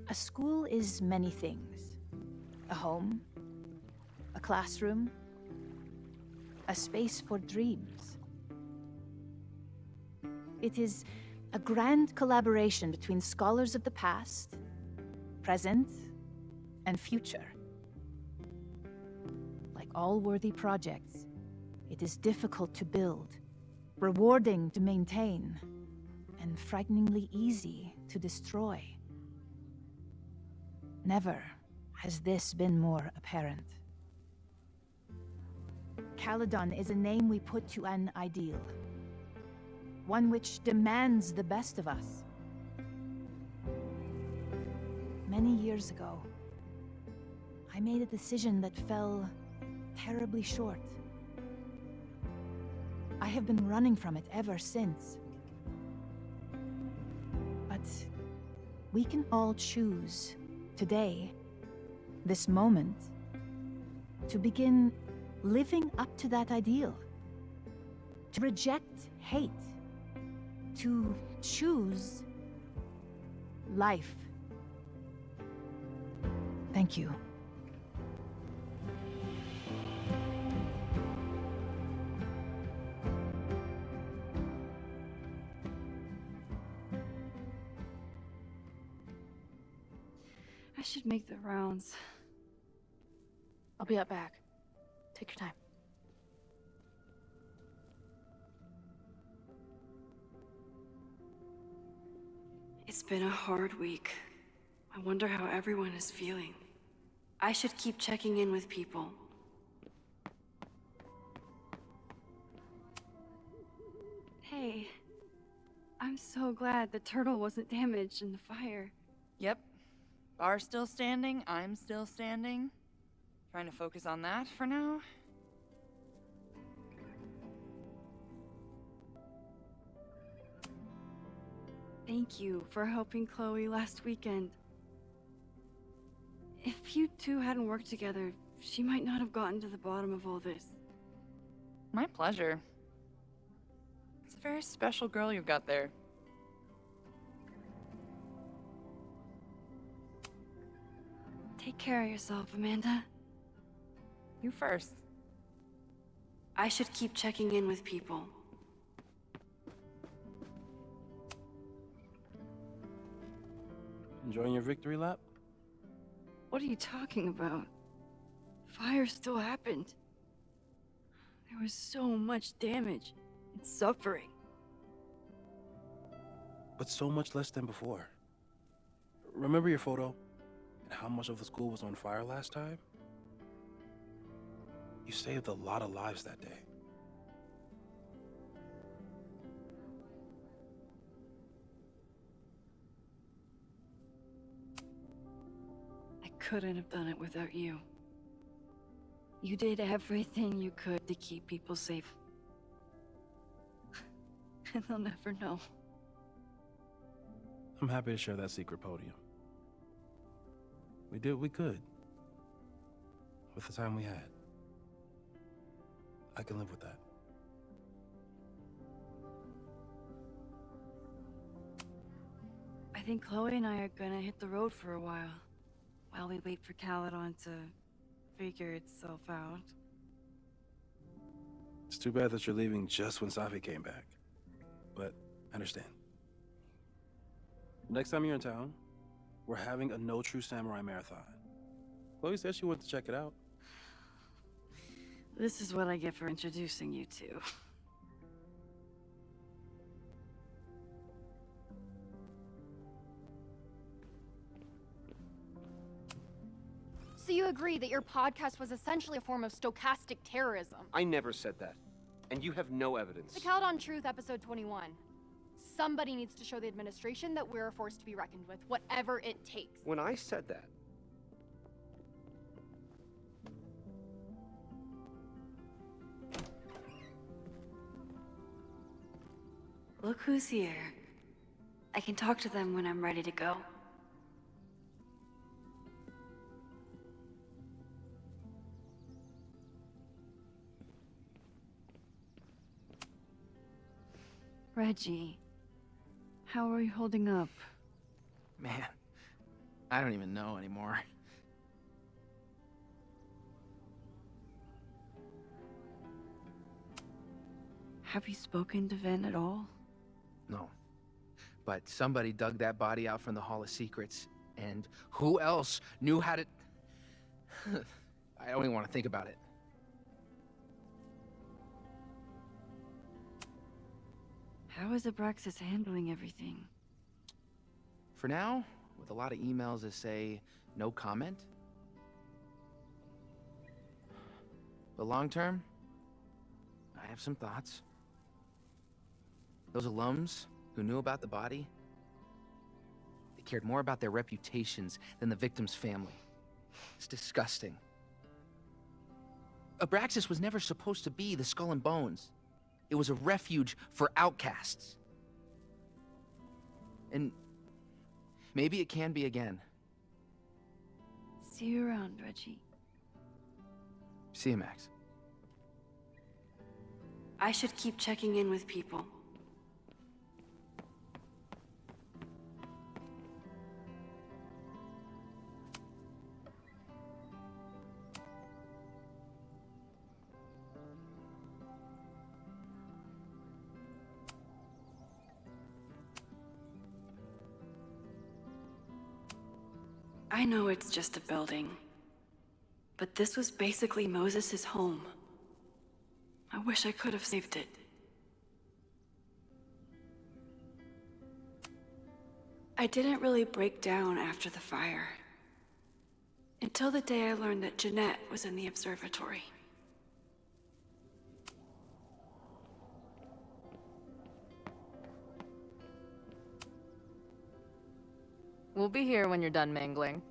A school is many things. A home, a classroom, a space for dreams. It is a grand collaboration between scholars of the past, present, and future. Like all worthy projects, it is difficult to build, rewarding to maintain, and frighteningly easy to destroy. Never has this been more apparent. Caledon is a name we put to an ideal. One which demands the best of us. Many years ago, I made a decision that fell terribly short. I have been running from it ever since. But we can all choose today, this moment, to begin living up to that ideal. To reject hate. To choose life. Thank you. I should make the rounds. I'll be up back. Take your time. It's been a hard week. I wonder how everyone is feeling. I should keep checking in with people. Hey, I'm so glad the turtle wasn't damaged in the fire. Yep. Bar's still standing, I'm still standing. Trying to focus on that for now. Thank you for helping Chloe last weekend. If you two hadn't worked together, she might not have gotten to the bottom of all this. My pleasure. It's a very special girl you've got there. Take care of yourself, Amanda. You first. I should keep checking in with people. Enjoying your victory lap? What are you talking about? Fire still happened. There was so much damage and suffering. But so much less than before. Remember your photo? And how much of the school was on fire last time? You saved a lot of lives that day. I couldn't have done it without you. You did everything you could to keep people safe. And they'll never know. I'm happy to share that secret podium. We did what we could. With the time we had. I can live with that. I think Chloe and I are gonna hit the road for a while we wait for Caledon to figure itself out. It's too bad that you're leaving just when Safi came back. But I understand. Next time you're in town, we're having a No True Samurai marathon. Chloe said she wanted to check it out. This is what I get for introducing you two. So you agree that your podcast was essentially a form of stochastic terrorism? I never said that. And you have no evidence. The Caledon Truth, episode 21. Somebody needs to show the administration that we're a force to be reckoned with, whatever it takes. When I said that, Look who's here. I can talk to them when I'm ready to go. Reggie, how are you holding up? Man, I don't even know anymore. Have you spoken to Ven at all? No. But somebody dug that body out from the Hall of Secrets, and who else knew how to... I don't even want to think about it. How is Abraxas handling everything? For now, with a lot of emails that say no comment. But long term, I have some thoughts. Those alums who knew about the body, they cared more about their reputations than the victim's family. It's disgusting. Abraxas was never supposed to be the Skull and Bones. It was a refuge for outcasts. And maybe it can be again. See you around, Reggie. See you, Max. I should keep checking in with people. I know it's just a building, but this was basically Moses' home. I wish I could have saved it. I didn't really break down after the fire, until the day I learned that Jeanette was in the observatory. We'll be here when you're done mangling.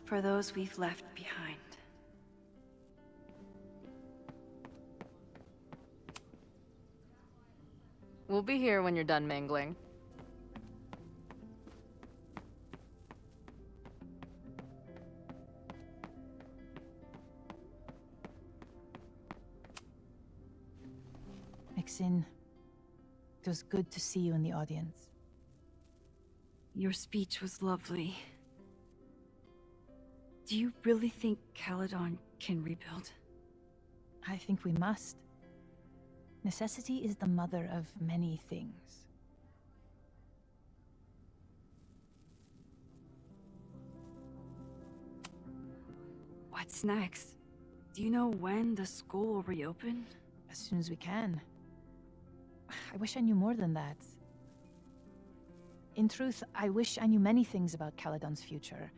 For those we've left behind. We'll be here when you're done mangling. Maxine, it was good to see you in the audience. Your speech was lovely. Do you really think Caledon can rebuild? I think we must. Necessity is the mother of many things. What's next? Do you know when the school will reopen? As soon as we can. I wish I knew more than that. In truth, I wish I knew many things about Caledon's future,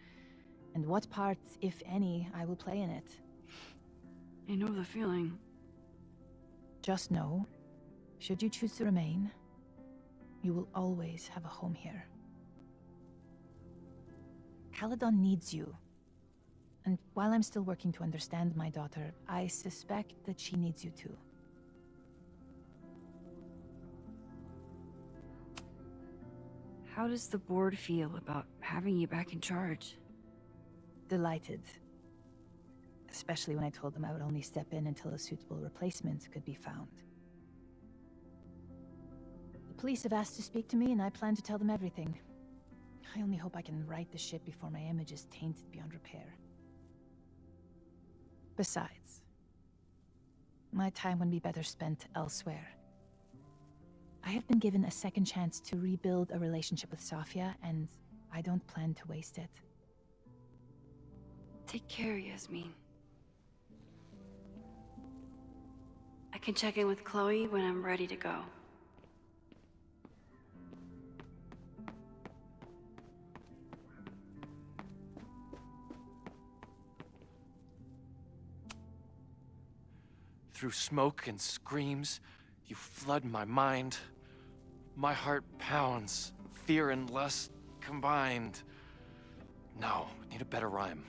and what part, if any, I will play in it. I know the feeling. Just know, should you choose to remain, you will always have a home here. Caledon needs you. And while I'm still working to understand my daughter, I suspect that she needs you too. How does the board feel about having you back in charge? Delighted. Especially when I told them I would only step in until a suitable replacement could be found. The police have asked to speak to me, and I plan to tell them everything. I only hope I can right the ship before my image is tainted beyond repair. Besides, my time would be better spent elsewhere. I have been given a second chance to rebuild a relationship with Safia, and I don't plan to waste it. Take care, Yasmin. I can check in with Chloe when I'm ready to go. Through smoke and screams, you flood my mind. My heart pounds, fear and lust combined. No, need a better rhyme.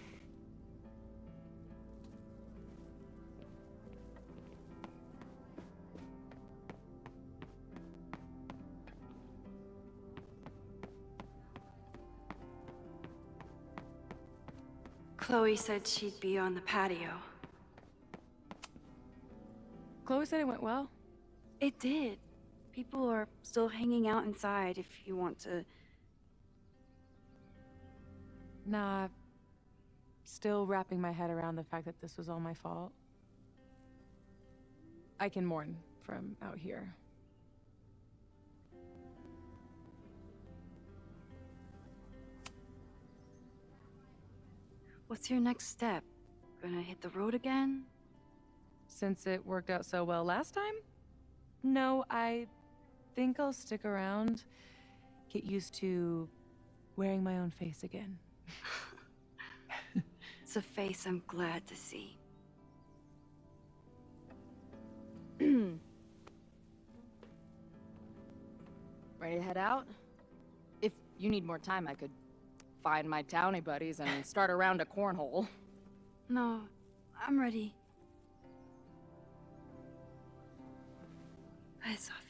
Chloe said she'd be on the patio. Chloe said it went well. It did. People are still hanging out inside if you want to. Nah, still wrapping my head around the fact that this was all my fault. I can mourn from out here. What's your next step? Gonna hit the road again? Since it worked out so well last time? No, I think I'll stick around, get used to wearing my own face again. It's a face I'm glad to see. Ready to head out? If you need more time, I could find my townie buddies and start a round of cornhole. No, I'm ready. Bye, Sophie.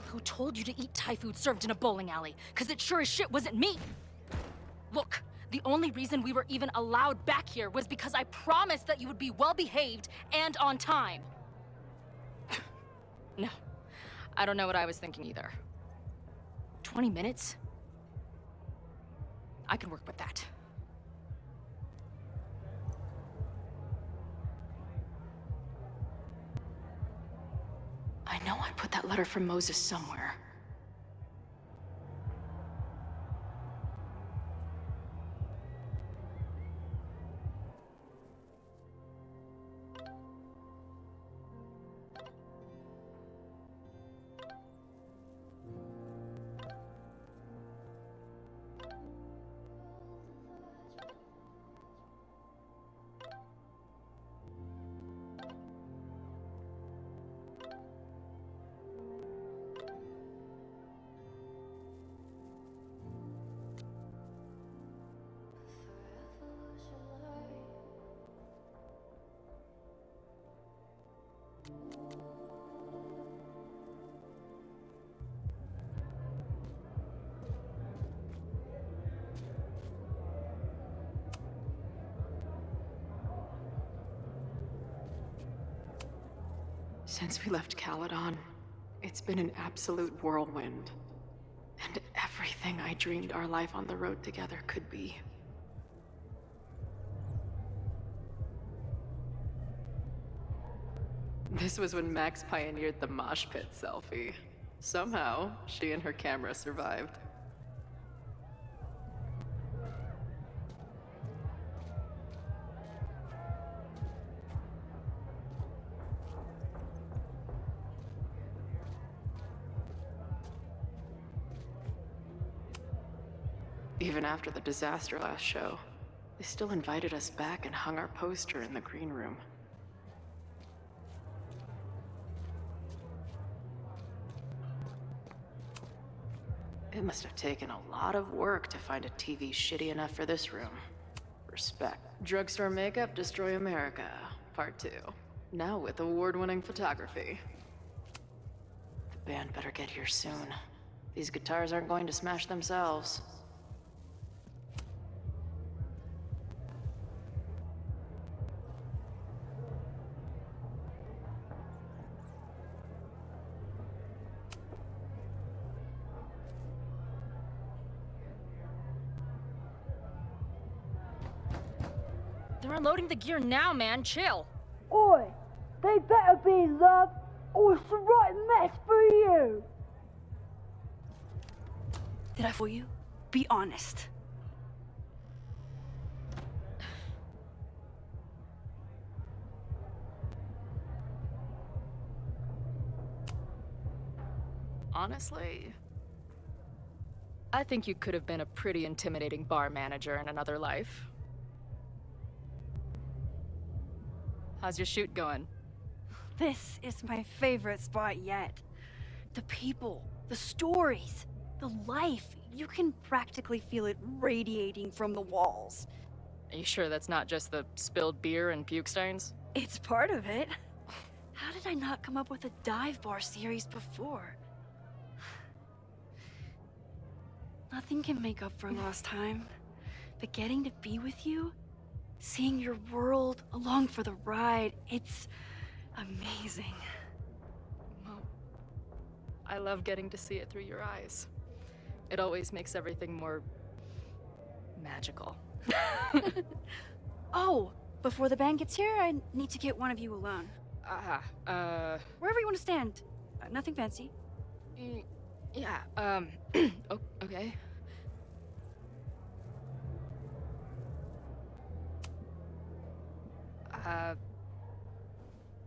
Who told you to eat Thai food served in a bowling alley? Cause it sure as shit wasn't me! Look, the only reason we were even allowed back here was because I promised that you would be well-behaved and on time. No, I don't know what I was thinking either. 20 minutes? I can work with that. I know I put that letter from Moses somewhere. Since we left Caledon, it's been an absolute whirlwind. And everything I dreamed our life on the road together could be. This was when Max pioneered the mosh pit selfie. Somehow, she and her camera survived. Even after the disaster last show, they still invited us back and hung our poster in the green room. It must have taken a lot of work to find a TV shitty enough for this room. Respect. Drugstore makeup destroy America, part 2. Now with award-winning photography. The band better get here soon. These guitars aren't going to smash themselves. They're unloading the gear now, man. Chill. Oi! They better be in love, or it's the right mess for you! Did I fool you? Be honest. Honestly, I think you could have been a pretty intimidating bar manager in another life. How's your shoot going? This is my favorite spot yet. The people, the stories, the life. You can practically feel it radiating from the walls. Are you sure that's not just the spilled beer and puke stains? It's part of it. How did I not come up with a dive bar series before? Nothing can make up for lost time, but getting to be with you, seeing your world along for the ride, it's amazing. Well, I love getting to see it through your eyes. It always makes everything more magical. Oh, before the band gets here, I need to get one of you alone. Wherever you want to stand. Nothing fancy. Yeah, okay.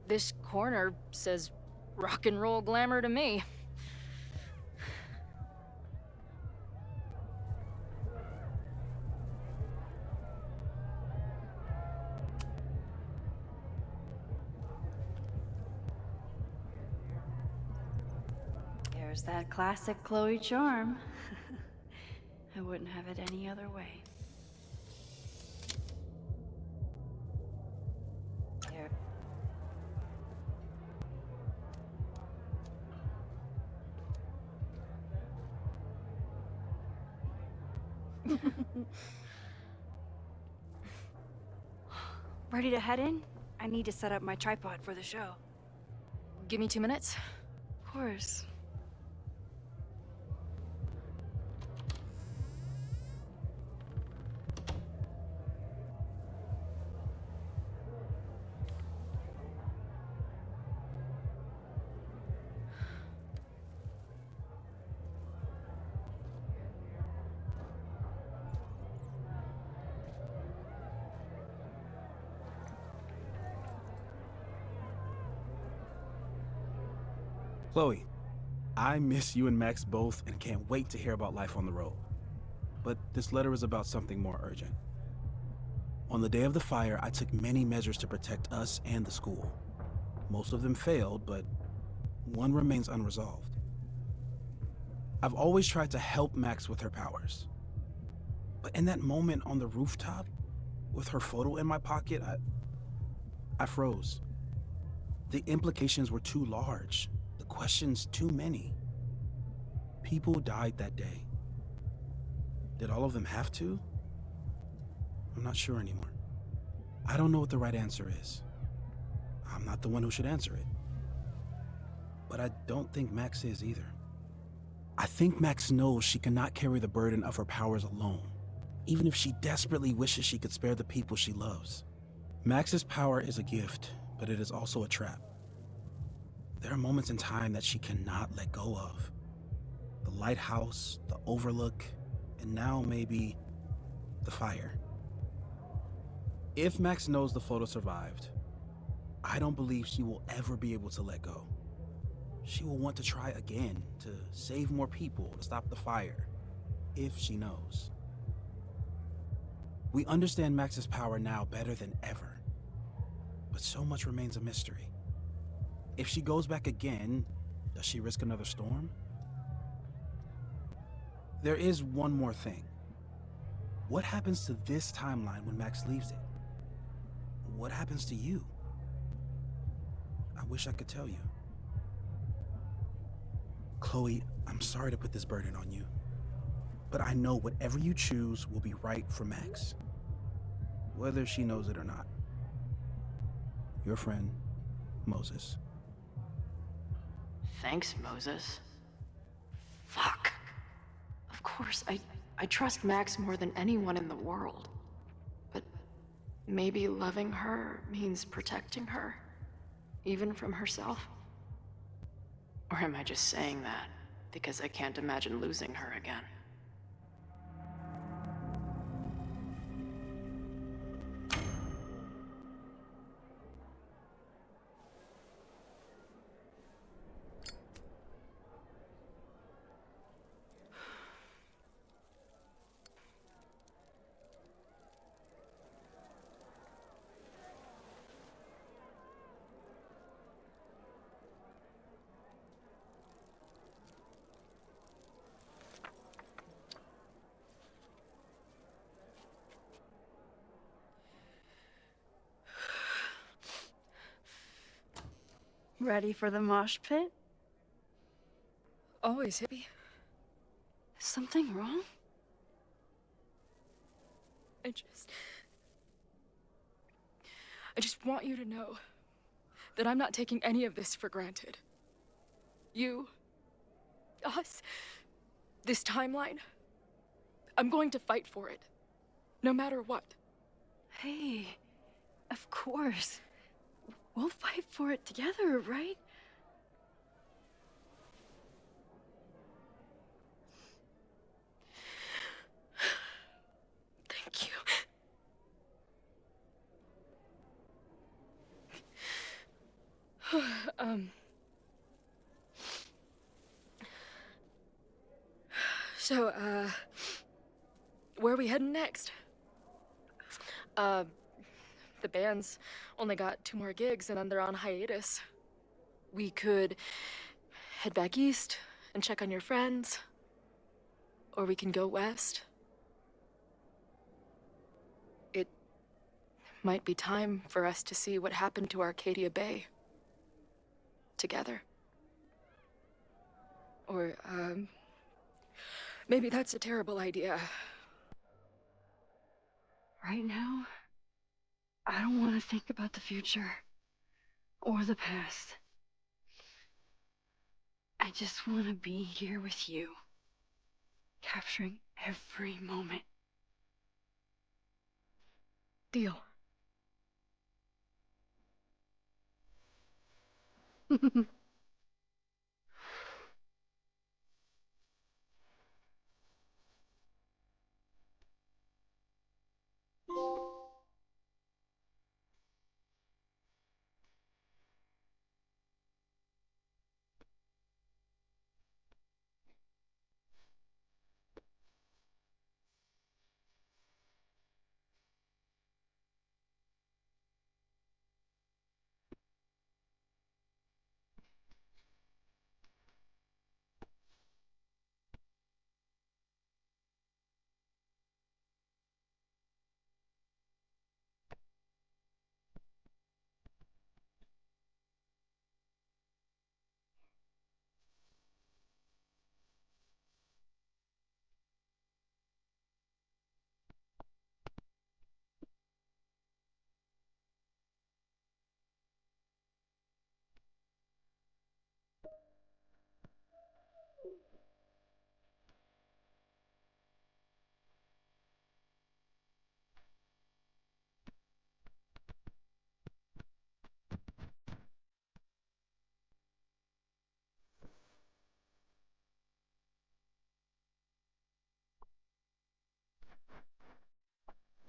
This corner says rock and roll glamour to me. There's that classic Chloe charm. I wouldn't have it any other way. There. Ready to head in? I need to set up my tripod for the show. Give me 2 minutes. Of course. Chloe, I miss you and Max both and can't wait to hear about life on the road. But this letter is about something more urgent. On the day of the fire, I took many measures to protect us and the school. Most of them failed, but one remains unresolved. I've always tried to help Max with her powers. But in that moment on the rooftop, with her photo in my pocket, I froze. The implications were too large. The questions too many. People died that day. Did all of them have to? I'm not sure anymore. I don't know what the right answer is. I'm not the one who should answer it. But I don't think Max is either. I think Max knows she cannot carry the burden of her powers alone, even if she desperately wishes she could spare the people she loves. Max's power is a gift, but it is also a trap. There are moments in time that she cannot let go of. The lighthouse, the overlook, and now maybe the fire. If Max knows the photo survived, I don't believe she will ever be able to let go. She will want to try again, to save more people, to stop the fire, if she knows. We understand Max's power now better than ever, but so much remains a mystery. If she goes back again, does she risk another storm? There is one more thing. What happens to this timeline when Max leaves it? What happens to you? I wish I could tell you. Chloe, I'm sorry to put this burden on you, but I know whatever you choose will be right for Max, whether she knows it or not. Your friend, Moses. Thanks, Moses. Fuck. Of course, I trust Max more than anyone in the world. But maybe loving her means protecting her, even from herself? Or am I just saying that because I can't imagine losing her again? Ready for the mosh pit? Always, hippie. Is something wrong? I just want you to know that I'm not taking any of this for granted. You, us, this timeline, I'm going to fight for it, no matter what. Hey, of course. We'll fight for it together, right? Thank you. So, where are we heading next? The band's only got 2 more gigs and then they're on hiatus. We could head back east and check on your friends, or we can go west. It might be time for us to see what happened to Arcadia Bay together. Or, maybe that's a terrible idea. Right now, I don't want to think about the future or the past. I just want to be here with you, capturing every moment. Deal.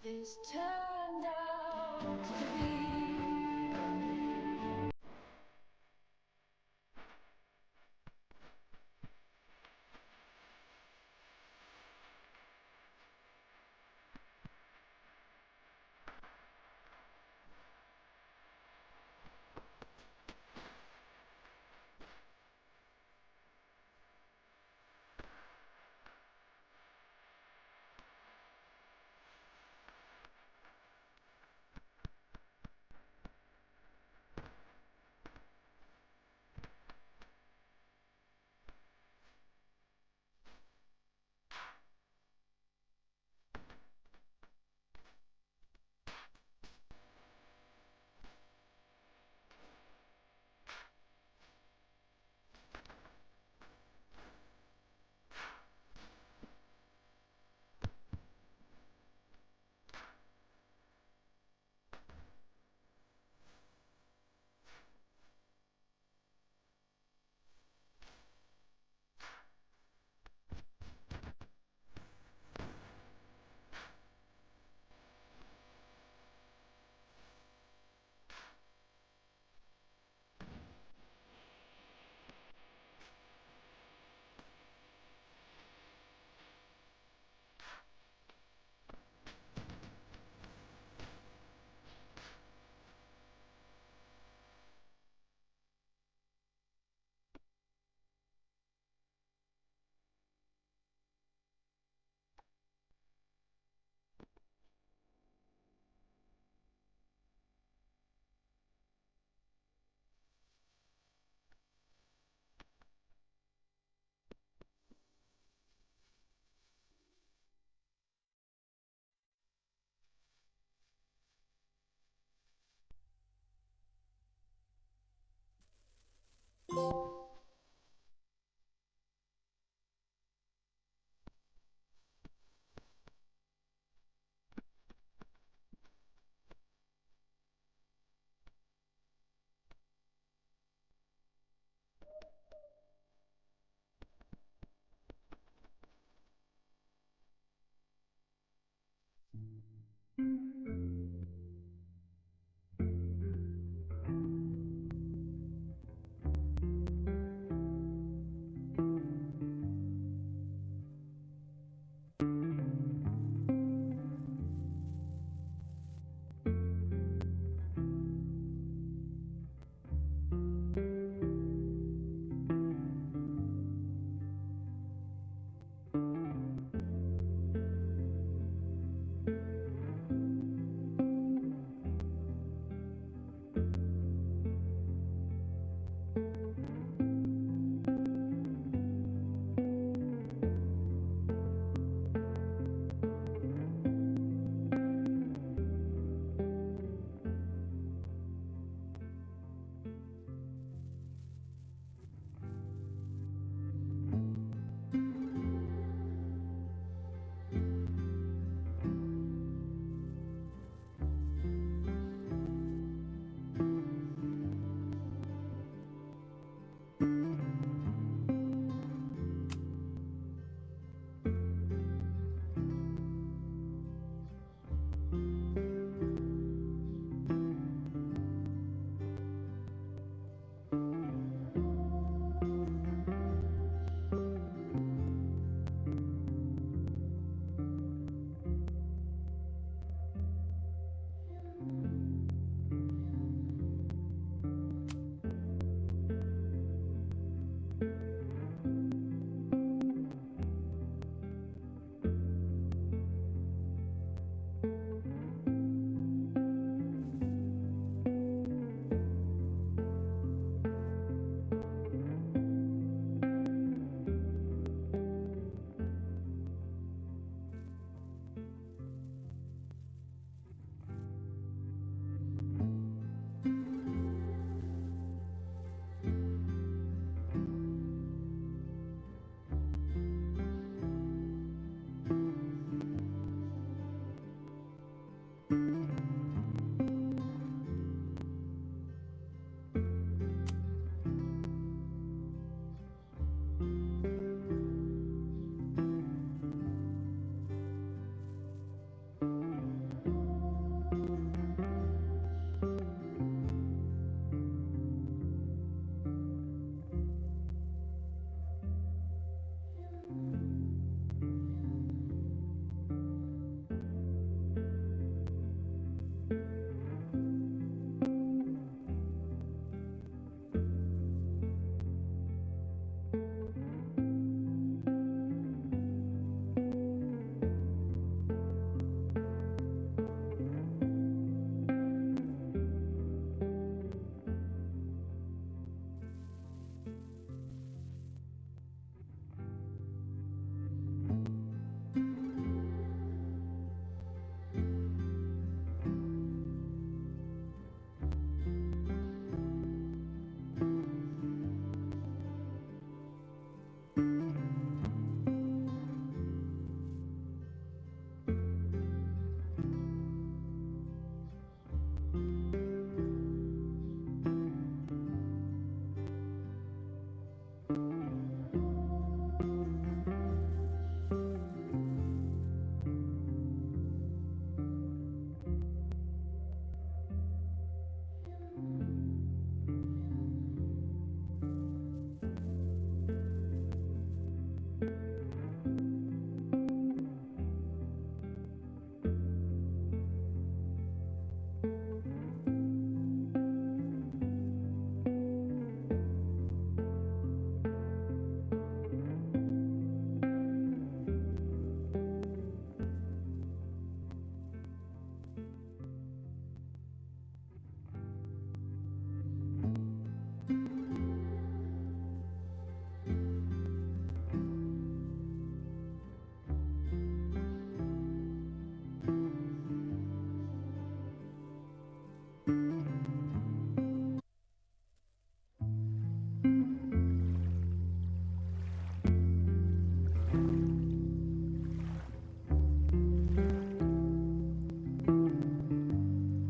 This turned out to